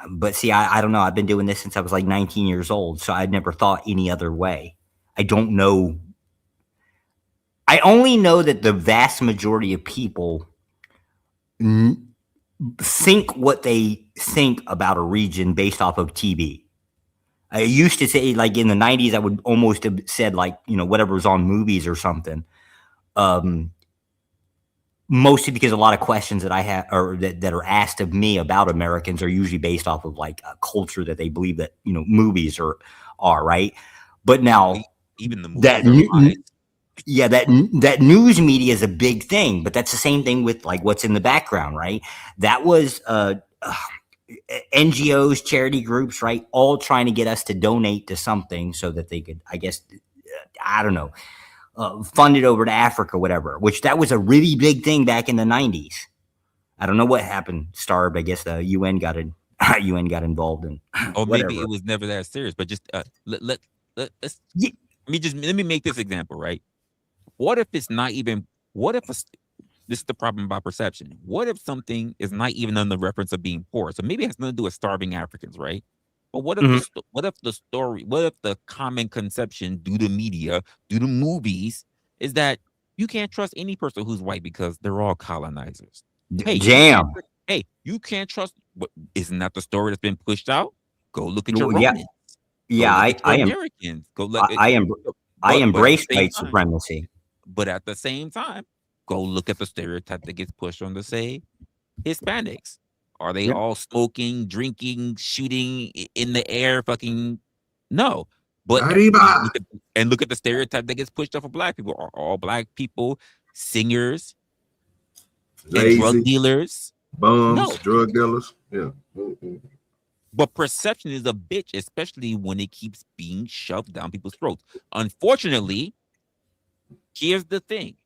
But see, I don't know. I've been doing this since I was like 19 years old, so I'd never thought any other way. I don't know. I only know that the vast majority of people think what they think about a region based off of TV. I used to say, like, in the 90s, I would almost have said, like, you know, whatever was on movies or something. Mostly because a lot of questions that I have, or that are asked of me about Americans, are usually based off of, like, a culture that they believe that, you know, movies are right. But now, even the movies that news media is a big thing, but that's the same thing with, like, what's in the background, right? That was NGOs, charity groups, right, all trying to get us to donate to something so that they could, I guess, I don't know, funded over to Africa, whatever, which that was a really big thing back in the 90s. I don't know what happened. Starved. I guess the UN got involved in. Or whatever. maybe it was never that serious. But just let me make this example, right? What if it's not even? What if this is the problem about perception? What if something is not even on the reference of being poor? So maybe it has nothing to do with starving Africans, right? But what if what if the common conception due to media, due to movies, is that you can't trust any person who's white because they're all colonizers? Hey, Jam. You can't trust. Isn't that the story that's been pushed out? Go look at your Romans. Yeah, I am Americans. Go look. I embrace white supremacy. But at the same time, go look at the stereotype that gets pushed on to say Hispanics. Are they all smoking, drinking, shooting in the air? Fucking no. But look at the stereotype that gets pushed off of black people. Are all black people singers, and drug dealers, bums, drug dealers? Yeah. But perception is a bitch, especially when it keeps being shoved down people's throats. Unfortunately, here's the thing: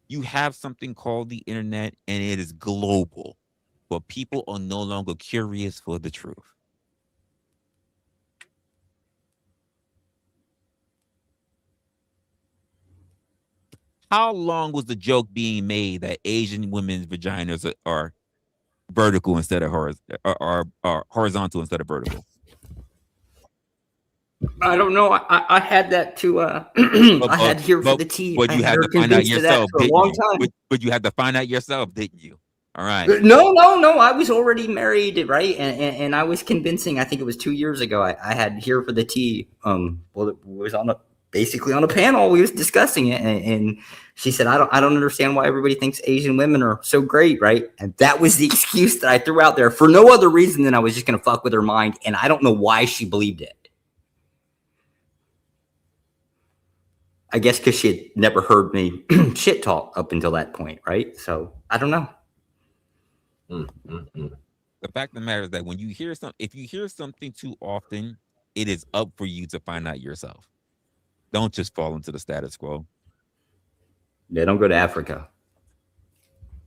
you have something called the internet, and it is global. But people are no longer curious for the truth. How long was the joke being made that Asian women's vaginas are vertical instead of horizontal instead of vertical? I don't know. I had that to I had here for the tea. But you had to find out yourself, But you had to find out yourself, didn't you? All right. No. I was already married, right? And I was convincing. I think it was 2 years ago. I had here for the tea. Well, it was basically on a panel. We was discussing it, and she said, "I don't understand why everybody thinks Asian women are so great, right?" And that was the excuse that I threw out there for no other reason than I was just going to fuck with her mind, and I don't know why she believed it. I guess because she had never heard me shit talk up until that point, right? So I don't know. The fact of the matter is that when you hear if you hear something too often, it is up for you to find out yourself. Don't just fall into the status quo. Yeah, don't go to Africa.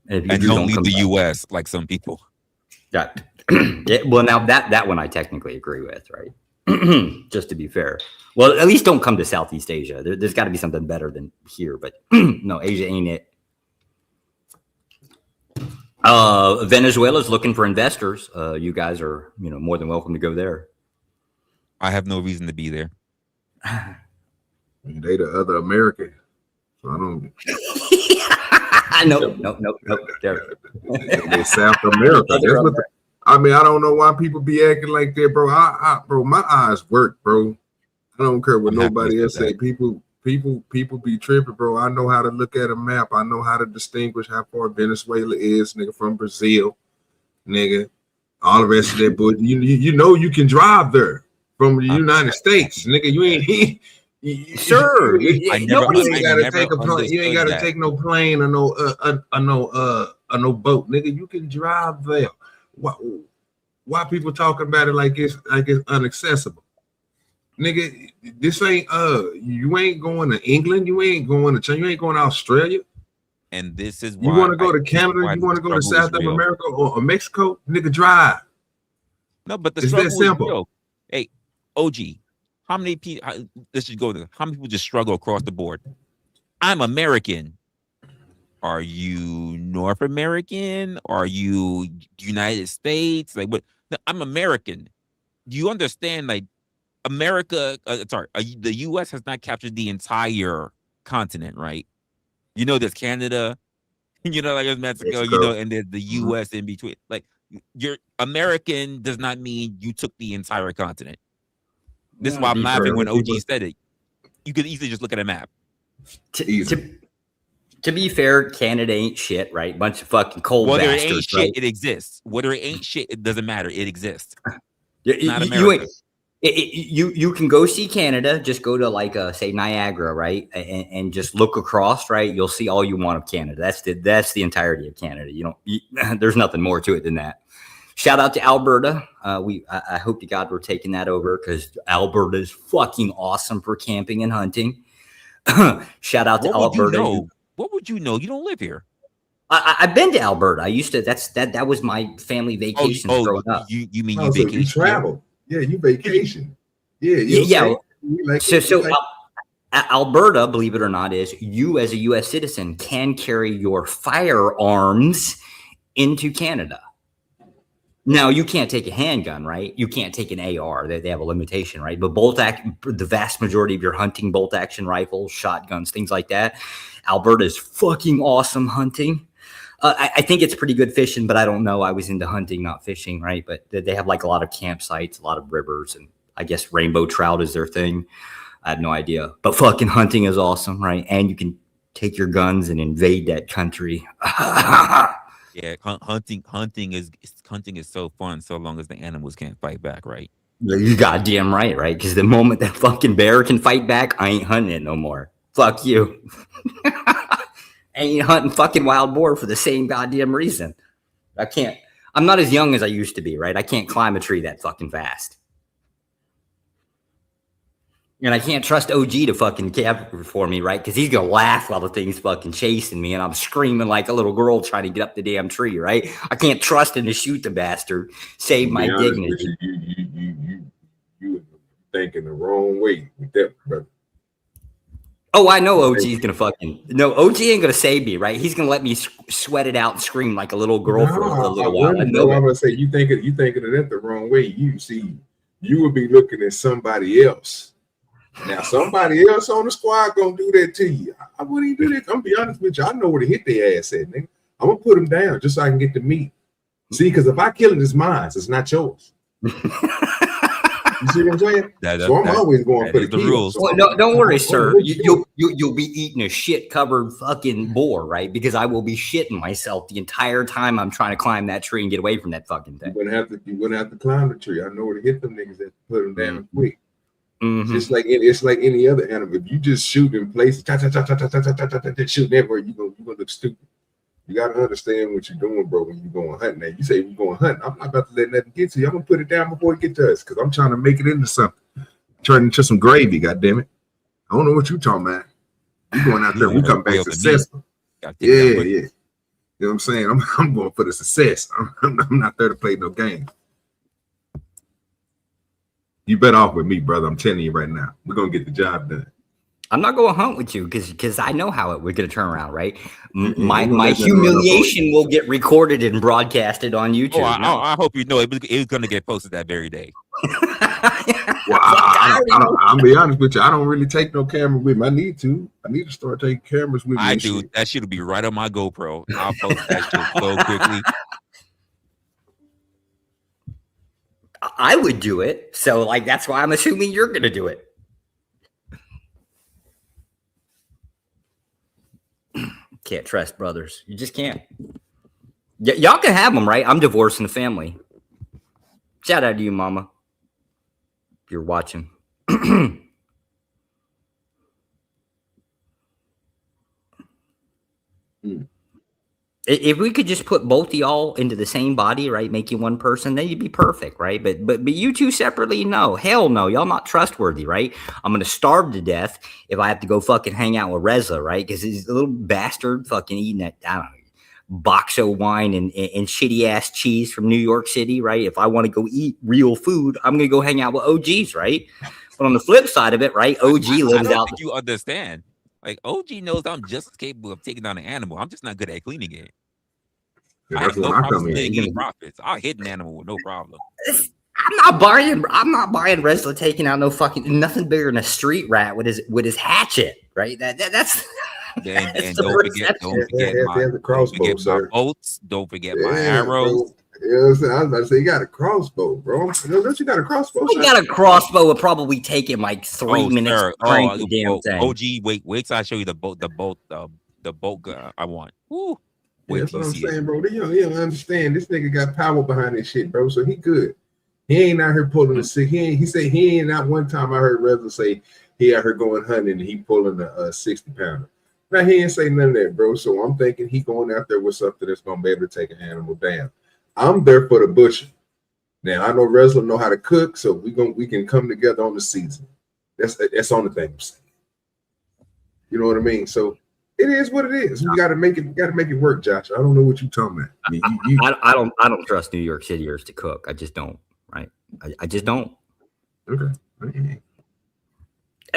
And don't leave the US like some people. Yeah. Yeah, well, now that one I technically agree with, right? Just to be fair. Well, at least don't come to Southeast Asia. There's got to be something better than here, but no, Asia ain't it. Venezuela's looking for investors. You guys are, more than welcome to go there. I have no reason to be there. They the other American, so I don't. No. They're South America. That's what I don't know why people be acting like that, bro. Bro, my eyes work, bro. I don't care what nobody else say. People be tripping, bro. I know how to look at a map. I know how to distinguish how far Venezuela is, nigga, from Brazil, nigga. All the rest of that, but you know you can drive there from the United States, nigga. You ain't. Sure, you ain't gotta take a plane. You ain't gotta take no plane or no boat, nigga. You can drive there. Why people talking about it like it's inaccessible, nigga? This ain't you ain't going to England. You ain't going to China. You ain't going to Australia. And this is why you want to go to Canada. You want to go to South America or Mexico, nigga. Drive. No, but the it's struggle that simple. is real. Hey, OG. How many people? Let's just go there. How many people just struggle across the board? I'm American. Are you North American? Are you United States? Like what? No, I'm American. Do you understand? Like America, the U.S. has not captured the entire continent, right? There's Canada. Like there's Mexico. And there's the U.S. in between. Like you're American does not mean you took the entire continent. This is why I'm laughing when OG said it. You could easily just look at a map. To be fair, Canada ain't shit, right? Bunch of fucking cold bastards. Whether it ain't shit, it exists. Whether it ain't shit, it doesn't matter. It exists. It's not America. You can go see Canada. Just go to say Niagara, right, and just look across, right. You'll see all you want of Canada. That's the entirety of Canada. There's nothing more to it than that. Shout out to Alberta. I hope to God we're taking that over because Alberta is fucking awesome for camping and hunting. Shout out to Alberta. What would you know? You don't live here. I've been to Alberta. I used to. That was my family vacation growing up. You mean you vacation? So you travel? Yeah, you vacation. Yeah. Alberta, believe it or not, is you as a U.S. citizen can carry your firearms into Canada. Now, you can't take a handgun, right? You can't take an AR. They have a limitation, right? But the vast majority of your hunting, bolt action rifles, shotguns, things like that. Alberta is fucking awesome hunting. I think it's pretty good fishing, but I don't know. I was into hunting, not fishing, right? But they have a lot of campsites, a lot of rivers, and I guess rainbow trout is their thing. I have no idea. But fucking hunting is awesome, right? And you can take your guns and invade that country. Yeah, hunting is so fun so long as the animals can't fight back, right? You goddamn right? Because the moment that fucking bear can fight back, I ain't hunting it no more. Fuck you. I ain't hunting fucking wild boar for the same goddamn reason. I can't. I'm not as young as I used to be, right? I can't climb a tree that fucking fast. And I can't trust OG to fucking cover for me, right? Because he's going to laugh while the thing's fucking chasing me and I'm screaming like a little girl trying to get up the damn tree, right? I can't trust him to shoot the bastard, save my dignity. You thinking the wrong way with that, brother. Oh, I know OG's going to fucking... No, OG ain't going to save me, right? He's going to let me sweat it out and scream like a little girl for a little while. I'm going to say, you thinking of it the wrong way. You would be looking at somebody else. Now, somebody else on the squad gonna do that to you. I wouldn't even do that. I'm gonna be honest with you. I know where to hit their ass at, nigga. I'm gonna put them down just so I can get the meat. See, because if I kill it, it's mine. It's not yours. You see what I'm saying? So I'm always going for the rules. Well, no, don't worry, sir. You'll be eating a shit-covered fucking boar, right? Because I will be shitting myself the entire time I'm trying to climb that tree and get away from that fucking thing. You wouldn't have to climb the tree. I know where to hit them niggas that put them down quick. Mm-hmm. It's like any other animal. If you just shoot in places, shooting everywhere, you're gonna look stupid. You gotta understand what you're doing, bro. When you're going hunting, you say we're going hunting. I'm not about to let nothing get to you. I'm gonna put it down before it get to us because I'm trying to make it into something, turn into some gravy. God damn it! I don't know what you talking about. You going out there? We come back successful. Yeah. You know what I'm saying? I'm going for the success. I'm not there to play no game. You better off with me, brother. I'm telling you right now. We're gonna get the job done. I'm not going to hunt with you because I know how we're going to turn around, right? My humiliation will get recorded and broadcasted on YouTube. Oh, I hope you know it was going to get posted that very day. Well, I'll be honest with you. I don't really take no camera with me. I need to start taking cameras with me. I do. That shit will be right on my GoPro. I'll post that shit so quickly. I would do it. So, like, that's why I'm assuming you're going to do it. Can't trust brothers. You just can't. Y'all can have them, right? I'm divorcing the family. Shout out to you, mama. If you're watching. If we could just put both of y'all into the same body, right, make you one person, then you'd be perfect, right? But you two separately, no. Hell no. Y'all not trustworthy, right? I'm going to starve to death if I have to go fucking hang out with Resla, right? Because he's a little bastard fucking eating that, I don't know, box of wine and shitty-ass cheese from New York City, right? If I want to go eat real food, I'm going to go hang out with OGs, right? But on the flip side of it, right, OG lives out. You understand. Like, OG knows I'm just as capable of taking down an animal. I'm just not good at cleaning it. Yeah, I have no problem getting profits. I'll hit an animal with no problem. I'm not buying Resla taking out no fucking nothing bigger than a street rat with his hatchet, right? That's and don't forget my bolts. Don't forget my arrows. You know what I'm saying? I was about to say you got a crossbow, bro. Don't you got a crossbow? You got a crossbow would probably take him like 3 minutes to crank the damn thing. OG, wait till I show you the bolt gun I want. Woo. Yeah, that's what I'm saying, bro. You don't understand. This nigga got power behind this shit, bro. So he good. He ain't out here pulling the sick. He said he ain't not one time I heard Resla say he out here going hunting and he pulling a 60 pounder. Now he ain't say none of that, bro. So I'm thinking he going out there with something that's gonna be able to take an animal down. I'm there for the butcher. Now I know Resla know how to cook, so we can come together on the season. That's on the thing. You know what I mean? So it is what it is. We gotta make it work, Josh. I don't know what you're talking about. I don't trust New York Cityers to cook. I just don't. Right? I just don't. Okay.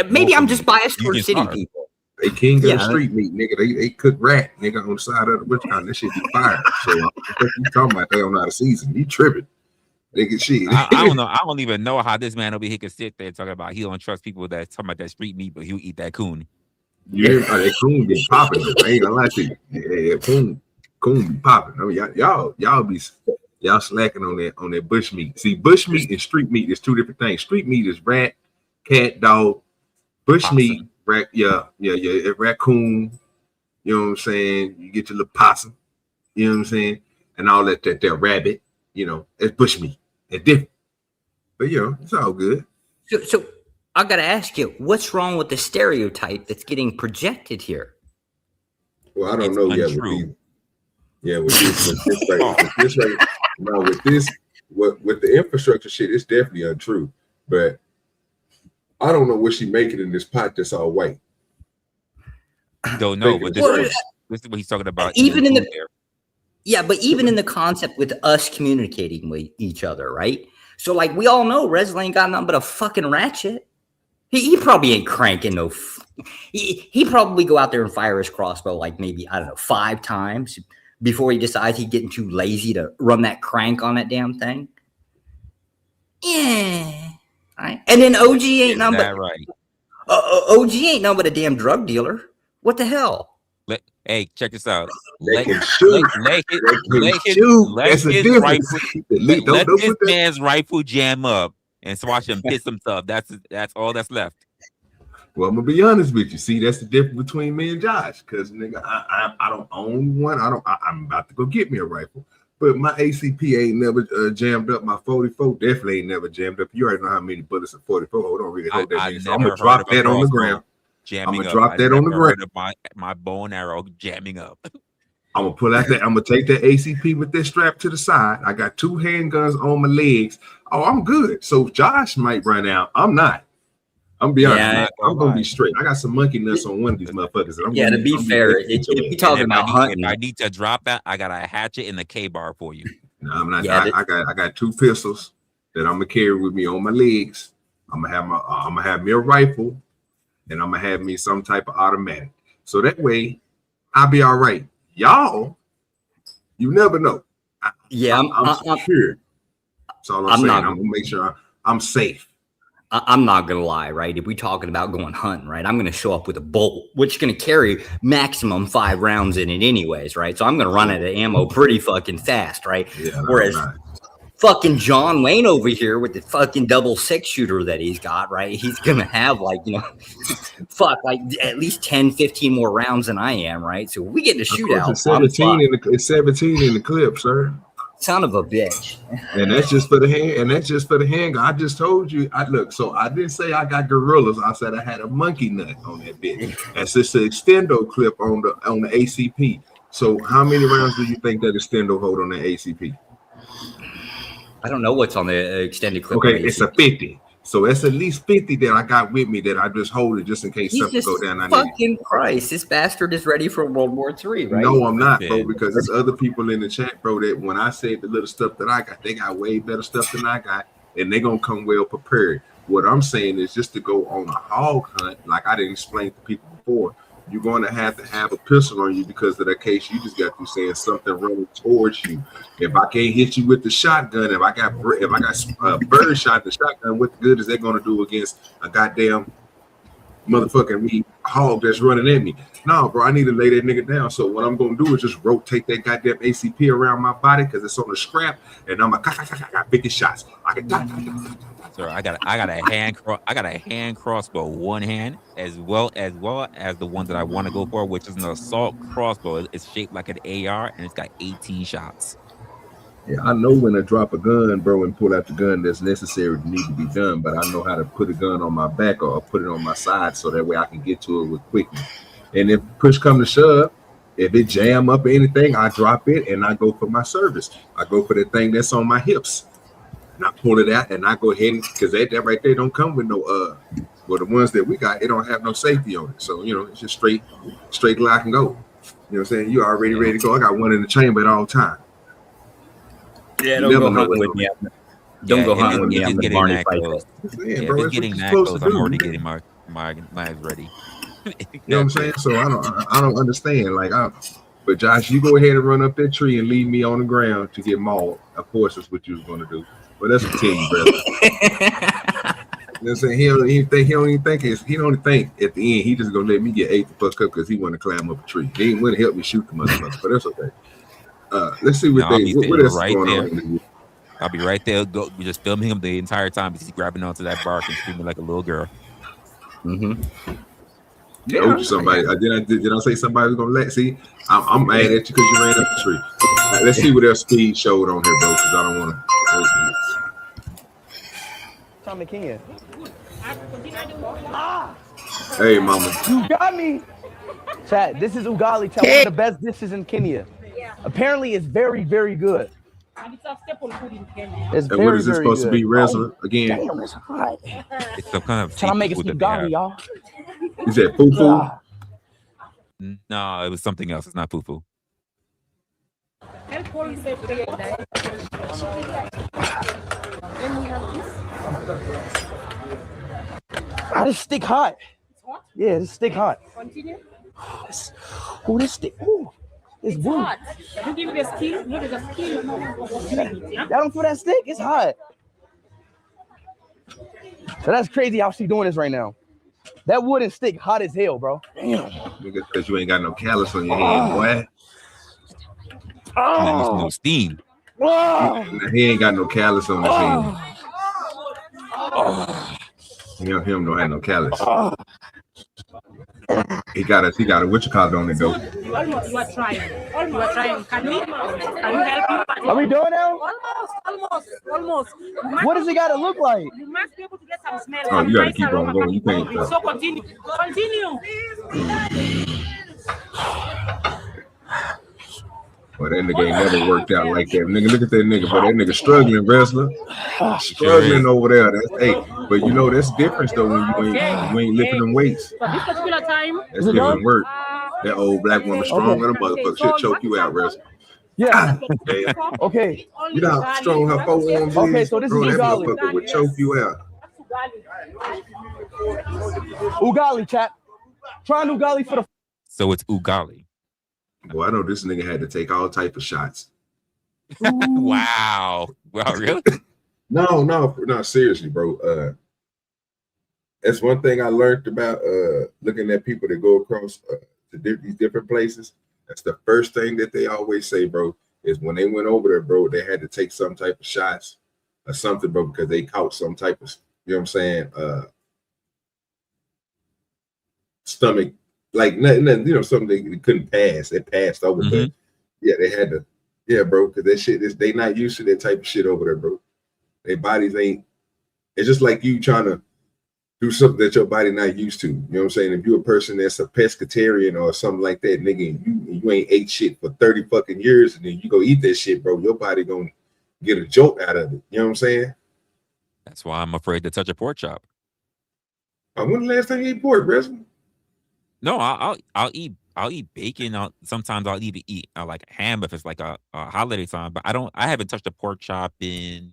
Maybe I'm just biased towards city people. They king of the street meat, nigga. They cook rat, nigga, on the side of the rich kind. That shit be fire. So what you talking about? They don't know how to season. You tripping. Nigga, shit. I don't know. I don't even know how this man over here can sit there talking about he don't trust people that talking about that street meat, but he'll eat that coon. Yeah, that coon be popping. I ain't gonna lie to you. Yeah, coon be popping. I mean, y'all slacking on that bush meat. See, bush meat and street meat is two different things. Street meat is rat, cat, dog. Bush meat, rat, raccoon. You know what I'm saying? You get your little possum. You know what I'm saying? And all that rabbit. You know, it's bush meat. It's different. But it's all good. So I gotta ask you, what's wrong with the stereotype that's getting projected here? Well, I don't know yet. With the infrastructure shit, it's definitely untrue. But I don't know what she making in this pot that's all white. Don't know, but this is what he's talking about. Even in the concept with us communicating with each other, right? So, like, we all know Resla ain't got nothing but a fucking ratchet. He probably ain't cranking no. He probably go out there and fire his crossbow like maybe, I don't know, 5 times before he decides he's getting too lazy to run that crank on that damn thing. Yeah. Right. And then OG ain't nothing but right. OG ain't nothing but a damn drug dealer. What the hell? Hey, check this out. Let this man's rifle jam up and so watch him piss himself. That's all that's left. Well, I'm gonna be honest with you. See, that's the difference between me and Josh. Because nigga, I don't own one. I'm about to go get me a rifle. But my ACP ain't never jammed up. My 44 definitely ain't never jammed up. You already know how many bullets a 44 hold. Don't really hold that many. So I'm gonna drop that on the ground. I'm gonna drop that on the ground. My bow and arrow jamming up. I'm gonna pull out that. I'm gonna take that ACP with that strap to the side. I got 2 handguns on my legs. Oh, I'm good. So Josh might run out. I'm not. I'm gonna be honest. I'm gonna be straight. I got some monkey nuts on one of these motherfuckers. To be fair, if you're talking about hunting, I need to drop that. I got a hatchet in the K-bar for you. No, I'm not. I got 2 pistols that I'm gonna carry with me on my legs. I'm gonna have me a rifle, and I'm gonna have me some type of automatic. So that way, I'll be all right. Y'all, you never know. I'm secure. That's all I'm saying. I'm gonna make sure I'm safe. I'm not gonna lie, right? If we're talking about going hunting, right, I'm gonna show up with a bolt, which is gonna carry maximum 5 rounds in it, anyways, right? So I'm gonna run out of ammo pretty fucking fast, right? Yeah, whereas fucking John Wayne over here with the fucking double 6-shooter that he's got, right? He's gonna have like, you know, like at least 10, 15 more rounds than I am, right? So we get to shoot out. It's 17 in the clip, sir. Son of a bitch. And that's just for the hand. And that's just for the handgun. I just told you. So I didn't say I got gorillas. I said I had a monkey nut on that bitch. That's just an extendo clip on the ACP. So how many rounds do you think that extendo hold on the ACP? I don't know what's on the extended clip. Okay, it's a 50. So that's at least 50 that I got with me that I just hold it just in case something go down. Fucking Christ, this bastard is ready for World War III, right? No, I'm not, bro, because there's other people in the chat, bro, that when I said the little stuff that I got, they got way better stuff than I got, and they're going to come well prepared. What I'm saying is just to go on a hog hunt, like I didn't explain to people before, you're going to have a pistol on you because of the case you just got through saying something running towards you. If I can't hit you with the shotgun, if I got bird shot, the shotgun, what good is that going to do against a goddamn motherfucking hog that's running at me? No, bro, I need to lay that nigga down. So what I'm going to do is just rotate that goddamn ACP around my body because it's on the scrap, and I'm like, got biggest shots. I can. Sir, I got a hand crossbow, one hand, as well as the one that I want to go for, which is an assault crossbow. It's shaped like an AR and it's got 18 shots. Yeah, I know when to drop a gun, bro, and pull out the gun that's necessary to need to be done, but I know how to put a gun on my back or put it on my side so that way I can get to it with quickness. And if push come to shove, if it jam up or anything, I drop it and I go for my service. I go for the thing that's on my hips. And I pull it out and I go ahead and because that right there don't come with no well, the ones that we got, it don't have no safety on it. So you know, it's just straight lock and go. You know what I'm saying? You already ready to go. I got one in the chamber at all time. Yeah, don't go hunting with me. Don't go hunting with me. I'm getting that close. If it's getting that close, I'm already getting my knives ready. You know what I'm saying? So I don't understand. But Josh, you go ahead and run up that tree and leave me on the ground to get mauled. Of course, that's what you was gonna do. But that's a team, brother. You know what I'm saying? He don't even think at the end he just gonna let me get ate the fuck up because he want to climb up a tree. He ain't want to help me shoot the motherfucker, but that's okay. Let's see what else is going on. I'll be right there. Go, just filming him the entire time because he's grabbing onto that bark and screaming like a little girl. Mm-hmm. Yeah, somebody. Did I say somebody was gonna see? I'm mad at you because you ran up the tree. Right, let's see what else speed showed on here, bro. Because I don't want to. Tommy King. Hey, mama. You got me. Chat. This is ugali. Chat. One of the best dishes in Kenya. Yeah. Apparently, it's very, very good. It's and what is it supposed to be, Resla? Again? Damn, it's hot. It's some kind of. Trying to make it ugali, y'all. Is that fufu? No, it was something else. It's not fufu. This stick hot. It's hot? Yeah, this stick hot. Continue. This stick. Ooh, it's hot. You give me the skin. Look at the skin. Y'all don't feel that stick? It's hot. So that's crazy how she doing this right now. That wooden stick hot as hell, bro. Damn. Because you ain't got no callus on your hand, boy. No steam. He ain't got no callus on his hand. Him don't have no callus. He got a what you call it on the go. You are trying. Can we help you? Are we doing now? Almost. What does it got to look like? You must be able to get some smell. Oh, you got to keep on going. You can't. So continue. Well, that nigga ain't never worked out like that. Nigga, look at that nigga. But that nigga struggling, wrestler. Struggling over there. But you know, that's different though when you ain't lifting them weights. For this particular time. That's different work. That old black woman strong than a motherfucker. She'll choke you out, wrestler. Yeah. Okay. You know how strong her forearms is? Okay, so this is that ugali. motherfucker would choke you out. Ugali, chat. Trying ugali for the. So it's ugali. Boy, I know this nigga had to take all type of shots. Wow. Wow, really? No, seriously, bro. That's one thing I learned about looking at people that go across to these different places. That's the first thing that they always say, bro, is when they went over there, bro, they had to take some type of shots or something, bro, because they caught some type of, you know what I'm saying, stomach, like nothing, you know, something they couldn't pass. They passed over, but yeah, they had to, yeah, bro, because that shit is, they not used to that type of shit over there, bro. Their bodies ain't, it's just like you trying to do something that your body not used to. You know what I'm saying? If you're a person that's a pescatarian or something like that, nigga, you ain't ate shit for 30 fucking years, and then you go eat that shit, bro, your body gonna get a jolt out of it. You know what I'm saying? That's why I'm afraid to touch a pork chop. When the last time you ate pork, Resla? No, I'll eat bacon. Sometimes I'll even eat like ham if it's like a holiday time. But I haven't touched a pork chop in,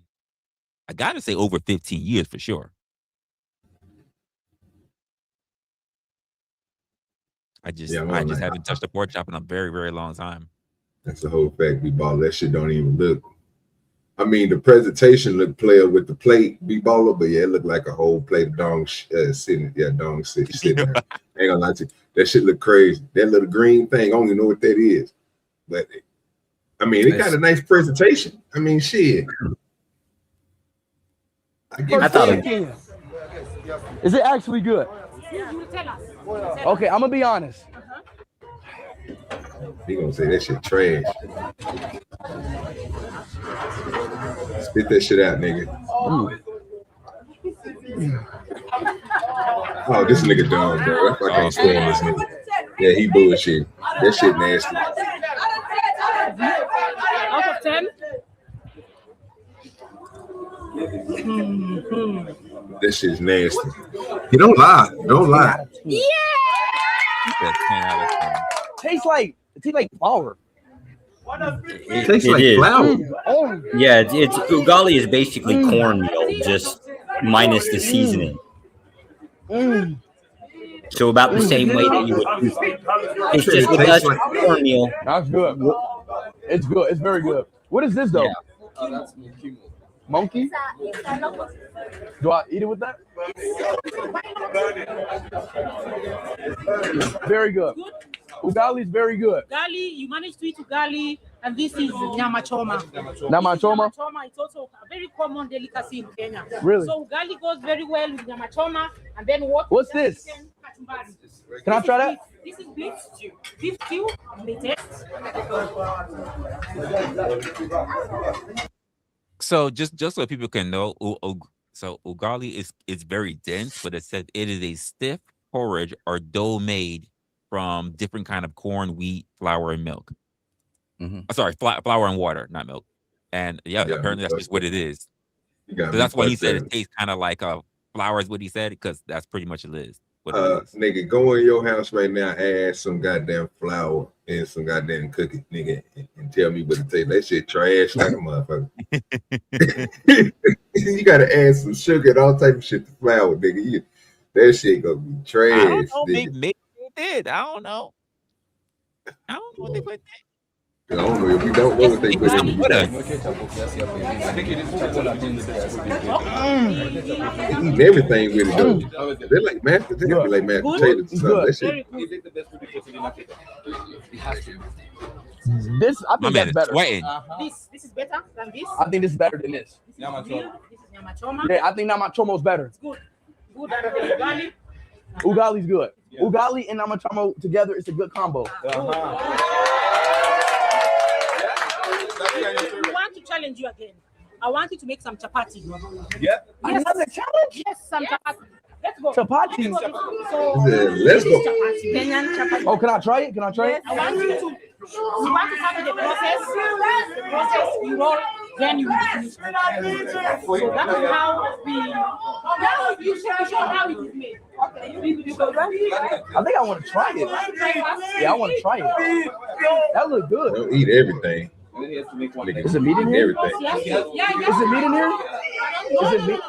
I gotta say, over 15 years for sure. I just haven't touched a pork chop in a very, very long time. That's the whole fact, B-Baller. That shit don't even look. I mean, the presentation looked player with the plate, B-Baller, but yeah, it looked like a whole plate of dong sitting. Yeah, dong sitting there. I ain't gonna lie to you. That shit look crazy. That little green thing, I don't even know what that is. But I mean, it got a nice presentation. I mean, shit. I thought is it actually good? You tell us. Okay, I'm gonna be honest. He gonna say that shit trash. Spit that shit out, nigga. Oh, this nigga dumb, bro. I can't stand this nigga. Yeah, he bullshit. That shit nasty. Out of 10? That shit's nasty. You don't lie. Don't lie. Yeah! That's 10 out of 10. Tastes like flour. It tastes like flour. Yeah, it's ugali is basically cornmeal, just minus the seasoning. So about the same way that you would. It's just with us cornmeal. That's good. It's good. It's very good. What is this though? Yeah. That's monkey. Do I eat it with that? Very good. Ugali is very good. Ugali, you managed to eat ugali, and this is nyama choma. Nyama choma? Nyama choma is also a very common delicacy in Kenya. Really? So ugali goes very well with nyama choma, and then what's this? Can I try that? This is beef stew. Beef stew, the taste. So just so people can know, so ugali is very dense, but it said it is a stiff porridge or dough made from different kind of corn, wheat, flour, and milk. Sorry, flour and water, not milk. And yeah, apparently that's just what it is. So that's why he said it tastes kind of like flour is what he said, because that's pretty much it is. Nigga, go in your house right now, add some goddamn flour and some goddamn cookie, nigga, and tell me what it tastes. That shit trash like a motherfucker. You gotta add some sugar and all type of shit to flour, nigga. That shit gonna be trash. I don't know. Maybe they did. I don't know. I don't know what they put. I don't know if you don't know what they put in. Eating everything with it though. They're like mashed potatoes, like mashed potatoes. That shit. This, I think that's better. This is better than this. I think this is better than this. This is nyama choma. Yeah, I think nyama choma is better. It's good. Good than the ugali. Ugali's good. Yeah. Ugali and nyama choma together is a good combo. I want to challenge you again. I want you to make some chapati. Yep. Yes. Another challenge? Yes, some chapati. Let's go. Chapati. So, let's go. Chapati. Kenyan chapati. Oh, can I try it? Can I try it? I want you to start with the process. The process you roll, then you finish. So that is how you show how it is made. I think I want to try it. Yeah, I want to try it. That looks good. Don't eat everything. Is it meat in here? Everything. Yeah. Is it meat in here? Is it meat?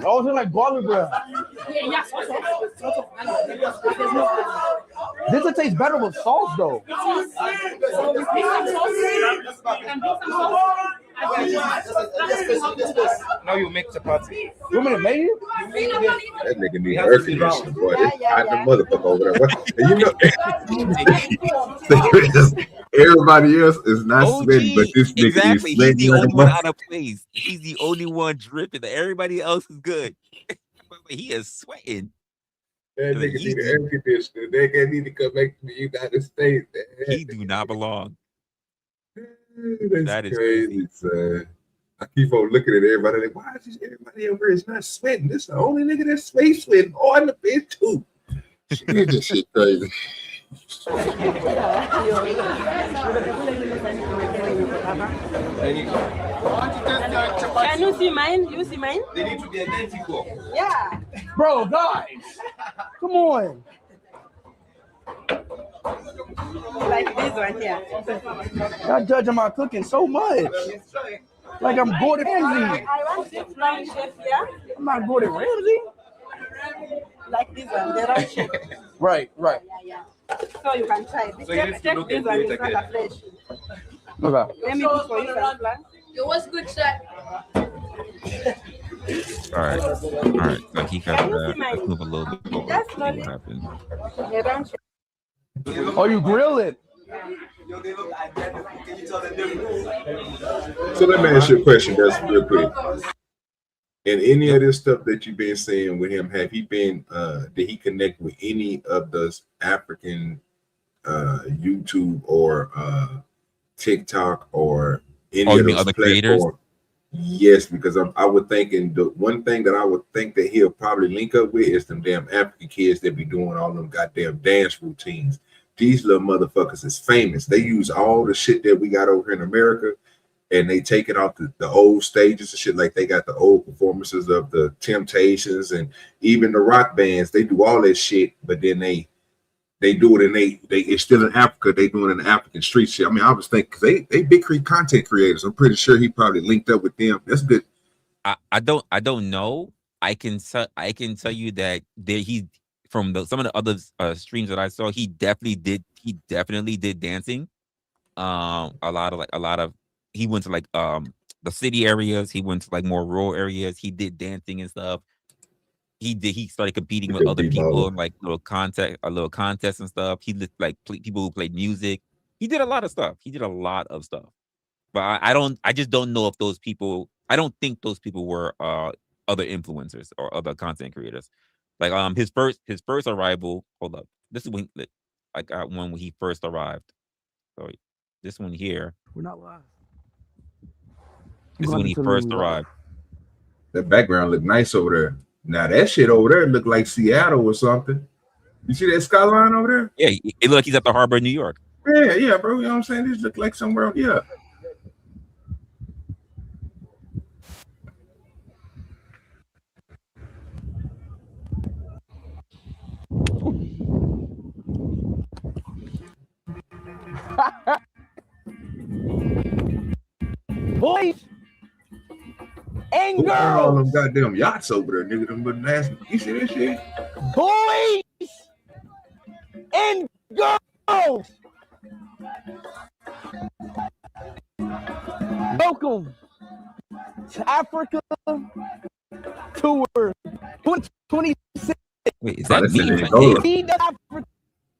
Oh, it's like garlic bread. Yeah, sauce. This will taste better with sauce, though. So we make some sauce. And make some sauce. Now you make chapati. You want me to make it? That nigga need air conditioning, boy. They hot the motherfucker over there. And you know, everybody else is not sweating, but this nigga exactly. is He's sweating. the Like only one out of place. He's the only one dripping. Everybody else is good. He is sweating. That nigga need an air conditioner. That nigga need to come back to the United States. He do not belong. That's crazy, son. I keep on looking at everybody like, why is everybody over here is not sweating? This is the only nigga that's space sweating. Oh, in the bed too. This shit crazy. Can you see mine? You see mine? They need to be identical. Yeah. Bro, guys, come on. Like this one here. Y'all judging my cooking so much. Like I'm Gordon Ramsay. I want this round shape here. I'm not Gordon Ramsay. Like this one, the round shape. Right. Yeah. So you can try. So you need to Check look this into one, it it's not again. a flesh. Okay. Let me do for you some plan. Yo, what's good, sir? All right. So he got that. Let's move a little bit forward. Just See slowly. what happens. The round shape. Oh, you grill it? Yo, they look identical. Can you tell the difference? So let me ask you a question, that's real quick. And any of this stuff that you've been seeing with him, have he been did he connect with any of those African YouTube or TikTok or any of those other creators? Yes, because I would think, and the one thing that I would think that he'll probably link up with is them damn African kids that be doing all them goddamn dance routines. These little motherfuckers is famous. They use all the shit that we got over here in America, and they take it off the old stages and shit. Like they got the old performances of the Temptations and even the rock bands. They do all that shit, but then they do it, and they it's still in Africa. They do it in the African street shit. I mean, I was thinking, cause they big content creators. I'm pretty sure he probably linked up with them. That's good. I don't know. I can tell you that he from some of the other streams that I saw, he definitely did dancing. A lot of he went to like the city areas. He went to like more rural areas. He did dancing and stuff. He started competing with other people in like little contests and stuff. He did like people who played music. He did a lot of stuff. But I just don't know if those people, I don't think those people were other influencers or other content creators. Like his first arrival. Hold up, this is when I got one when he first arrived. So this one here. We're not live. This is when he first arrived. That background looked nice over there. Now that shit over there looked like Seattle or something. You see that skyline over there? Yeah, it looked like he's at the harbor in New York. Yeah, bro. You know what I'm saying? This look like somewhere. Yeah. Boys and All girls, them goddamn yachts over there, nigga. Them but nasty. You see that shit? boys and girls, welcome to Africa Tour 2026. Wait, is that me? Angola. Lead to Africa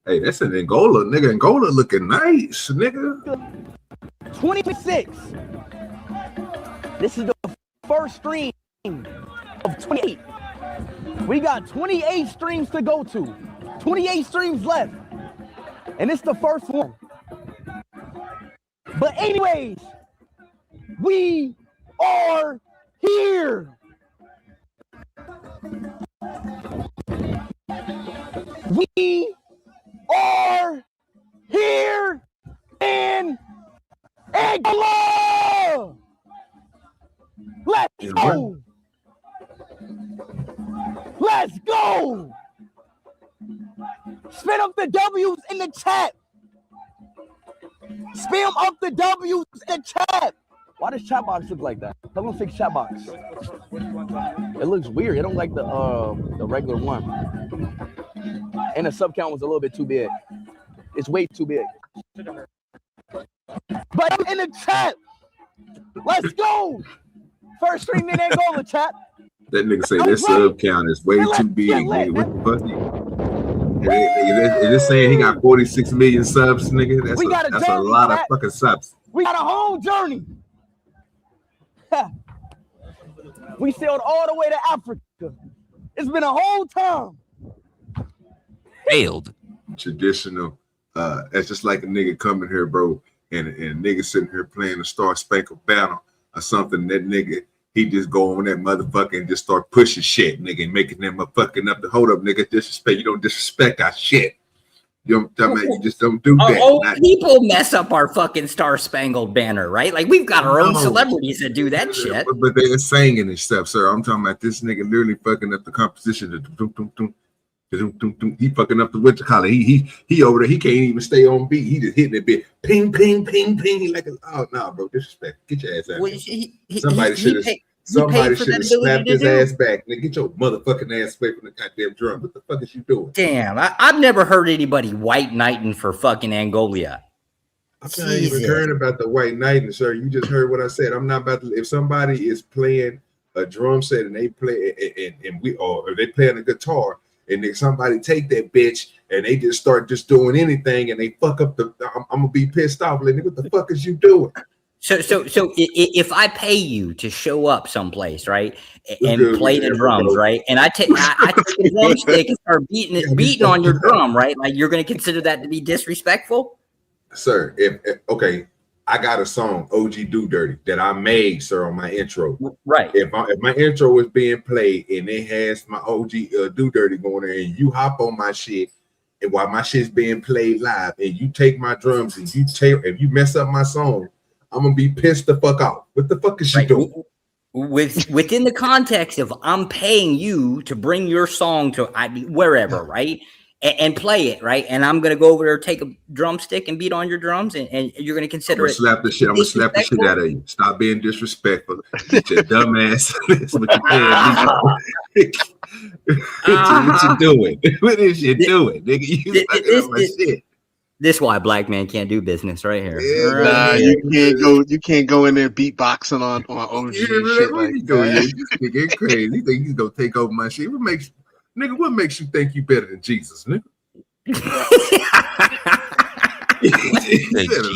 Hey, that's in Angola, nigga. Angola looking nice, nigga. 26. This is the first stream of 28. We got 28 streams to go to. 28 streams left. And it's the first one. But anyways, we are here. We are here in Angola. Let's go. Let's go. Spin up the W's in the chat. Spam up the W's in the chat. Why does chat box look like that? Tell them to fix chat box. It looks weird. It don't like the regular one. And the sub count was a little bit too big. It's way too big. But I'm in the chat. Let's go. First stream in Angola, chat. That nigga say that sub count is way too big. Nigga, what the fuck? Is this saying he got 46 million subs, nigga? That's a lot of fucking subs. We got a whole journey. We sailed all the way to Africa. It's been a whole time. Failed. Traditional. That's just like a nigga coming here, bro, and a nigga sitting here playing the Star Spangled Banner or something. That nigga, he just go on that motherfucker and just start pushing shit, nigga, and making them fucking up. Hold up, nigga, disrespect. You don't disrespect our shit. You know what I'm talking about? You just don't do that. Oh, people mess up our fucking Star Spangled Banner, right? Like we've got our own celebrities that do that shit. But they're singing and stuff, sir. I'm talking about this nigga literally fucking up the composition. He fucking up the winter collar. He over there. He can't even stay on beat. He just hitting it bit. Ping, ping, ping, ping. He like, oh no, bro, disrespect. Get your ass out. Well, somebody should have slapped his ass back. Nigga, get your motherfucking ass away from the goddamn drum. What the fuck is you doing? Damn, I've never heard anybody white knighting for fucking Angolia. I'm not even hearing about the white knighting, sir. You just heard what I said. I'm not about to. If somebody is playing a drum set and they play or they playing a guitar. And then somebody take that bitch and they just start just doing anything and they fuck up I'm gonna be pissed off. Like, what the fuck is you doing? So if I pay you to show up someplace, right, and play the drums, right, and I take the drumstick and start beating on your drum, right, like you're gonna consider that to be disrespectful, sir? Okay. I got a song, OGDoDirty, that I made, sir, on my intro. Right. If my intro is being played and it has my OGDoDirty going there, and you hop on my shit, and while my shit's being played live, and you take my drums and if you mess up my song, I'm gonna be pissed the fuck off. What the fuck is you doing? Within the context of I'm paying you to bring your song to wherever, right? And play it, right? And I'm gonna go over there, take a drumstick and beat on your drums, and you're gonna consider it. I'm gonna slap the shit out of you. Stop being disrespectful. Get your dumb ass. That's what you're paying me for. What you doing? What is you doing, nigga? You fucking up my shit. This is why a black man can't do business right here. Yeah, nah, you can't go in there beatboxing on OG shit like that. You get crazy. You think he's gonna take over my shit? What makes you think you better than Jesus, nigga?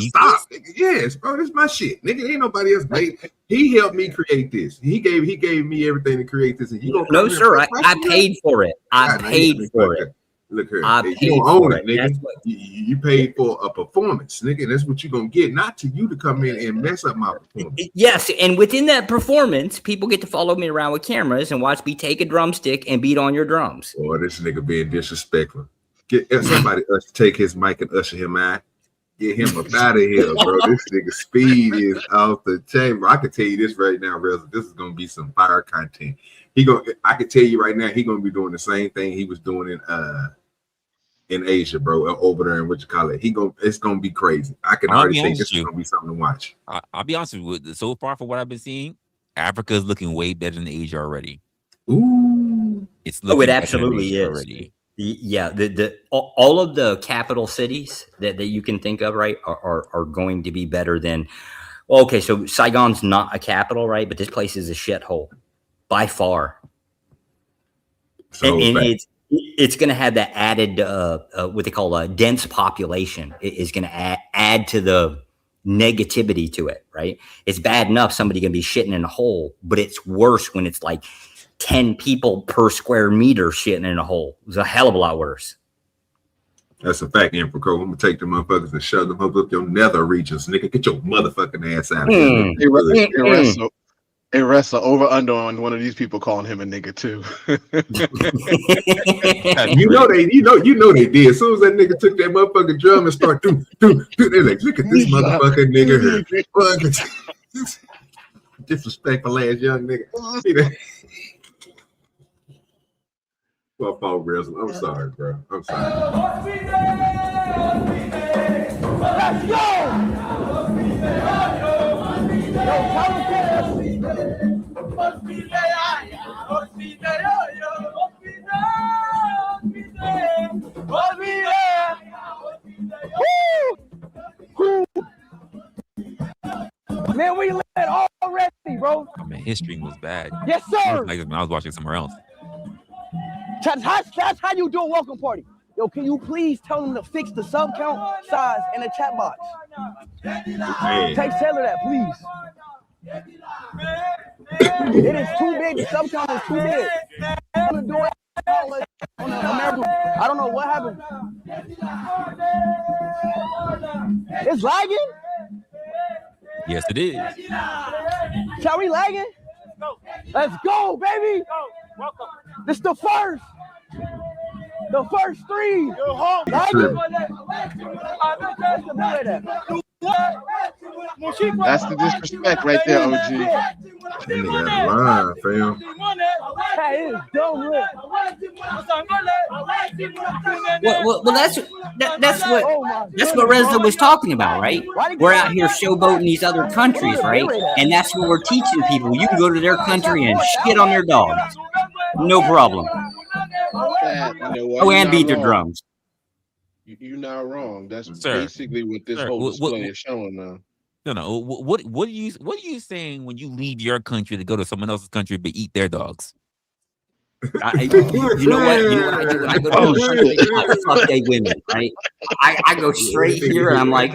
Stop, nigga. Yes, bro, this is my shit, nigga. Ain't nobody else made. He helped me create this. He gave me everything to create this. And you don't. No, sir. I paid for it. I paid for it. Look here, you don't own it, nigga. You paid for a performance, nigga. And that's what you're gonna get. Not to you to come in and mess up my performance. Yes, and within that performance, people get to follow me around with cameras and watch me take a drumstick and beat on your drums. Boy, this nigga being disrespectful. Get somebody else to take his mic and usher him out. Get him up out of here, bro. This nigga speed is off the chamber. I can tell you this right now, Resla. This is gonna be some fire content. I can tell you right now, he gonna be doing the same thing he was doing in Asia, bro, over there in what you call it. It's gonna be crazy. I can already say this is gonna be something to watch. I'll be honest with you. So far, for what I've been seeing, Africa is looking way better than Asia already. Ooh, it absolutely is already. Yeah, all of the capital cities that you can think of, right, are going to be better than. Okay, so Saigon's not a capital, right, but this place is a shithole by far. So and it's going to have that added what they call a dense population. It is going to add to the negativity to it, right? It's bad enough somebody going to be shitting in a hole, but it's worse when it's like 10 people per square meter shitting in a hole. It's a hell of a lot worse. That's a fact, Emperor Cole. I'm gonna take the motherfuckers and shove them up your nether regions, nigga. Get your motherfucking ass out of here. Hey, Resla, over under on one of these people calling him a nigga too. you know they did. As soon as that nigga took that motherfucking drum and started they're like, look at this motherfucking nigga here. Disrespectful ass young nigga. My fault, Resla. I'm sorry, bro. I'm sorry. Let's go! Man, we lit already, bro. I mean, his stream was bad. Yes, sir. Like when I was watching somewhere else. That's how you do a welcome party. Yo, can you please tell them to fix the sub count size in the chat box? Hey. Text Taylor that, please. It is too big. The sub count is too big. I don't know what happened. It's lagging? Yes, it is. Shall we lagging? Let's go, baby. This the first. The first three. Lagging? That's the disrespect right there, OG. That nigga out of line, fam. That is dumb. Well, that's what Resla was talking about, right? We're out here showboating these other countries, right? And that's what we're teaching people. You can go to their country and shit on their dogs. No problem. Oh, and beat their drums. You're not wrong. That's Sir. basically what this whole display is showing now. No. What are you saying when you leave your country to go to someone else's country but eat their dogs? You know what I do when I go to the country? I fuck they women, right? I go straight here and I'm like,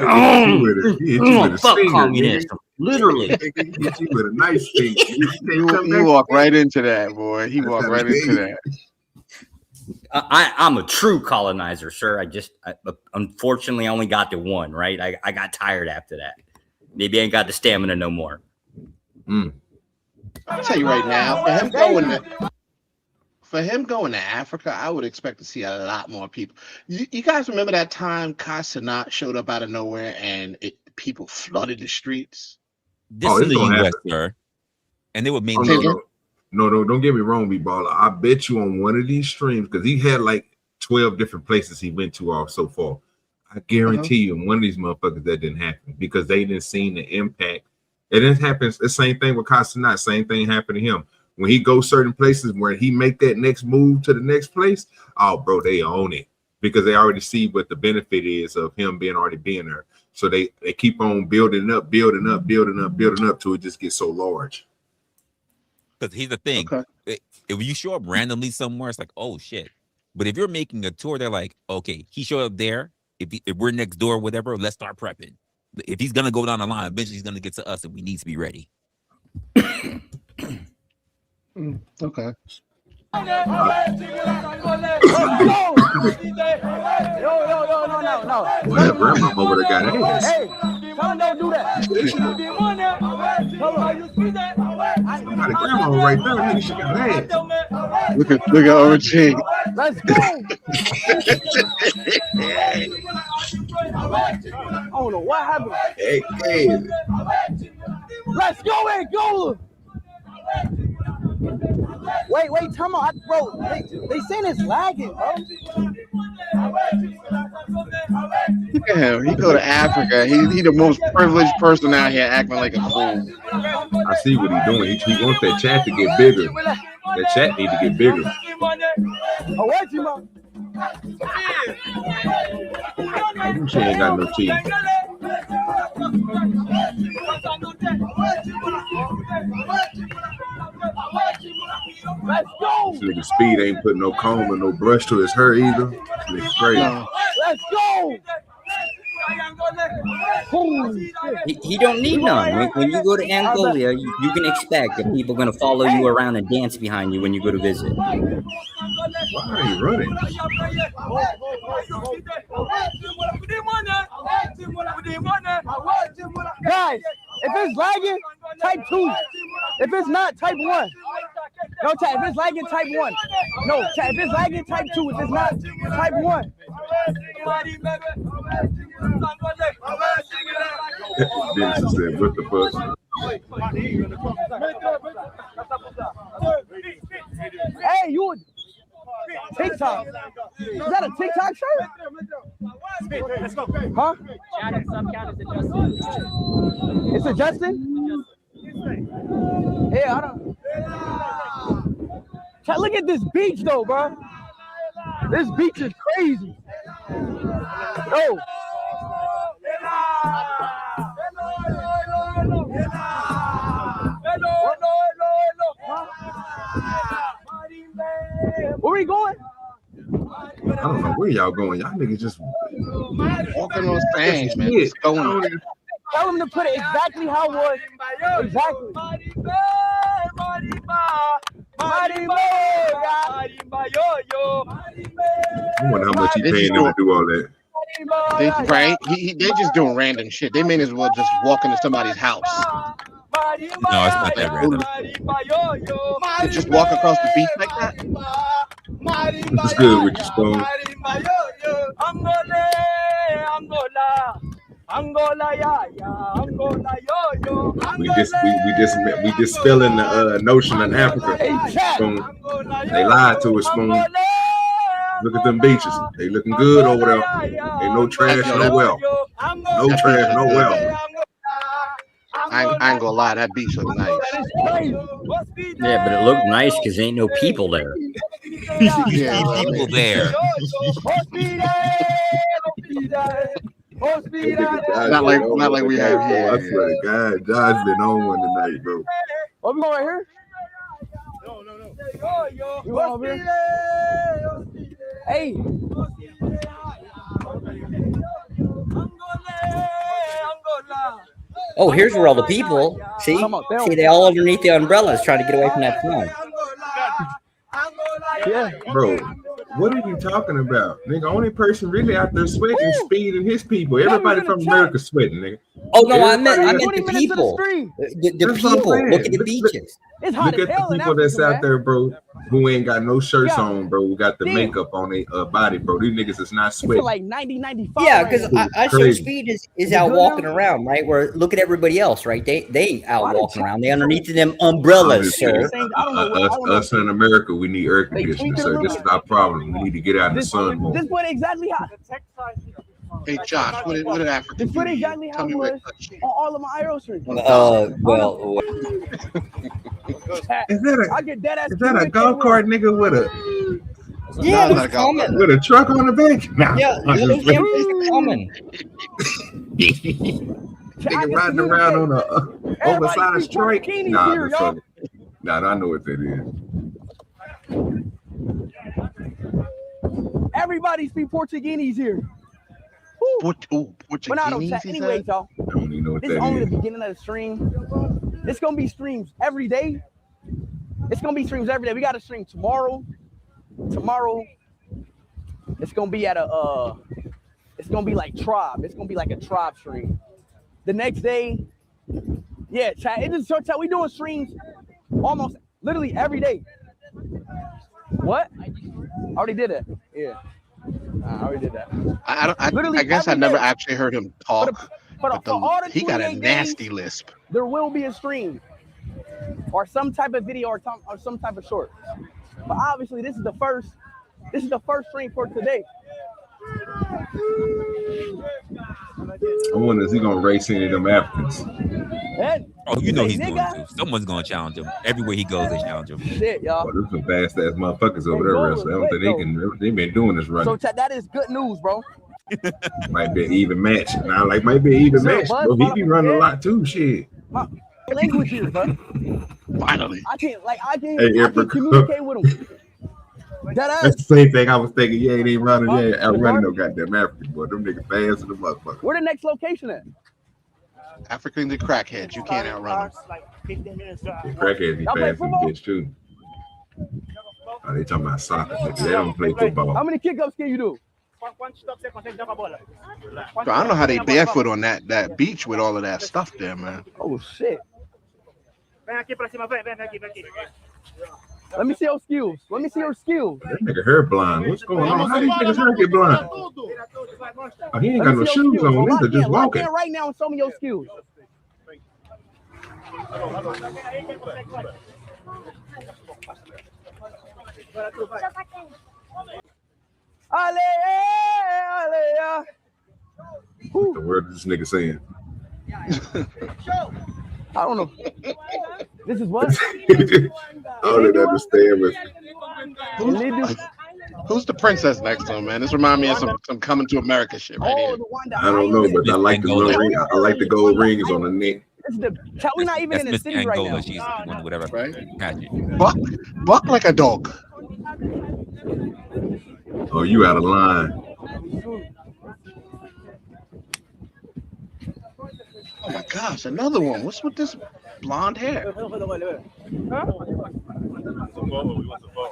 fuck communism. Literally. Hit you with a nice thing. He walked right into that, boy. He walked right into that. I'm a true colonizer, sir. I unfortunately only got to one, right? I got tired after that. Maybe I ain't got the stamina no more. I'll tell you right now, for him going to Africa, I would expect to see a lot more people. You guys remember that time CashApp showed up out of nowhere and people flooded the streets? This is the U.S., sir. And they were mainly... No, don't get me wrong, B-Baller. I bet you on one of these streams, because he had like 12 different places he went to all so far. I guarantee you, one of these motherfuckers that didn't happen because they didn't see the impact. It didn't happen. The same thing with CashApp. Same thing happened to him. When he goes certain places where he make that next move to the next place, oh, bro, they own it because they already see what the benefit is of him already being there. So they keep on building up till it just gets so large. Because here's the thing. Okay. If you show up randomly somewhere, it's like, oh, shit. But if you're making a tour, they're like, okay, he showed up there. If we're next door or whatever, let's start prepping. If he's going to go down the line, eventually he's going to get to us and we need to be ready. Okay. No. Well, grandma over there got ass. Hey, tell him don't do that. Somebody grandma right there, nigga, she got ass. Look at OG. Let's go. I don't know what happened. Hey. Let's go, Angola. Wait, come on, bro. They saying it's lagging, bro. Look at him. He go to Africa. He the most privileged person out here acting like a fool. I see what he's doing. He wants that chat to get bigger. That chat need to get bigger. She ain't got no teeth. Let's go. This nigga Speed ain't putting no comb or no brush to his hair either. This nigga crazy. Let's go. He don't need none. When you go to Angola, you can expect that people are going to follow you around and dance behind you when you go to visit. Why are you running? Guys, if it's lagging, type 2. If it's not, type 1. No, chat. If it's lagging, type 1. No, chat. If it's lagging, type 2. If it's not, type 1. Dennis said, what the fuck? Hey, you TikTok. Is that a TikTok shirt? Huh? It's adjusting? Yeah, I don't. Chat, look at this beach though, bro. This beach is crazy. Yo. Where we going? I don't know where y'all going. Y'all niggas just walking on sand, man. What's going on? Tell them to put it exactly how it was. Exactly. I wonder how much he paying them to do all that. Right? They're just doing random shit. They may as well just walk into somebody's house. No, it's not that random. They just walk across the beach like that. It's good with your spoon. We dispelling the notion in Africa. Spoon. They lied to us, Spoon. Look at them beaches. They looking good over there. Ain't no trash, no well. No trash, no well. I ain't gonna lie, that beach look nice. Yeah, but it looked nice because ain't no people there. Yeah, people there. Not like we have here. I swear to God, John's been on one tonight, bro. Oh, we going right here? No. We going over here? Hey. Oh, here's where all the people, see, they all underneath the umbrellas trying to get away from that sun. Yeah, bro. What are you talking about, nigga? Only person really out there sweating Speed and his people. Everybody from America sweating, nigga. Oh no, I meant the people. The people. Look at the beaches. Look at the people that's out there, bro, who ain't got no shirts on, bro. Who got the makeup on their body, bro. These niggas is not sweating. It's like 90, 95. Yeah, because I show Speed is out walking around, right? Where look at everybody else, right? They out walking around. They underneath them umbrellas, sir. Us in America, we need air conditioning, sir. This is our problem. We need to get out in the sun more. This put exactly how. Hey Josh, what did Africa This put exactly how it was on all of my IRL streams. Is that a golf cart nigga with a with a truck on the back? Nah, coming. Nigga riding around on a oversized strike. Nah, I know what that is. Everybody speak Portuguese here. Portuguese. Anyway, y'all. I don't even know what This is only the beginning of the stream. It's gonna be streams every day. It's gonna be streams every day. We got to stream tomorrow. Tomorrow, it's gonna be at it's gonna be like tribe. It's gonna be like a tribe stream. The next day, yeah, chat. It just chat. We doing streams almost literally every day. What? I already did it. Yeah. I already did that. I guess I never actually heard him talk. But he got a nasty lisp. There will be a stream or some type of video or some type of short. But obviously, this is the first stream for today. I wonder is he gonna race any of them Africans? Oh, you know he's going to. Someone's gonna challenge him. Everywhere he goes, they challenge him. Shit, y'all. Oh, there's some fast ass motherfuckers over there wrestling. I don't think they been doing this running. So that is good news, bro. Might be an even match. Now, might be an even match, bro. He be running a lot too. Shit. My language here, bro. Finally. I can't communicate with him. That's the same thing I was thinking. Yeah, they ain't running. Yeah, out running no goddamn African boy. Them niggas fast as the motherfucker. Where the next location at? African the crackheads. You can't outrun them. Crackheads be fast as a bitch too. Oh, they talking about soccer. They don't play football. How many kickups can you do? Bro, I don't know how they barefoot on that beach with all of that stuff there, man. Oh shit. Let me see your skills. That nigga hair blind. What's going on? How these niggas hair get blind? Oh, he ain't got no shoes on. They're just walking. Right now and show me your skills. What the word is this nigga saying? I don't know. This is what? I don't understand. Who's the princess next to him, man? This reminds me of some Coming to America shit right here. I don't know, but I like the gold ring. I like the gold rings on the neck. We're not even in the city right now. She's one, whatever. Right? Catch it. Buck like a dog. Oh, you out of line. Oh my gosh, another one. What's with this blonde hair? Huh?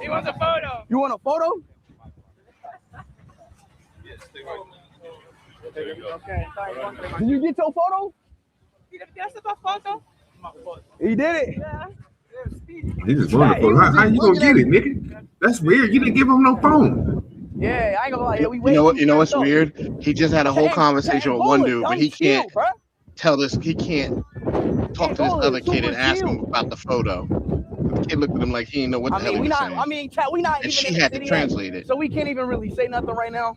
He wants a photo. You want a photo? Okay. Did you get your photo? He did it. Yeah. He just wanted to how you gonna get it, nigga? That's weird. You didn't give him no phone. Yeah, I ain't gonna lie. We You know what's weird? He just had a whole conversation with one dude, but he can't tell this. He can't talk to this other kid and ask him about the photo. The kid looked at him like he didn't know what the hell he was saying. We not. And she had to translate it. So we can't even really say nothing right now.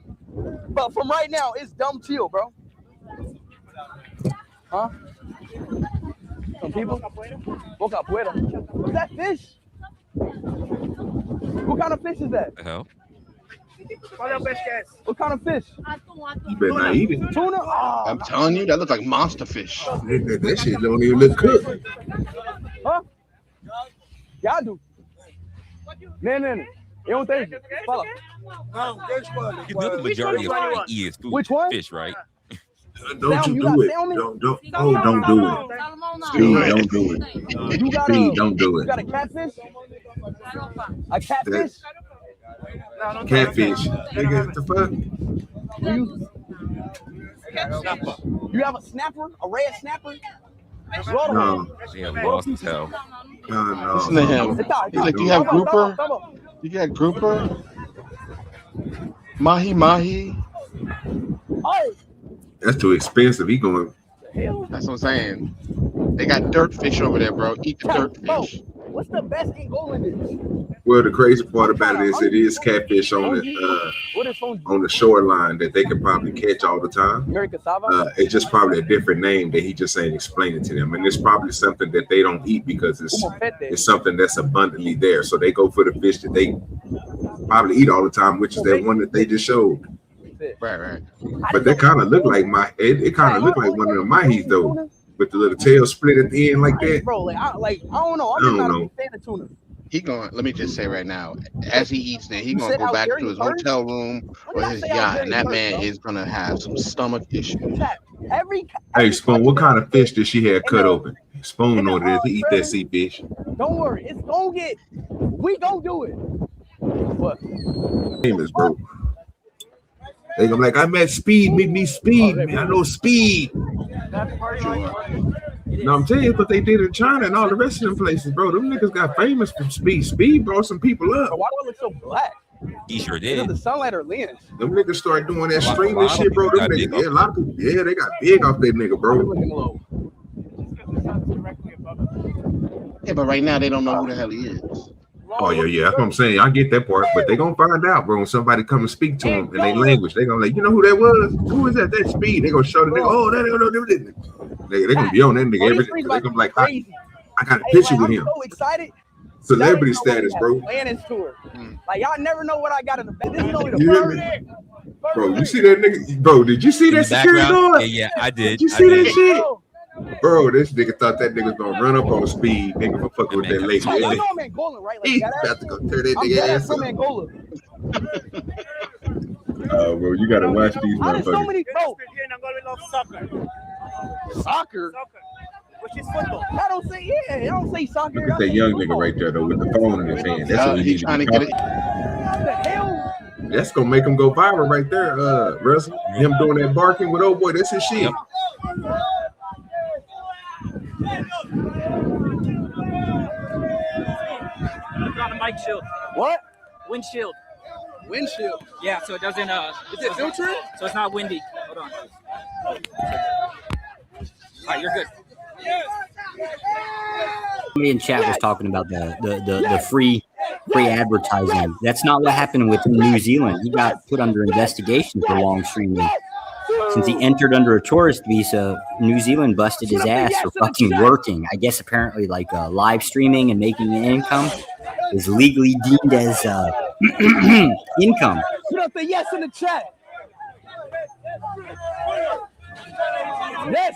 But from right now, it's dumb chill, bro. Huh? Some people? Boca afuera. Is that fish? What kind of fish is that? The hell? What kind of fish? You better not eat it. Tuna? Oh, I'm telling you, that looks like monster fish. That shit don't even look good. Huh? Yeah, I do. No. You don't think? Follow. You know the majority of what we eat is food. Which one? Fish, right? Don't you do it. Don't do it. Speed, don't do it. Speed, don't do it. You got a catfish? A catfish? Catfish. Nigga, what the fuck? You have a snapper? A red snapper? No. Yeah, lost as hell. No. Listen to him. He's like, do you have grouper? You got grouper? Mahi. Oh. That's too expensive. He going. That's what I'm saying. They got dirt fish over there, bro. Eat the dirt fish. What's the best Angolan dish? Well, the crazy part about it is catfish on the shoreline that they can probably catch all the time. It's just probably a different name that he just ain't explaining to them, and it's probably something that they don't eat because it's something that's abundantly there. So they go for the fish that they probably eat all the time, which is that one that they just showed. Right. But they kind of look like it kind of look like one of the mahis though, with the little tail split at the end like that. Bro, I don't know. I'm just not a big fan of tuna. Let me just say right now, as he eats now, he's gonna go back to his hotel room or his yacht, and that man is gonna have some stomach issues. Hey, Spoon, what kind of fish did she have cut open? Spoon know that to eat that sea fish. Don't worry, it's gonna get. We gonna do it. What? Famous, bro. They gonna be like, I met Speed, meet me Speed, man. I know Speed. No, I'm telling you what they did in China and all the rest of them places, bro. Them niggas got famous from Speed. Speed brought some people up. Why do I look so black? He sure did. The sunlight or lens. Them niggas started doing that streaming shit, bro. Them niggas, a lot of people, they got big off that nigga, bro. Yeah, but right now they don't know who the hell he is. Oh yeah, that's what I'm saying. I get that part, but they gonna find out, bro. When somebody come and speak to them in their language, they gonna like, you know who that was? Who is that? That Speed. They gonna show the nigga. Oh, that nigga. They gonna be on that nigga. Everything. They gonna be like, I got a picture with him. So excited. Celebrity status, bro. Tour. Like y'all never know what I got in the back. This is only the first. Bro, you see that nigga? Bro, did you see that security guard? Yeah, I did. Did you see that shit? Bro, this nigga thought that nigga was gonna run up on Speed, nigga, for fucking with that lady. You know I'm Angolan, right? Like, he's about to go tear that nigga ass up. I'm Angola. Bro, you gotta watch these motherfuckers. So many, bro. Soccer? Which is football. I don't say soccer. Look at that young nigga right there though with the phone in his hand. That's what he needs to be talking. What the hell? That's gonna make him go viral right there, Resla. Him doing that barking with old boy, that's his shit. Yep. Got a mic shield. What? Windshield. Windshield. Yeah, so it doesn't Is it filtered? So it's not windy. Hold on. All right, you're good. Me and chat was talking about the free advertising. That's not what happened with New Zealand. He got put under investigation for long streaming. Since he entered under a tourist visa, New Zealand busted his ass for fucking working. I guess apparently like live streaming and making an income is legally deemed as income. Put up the yes in the chat. Yes.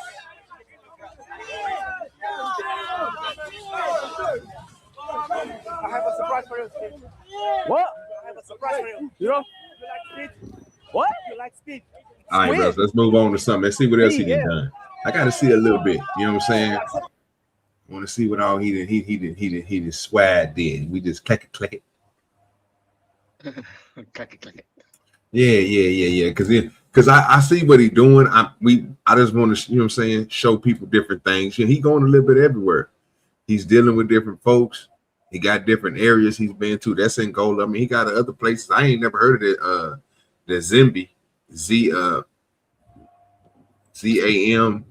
I have a surprise for you. What? I have a surprise for you. You know? You like speed? What? You like speed? All right, bro. Let's move on to something. Let's see what else he done done. I got to see a little bit. You know what I'm saying? I want to see what all he did swag did. We just click it. Click it. Yeah. Because I see what he doing. I just want to, you know what I'm saying, show people different things. He going a little bit everywhere. He's dealing with different folks. He got different areas he's been to. That's in Angola. I mean, he got other places. I ain't never heard of it. The Zimbi, ZAM. Zimbi,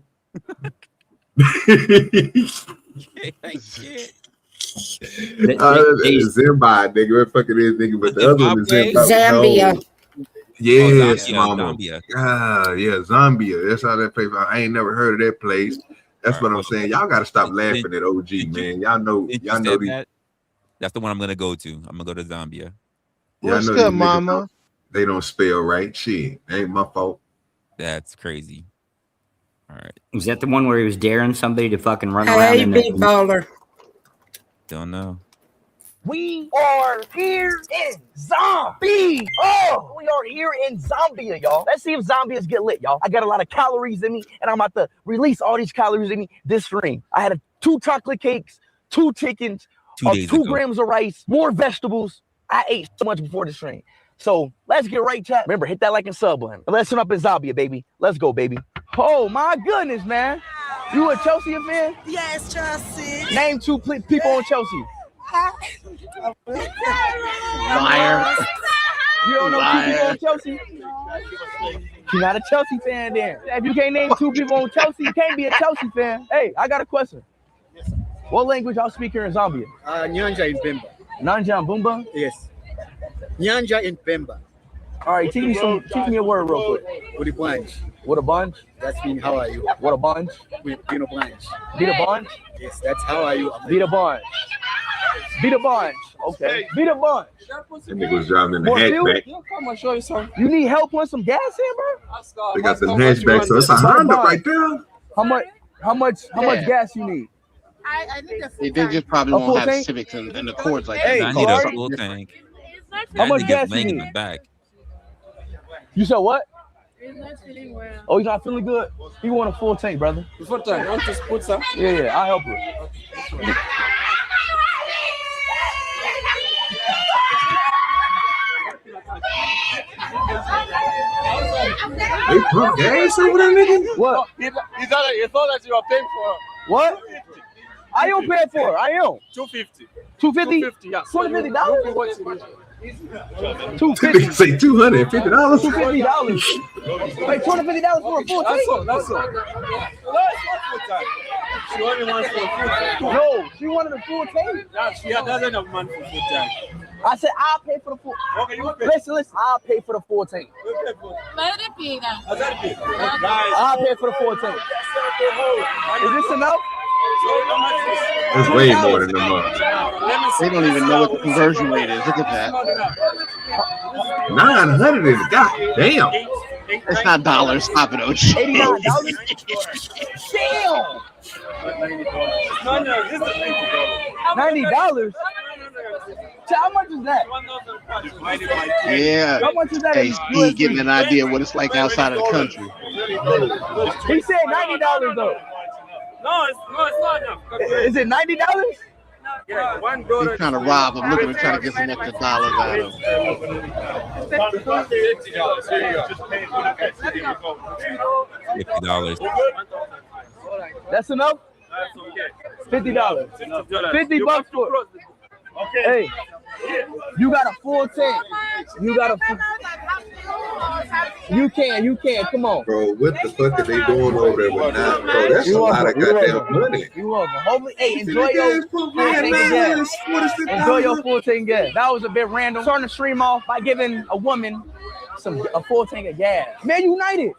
nigga. What fucking is, nigga? But the other one is Zambia. Yes, Zambia, mama. Zambia. Yeah, Zambia. That's how that place. I ain't never heard of that place. That's what I'm saying. Y'all got to stop laughing at OG, man. Y'all know these. That's the one I'm gonna go to. I'm gonna go to Zambia. What's good, mama? They don't spell right. Shit, ain't my fault. That's crazy. All right. Was that the one where he was daring somebody to fucking run around? Hey, big baller. Don't know. We are here in Zombie. Oh, we are here in Zambia, y'all. Let's see if Zambians get lit, y'all. I got a lot of calories in me, and I'm about to release all these calories in me this stream. I had 2 chocolate cakes, 2 chickens, 2 grams of rice, more vegetables. I ate so much before the stream. So let's get right, chat. Remember, hit that like and sub button. Let's turn up in Zambia, baby. Let's go, baby. Oh, my goodness, man. You a Chelsea fan? Yes, Chelsea. Name 2 people on Chelsea. Liar. You don't know 2 people on Chelsea? You're not a Chelsea fan then. If you can't name 2 people on Chelsea, you can't be a Chelsea fan. Hey, I got a question. What language y'all speak here in Zambia? Nyanja in Pemba. Nanja and Bumba? Yes. Nyanja in Pemba. All right, teach me a word real quick. With a bunch. What a bunch? That's mean how are you? What a bunch? With a bunch. Beat a bunch? Yes, that's how are you? Beat a bunch. Beat a bunch. Okay. Beat a bunch. That nigga was driving in the hatchback. Come on, show you something. You need help putting some gas in, bro? They got some hatchback, so it's a Honda right there. How much gas you need? I need a They just probably won't have Civics and the Accords like that. I need a full tank. How much gas you need? need? You said what? He's not feeling well. Oh, he's not feeling good? He want a full tank, brother. Full tank. You want to put some? Yeah, I'll help you. They pump gas over there, nigga? What? It's all that you are paying for. What? I am paying for it. I am. 250. 250? 250, yeah. $250? $250. Say $250. $250. Wait, $250 for a full tank? That's all. She only wants for a full tank. No, she wanted a full tank. Yeah, she doesn't have money for full tank. I said I'll pay for the full. Okay, you pay. Listen. I'll pay for the full tank. I'll pay for the full tank. Is this enough? It's way more than a month. They don't even know what the conversion rate is. Look at that. 900 is goddamn. It's not dollars. Stop it, OG. $89? Damn. $90? How much is that? Yeah. How much is that? Hey, Steve getting an idea of what it's like outside of the country. He said $90 though. No, it's not enough. Is it $90? Yeah, He's trying to rob him, looking to try to get some extra dollars out of him. $50. That's enough? $50. $50 for it. Okay. Hey, you got a full tank. You can. Come on. Bro, what the fuck are they doing over there with now? Bro, that's a lot of goddamn money. You welcome. Hopefully, hey, enjoy your full tank of gas. Enjoy your full tank of gas. That was a bit random. Starting the stream off by giving a woman a full tank of gas. Man United.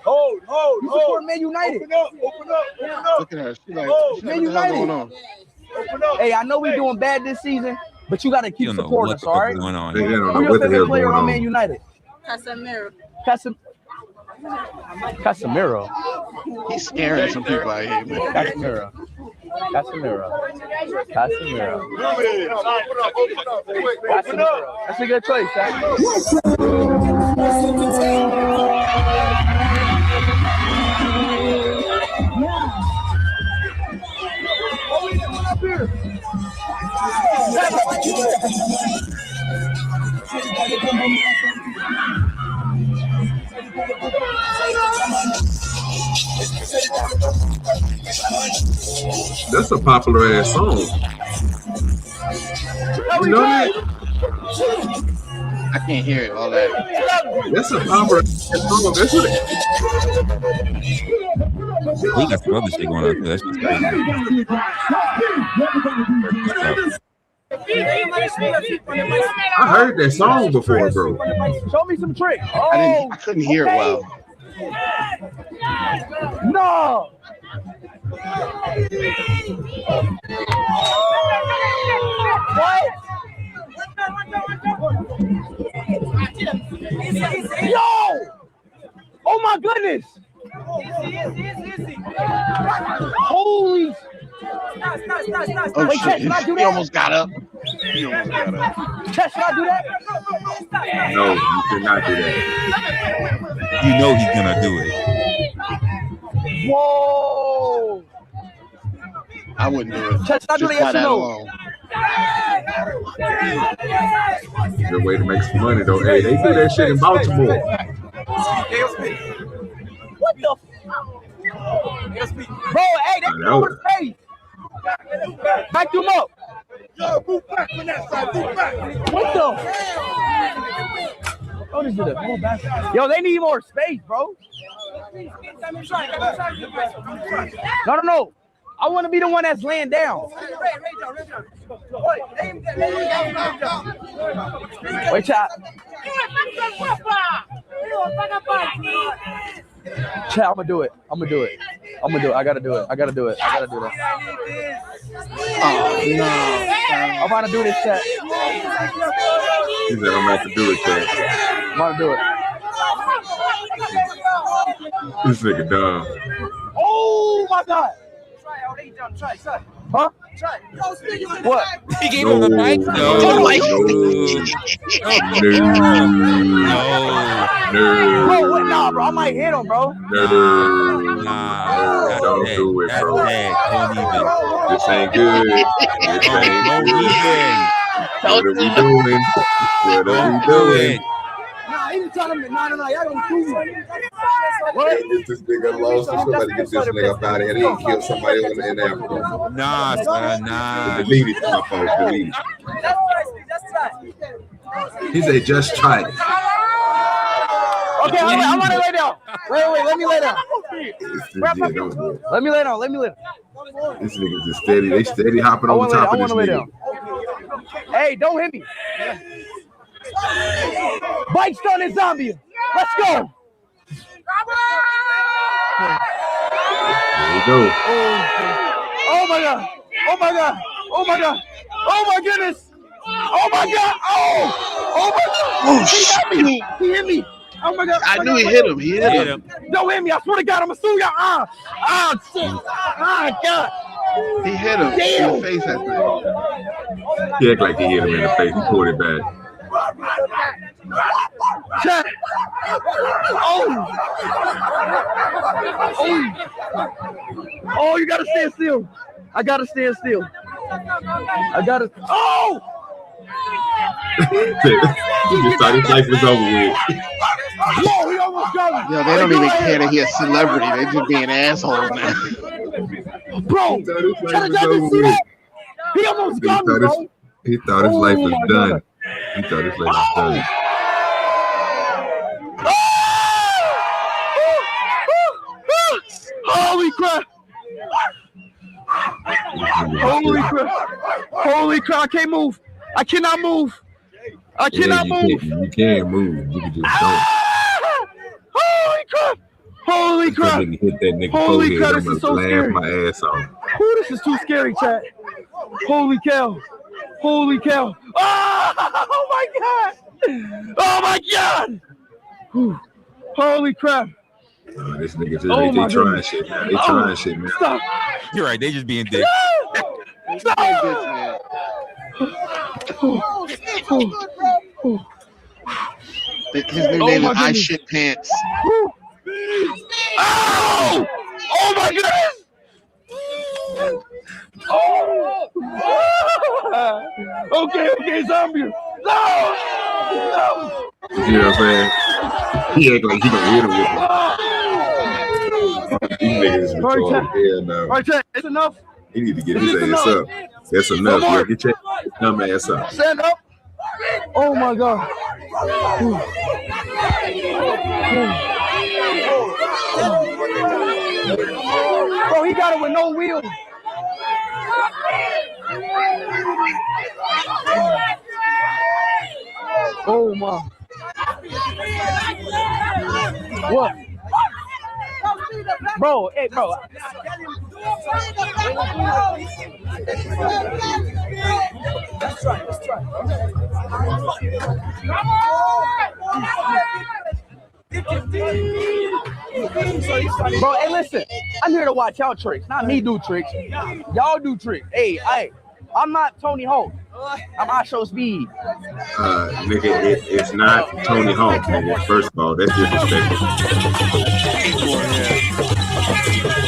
You support Man United. Open up. Look at her. She like, Man United. Going on? Hey, I know we doing bad this season, but you got to keep supporting us, all right? They don't know Who what your the favorite hell's player going on on. Man United? Casemiro. He's scaring some people out here, man. Casemiro. That's a good choice, That's a popular ass song. You know that? I can't hear it. All that. That's a popular ass song. That's what We got some other shit going on too. That's just I heard that song before, bro. Show me some tricks. I couldn't hear it well. No. What? Yo! Oh my goodness! Holy! Oh, Wait, Chet, shit. should I do He that? almost got up. Chet, should I do that? No, you should not do that. You know he's gonna do it. Whoa! I wouldn't do it. Chet, should I do Just that? by Yes or that no? alone. Good way to make some money, though. Hey, they do that shit in Baltimore. What the? Bro, hey, that's over space. Back them up. Yo, move back from that side. Move back. What the? Oh, this is a whole basket. Yo, they need more space, bro. No. I want to be the one that's laying down. Wait, chat. Chat, I'm gonna do it. I gotta do it. I gotta do that. Oh, no. I'm about to do this, chat. He said, I'm about to do it, Chad. I'm about to do it. This nigga dumb. Oh my God. Huh? What? He gave him the mic? No. Bro, what? Nah, bro. I might hit him, bro. Nah. Don't do it, bro. Don't even. This ain't good. This ain't good. What are we doing? Nah, he was telling me, no, y'all don't do me. What? Get this nigga lost or somebody get this nigga up out of here. He killed somebody in Africa. Nah, son, nah. Delete it, my folks. Delete it. He said, just try it. Okay, I'm gonna lay down. Wait, let me lay down. Let me lay down. This nigga's just steady. They steady hopping on the top of this nigga. Hey, don't hit me. Bite stun and zombie. Let's go. There you go. Oh my God. Oh my God. Oh my God. Oh my goodness. Oh my God. Oh my God. Oh, shit. He hit me. Oh my God. I knew he hit him. He hit him. Don't hit me. I swear to God, I'm gonna sue y'all. Shit. God. He hit him in the face, I think. He act like he hit him in the face. He pulled it back. Chat. Oh, you gotta stand still. I gotta stand still. Oh! He thought his life was over with. Whoa, he almost got me. Yo, they don't even care that he's a celebrity. They just being assholes, man. Bro, He almost got me, bro. He thought his life was done. He thought his life was done. Holy crap! Holy crap! I can't move. I cannot move. You can't move. You can just don't. Holy crap! Holy crap! Hit that nigga Holy crap! I'm This is so laugh scary. my ass off. Ooh, this is too scary, chat. Holy cow! Holy cow! Oh my god! Oh my god! Whew. Holy crap! This nigga just Oh they my trying goodness. shit now. They trying shit now. Stop! You're right. They just being dick. Stop! His new name is I Shit Pants. Oh! Oh my goodness! Oh! Okay, zombie. No! You know what I'm saying? He act like he gonna hit him with it. These niggas is retarded. Hell no. All right, chat, it's enough. He need to get his ass up. That's enough. Yeah, get your dumb ass up. Stand up. Oh my god. Bro, he got it with no wheel. Oh my. What? Bro, hey, bro. Let's try. Bro, hey, listen. I'm here to watch y'all tricks, not me do tricks. Y'all do tricks. Hey, I'm not Tony Hawk. I'm I Show Speed. Nigga, it's not Tony Hawk, nigga. First of all, that's disrespectful.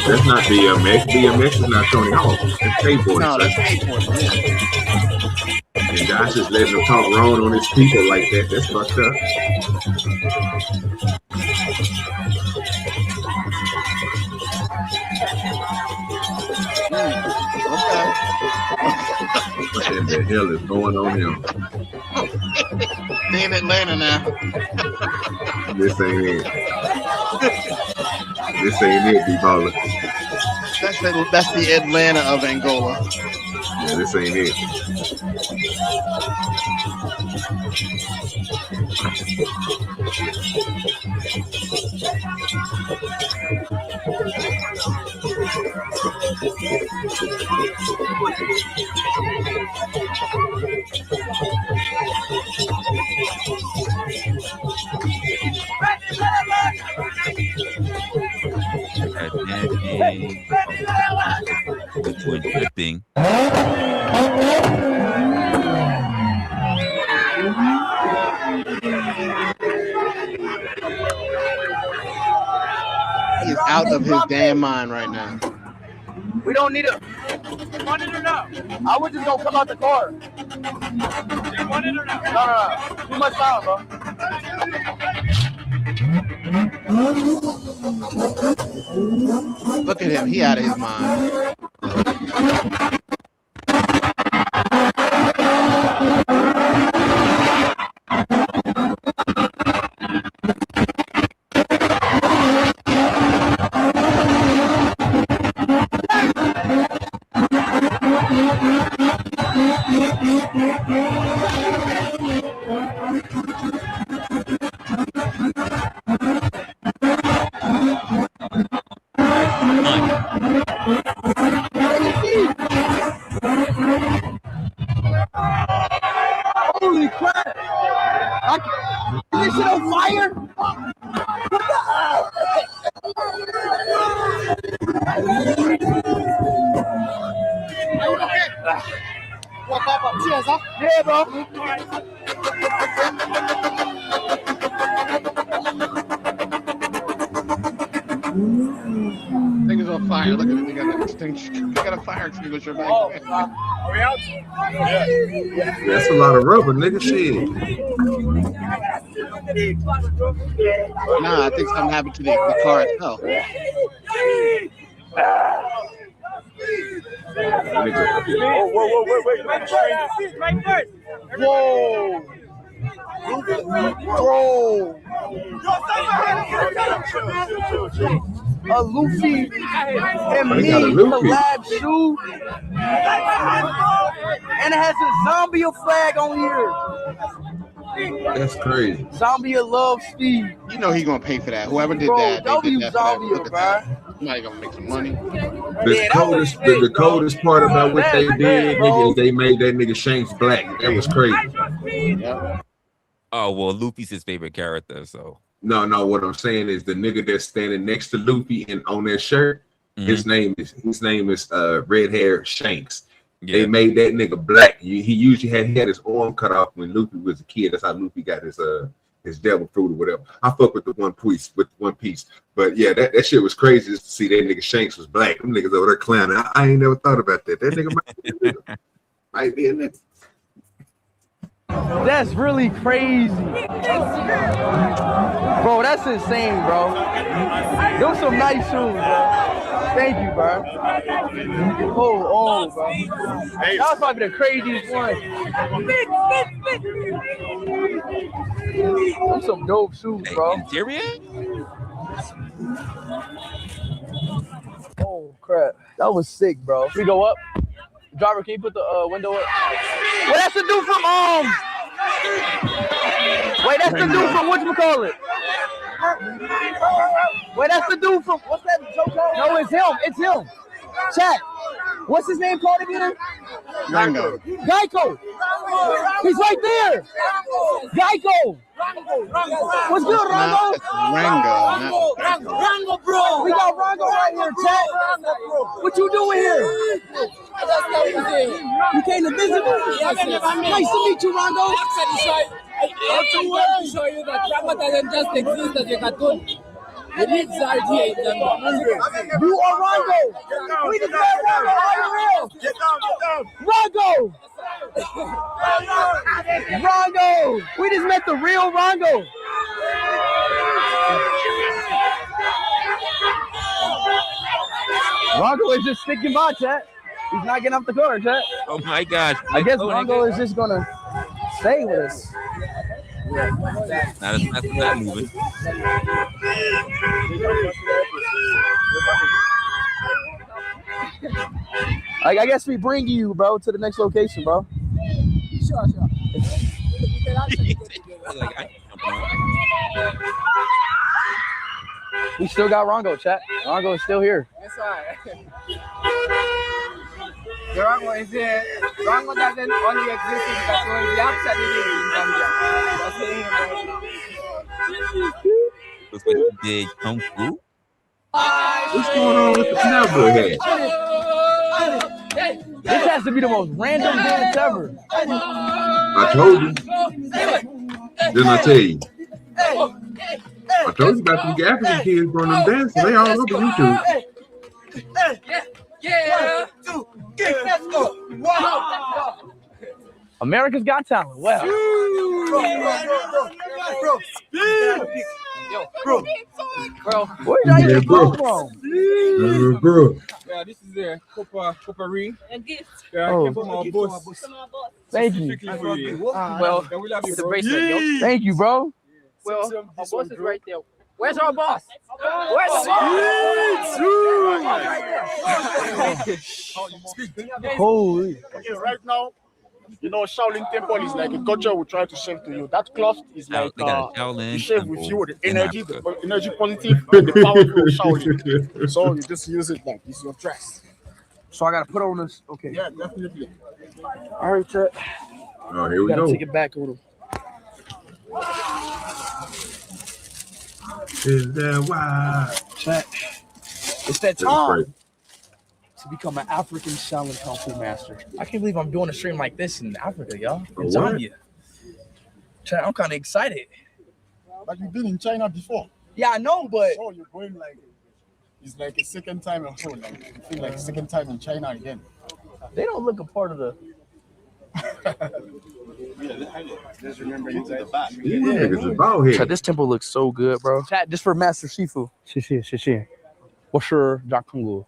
That's not BMX. BMX is not Tony Hawk. It's skateboarding. No, that's skateboarding. And Josh is letting him talk wrong on his people like that. That's fucked up. What in the hell is going on here? They in Atlanta now. This ain't it. This ain't it, D-Baller. That's the Atlanta of Angola. Yeah, this ain't it. Doing drifting. He is out of his damn mind right now. We don't need it. You want it or not? I would just go come out the car. You want it or not? No. Too much time, bro. Look at him. He out of his mind. Holy crap! Is this shit on fire? What the hell? Yeah, bro. Thing is on fire. Look at it. They got a fire extinguisher back there. Are we out? That's a lot of rubber, nigga. Shit. Nah, I think something happened to the car itself. Whoa. Bro. A Luffy and me collab shoe. And it has a zombie flag on here. That's crazy. Zambia loves speed. You know he gonna pay for that. Whoever did Bro, that, they did W that for that. Zambia, Look at bro. that. Somebody gonna make some money. The coldest part about what they did, nigga, is they made that nigga Shanks black. That was crazy. Yeah. Oh well, Luffy's his favorite character, so. No, what I'm saying is the nigga that's standing next to Luffy and on that shirt, his name is red hair Shanks. Yeah. They made that nigga black. He usually had his arm cut off when Luffy was a kid. That's how Luffy got his devil fruit or whatever. I fuck with the One Piece. But yeah, that shit was crazy just to see that nigga Shanks was black. Them niggas over there clowning. I ain't never thought about that. That nigga might be a nigga. That's really crazy. Bro, that's insane, bro. Those some nice shoes, bro. Thank you, bro. Hold on, bro. That was probably the craziest one. Those some dope shoes, bro. Interior? Oh, crap. That was sick, bro. We go up. Driver, can you put the window up? Well, that's the dude from Wait, that's the dude from whatchamacallit? Wait, that's the dude from what's that show called? No, it's him. It's him. Chat. What's his name called again? Rango. Geico. He's right there. Geico. What's good, Rango? Rango, bro. We got Rango right here, chat. What you doing here? You came to visit me? Nice to meet you, Rango. I want to show you that Rango doesn't just exist as a cartoon. He lives right here in Denver. You are Rango. We just met Rango. Are you real? Get down. Rango. Rango. We just met the real Rango. Rango is just sticking by, chat. He's not getting off the car, chat. Oh my gosh. I guess Rango is just gonna stay with us. Not moving. I guess we bring you, bro, to the next location, bro. Sure. We still got Rango, chat. Rango is still here. That's right. The Rango is here. Rango doesn't only exist in cartoons. He actually lives in Zambia. That's saying right now. That's what he did. Kung Fu? What's going on with the cowboy hat? This has to be the most random dance ever. I told you. Didn't I tell you? I told you about them African kids doing them dances. They all over YouTube. Yeah. Let's go. Wow. America's Got Talent. Wow. Bro. Where did I even come from? Bro. Yeah, this is the Copper ring. A gift. Yeah, Oh. came from our boss. Thank you. Well, it's a bracelet, yo. thank you, bro. Well, our boss is right there. Where's our boss? Where's the boss? Holy. Okay, right now, you know, Shaolin Temple is like a culture we try to share to you. That cloth is like we share with you the energy positive, and the powerful Shaolin. So you just use it like it's your dress. So I gotta put on this. Okay. Yeah, definitely. All right, chat. Oh, here we gotta go. take it back on him. Is that why? Chat. It's that time to become an African Shaolin Kung Fu master. I can't believe I'm doing a stream like this in Africa, y'all. In Zambia. Chat, I'm kind of excited. But you've been in China before. Yeah, I know, but so you're going like it's like a second time or so. Like you feel like second time in China again. They don't look a part of the. Just remember you guys. Chat, this temple looks so good, bro. Chat, just for Master Shifu. Shishi. What's your Jakungu?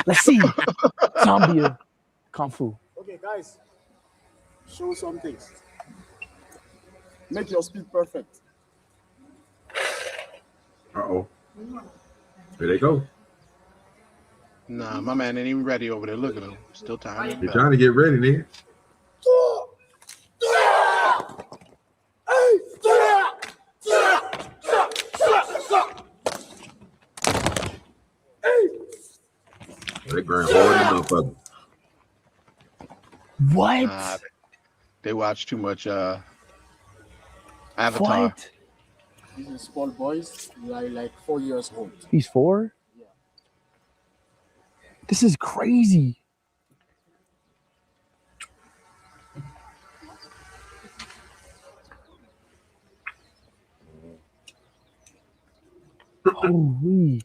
Let's see. Zambia Kung Fu. Okay, guys. Show some things. Make your speed perfect. Uh-oh. Here they go. Nah, my man ain't even ready over there. Look at him. Still time. You're trying to get ready, nigga. They grind hard enough. What? They watch too much Avatar. What? These are small boys, like 4 years old. He's 4? Yeah. This is crazy. Ooh.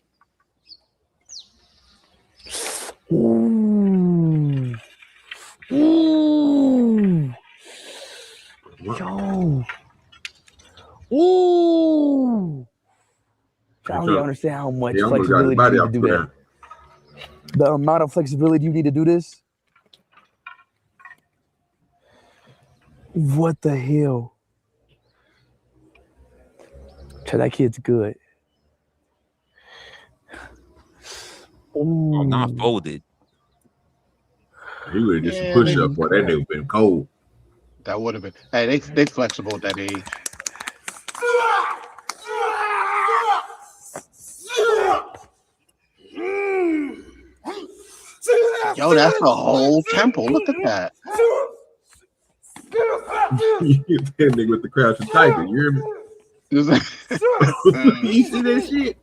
Ooh. Ooh. Yo. Ooh. I don't even understand how much flexibility you need to do that. The amount of flexibility you need to do this. What the hell? So that kid's good. Ooh. Oh, not folded. He would have just push up, boy. That nigga been cold. That would have been. Hey, they flexible at that age. Yo, that's a whole temple. Look at that. You that nigga with the crouching tiger. You hear me? You see that shit?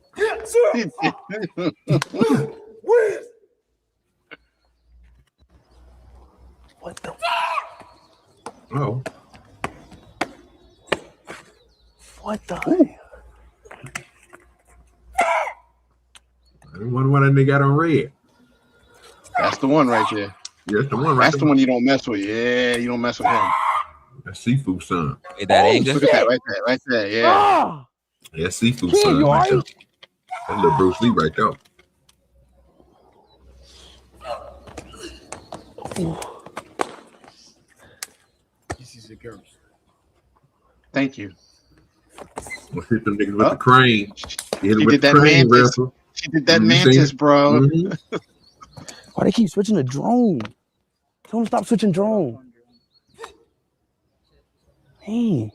What the? Oh. What the? I wonder why that nigga got on red. That's the one right there. Yeah, that's the one right That's the one you don't mess with. Yeah, you don't mess with him. That's Seafood son. Hey, that anger. Look at that right there. Yeah. Yeah, Seafood son. Right there. That little Bruce Lee right there. This is a girl. Thank you. We'll hit them niggas with the crane. She did that mantis. She did that mantis, bro. Mm-hmm. Why they keep switching to drone? Tell them stop switching drone. Hey.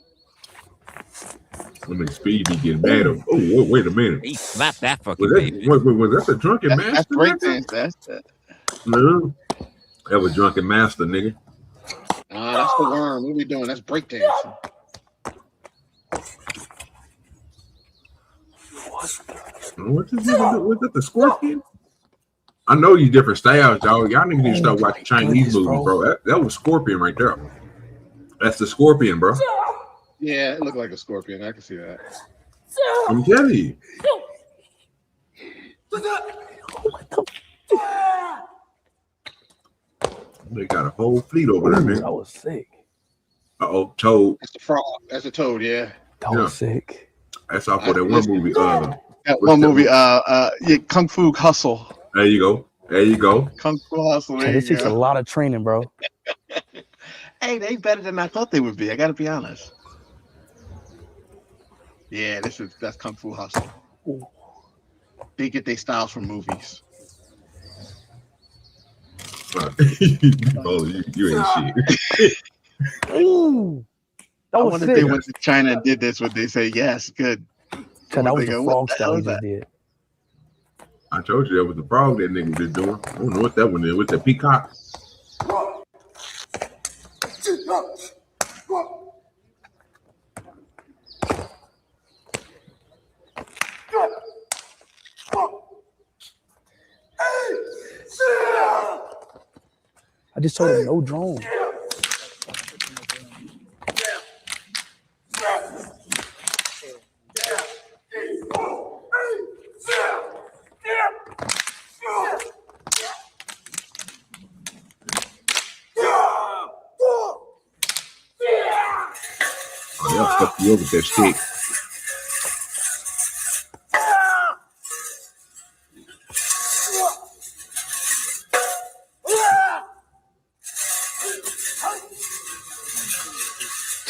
When the speed be getting mad. Oh, wait a minute. He slapped that fucking baby. Was that a drunken master? That's breakdance. That's that. No. That was drunken master, nigga. That's the worm. What are we doing? That's breakdancing. What's that, the scorpion? I know you different styles, y'all. Y'all need to start watching Chinese movies, bro. That was Scorpion right there. That's the Scorpion, bro. Yeah, it looked like a scorpion. I can see that. I'm telling you. They got a whole fleet over there, man. That was sick. Toad. That's a frog. That's a toad, yeah. That was sick. That's off of that one movie. That one movie, Kung Fu Hustle. There you go. Kung Fu Hustle. This takes a lot of training, bro. Hey, they better than I thought they would be. I gotta be honest. Yeah, that's Kung Fu Hustle. Ooh. They get their styles from movies. Oh, you ain't shit. Ooh. I wonder if they went to China and did this. Would they say yes? Good. That was the frog style he just did. I told you that was the frog that nigga was doing. I don't know what that one is. With the peacock. I just told him no drone. They'll fuck you over with that stick.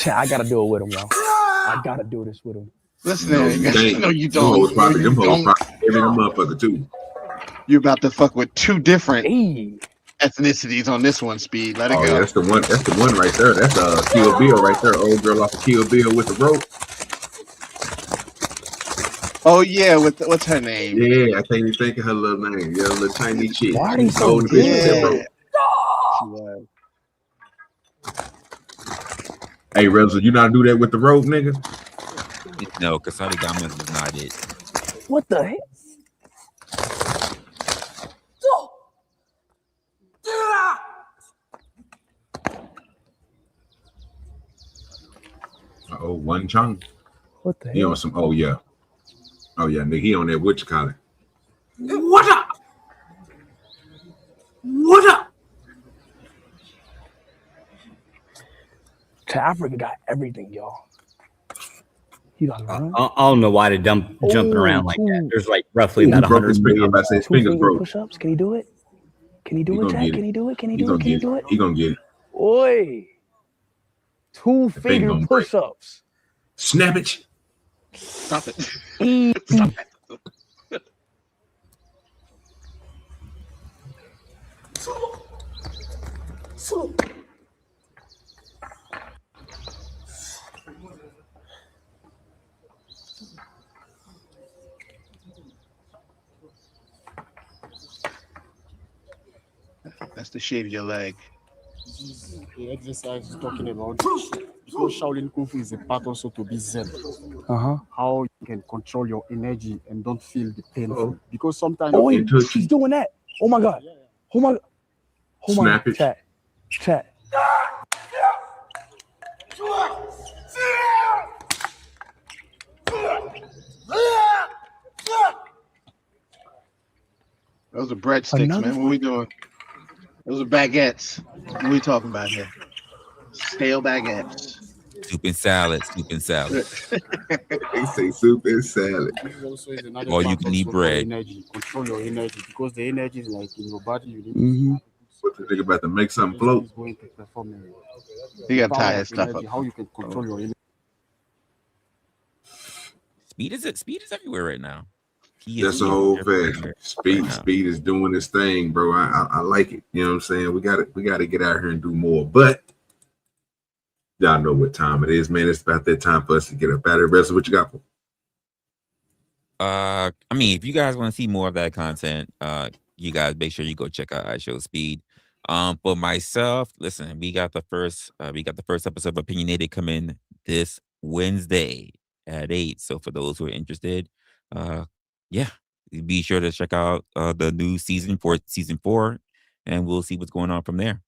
I gotta do it with him, yo. I gotta do this with him. Listen, no, you don't. Them hoes probably every motherfucker too. You're about to fuck with two different ethnicities on this one, Speed. Let it go. That's the one. That's the one right there. That's Kill Bill right there. Old girl off of Kill Bill with the rope. Oh yeah, what's her name? Yeah, I can't even think of her little name. Yeah, little tiny chick. Why are they so Golden bitch with that good? rope. She was. Hey, Resla, you not do that with the rope, nigga? No, because Sonigamas is not it. What the heck? Oh, one Chung. What the He hell? on some, oh yeah, nigga, he on that what you call it? What up? What up? Africa got everything, y'all. He got I don't know why they're jumping around like that. There's like roughly about 100 million. His fingers broke. Push-ups. Can he do it? Can he do it, Jack? Can he do it? Can he He do it? gonna Can he get do it. it? He gonna get it. Oi. finger 2-finger gonna break. push-ups. Snappage. Stop it. Stop it. That's to shave your leg. The exercise is talking about because Shaolin Kung Fu is a part also to be Zen. How you can control your energy and don't feel the pain. Because sometimes she's doing that. Oh my god. Oh my. Oh my. Snap it. Chat. Those are breadsticks, man. What are we doing? Those are baguettes. What are we talking about here? Stale baguettes. Soup and salad. They say soup and salad. Or you can eat bread. Energy. Control your energy because the energy is like in your body. You need What you think about to make something float? going to perform. You gotta tie his stuff up. How you can control your energy. Speed is everywhere right now. That's the whole fact. Speed is doing his thing, bro. I like it. You know what I'm saying? We gotta get out here and do more. But y'all know what time it is, man. It's about that time for us to get up out of the rest of what you got for. I mean, if you guys want to see more of that content, you guys make sure you go check out iShow Speed. For myself, listen, we got the first episode of Opinionated coming this Wednesday at 8. So for those who are interested, yeah, be sure to check out the new season for season 4, and we'll see what's going on from there.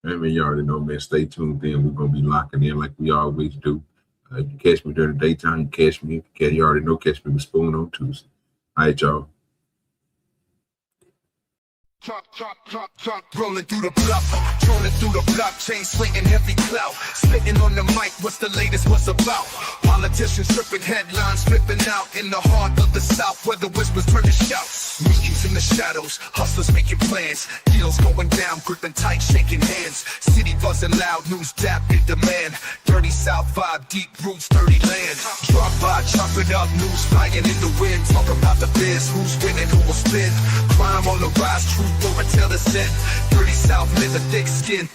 I mean, you already know, man. Stay tuned in. We're gonna be locking in like we always do. If you catch me during the daytime, you catch me. You already know, catch me with Spoon on Tuesday. All right, y'all. Truck, rolling through the block, trolling through the blockchain, slinging heavy clout, spitting on the mic, what's the latest, what's about? Politicians stripping headlines, flipping out in the heart of the South, where the whispers turn to shouts. Meetings in the shadows, hustlers making plans, deals going down, gripping tight, shaking hands. City buzzing loud, news dap in demand. Dirty South vibe, deep roots, dirty land. Drop by, chopping up, news flying in the wind. Talk about the biz, who's winning, who will spin. Crime on the rise, truth over till the sin. Dirty South, live a thick skin.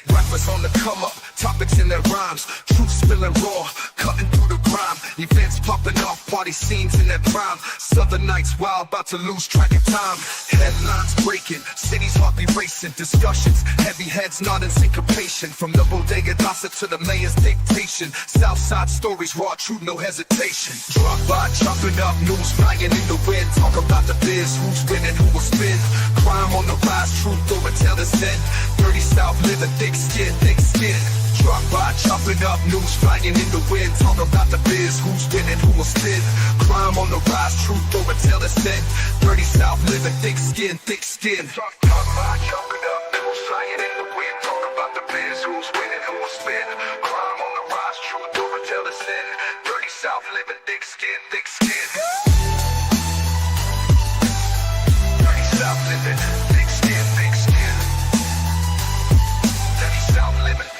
Rappers on the come up, topics in their rhymes. Truth spilling raw, cutting through the grime. Events popping off, party scenes in their prime. Southern nights wild, about to lose track of time. Headlines breaking, cities hardly racing. Discussions, heavy heads nodding syncopation. From the bodega gossip to the mayor's dictation. Southside stories, raw truth, no hesitation. Drop by, chopping up, news flying in the wind. Talk about the biz, who's winning, who will spin. Crime on the rise, truth over till the end. Dirty South, live a thick skin. Drop by, chopping up, news flying in the wind. Talk about the biz, who's winning, who will spin. Crime on the rise, truth over till the end. Dirty South, live a thick skin. Drop by, chopping up, news flying in the wind. Talk about the biz, who's winning, who will spin. Crime on the rise, truth over till the end. Dirty South, live a thick skin. Dirty South, living thick skin. Dirty South, living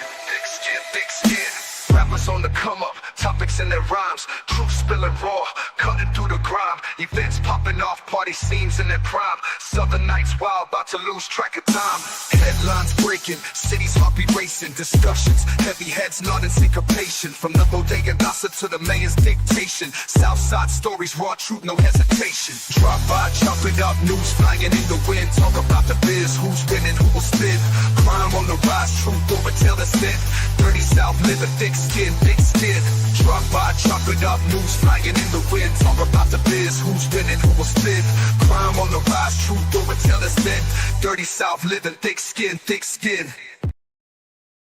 thick skin. Rappers on the come up, topics in their rhymes. Truth spilling raw, cutting through the grime. Events popping off, party party scenes in their prime. Southern nights wild, about to lose track of time. Headlines breaking, cities heartbeat racing. Discussions, heavy heads not in syncopation. From the bodega gossip to the mayor's dictation. Southside stories, raw truth, no hesitation. Drop by, chop it up, news flying in the wind. Talk about the biz, who's winning, who will spin. Crime on the rise, truth over till it's thin. Dirty South, living thick skin, thick skin. Drop by, chop it up, news flying in the wind. Talk about the biz, who's winning, who will spin. Crime on the rise, truth over till it's thin. Dirty South, living thick skin, thick skin.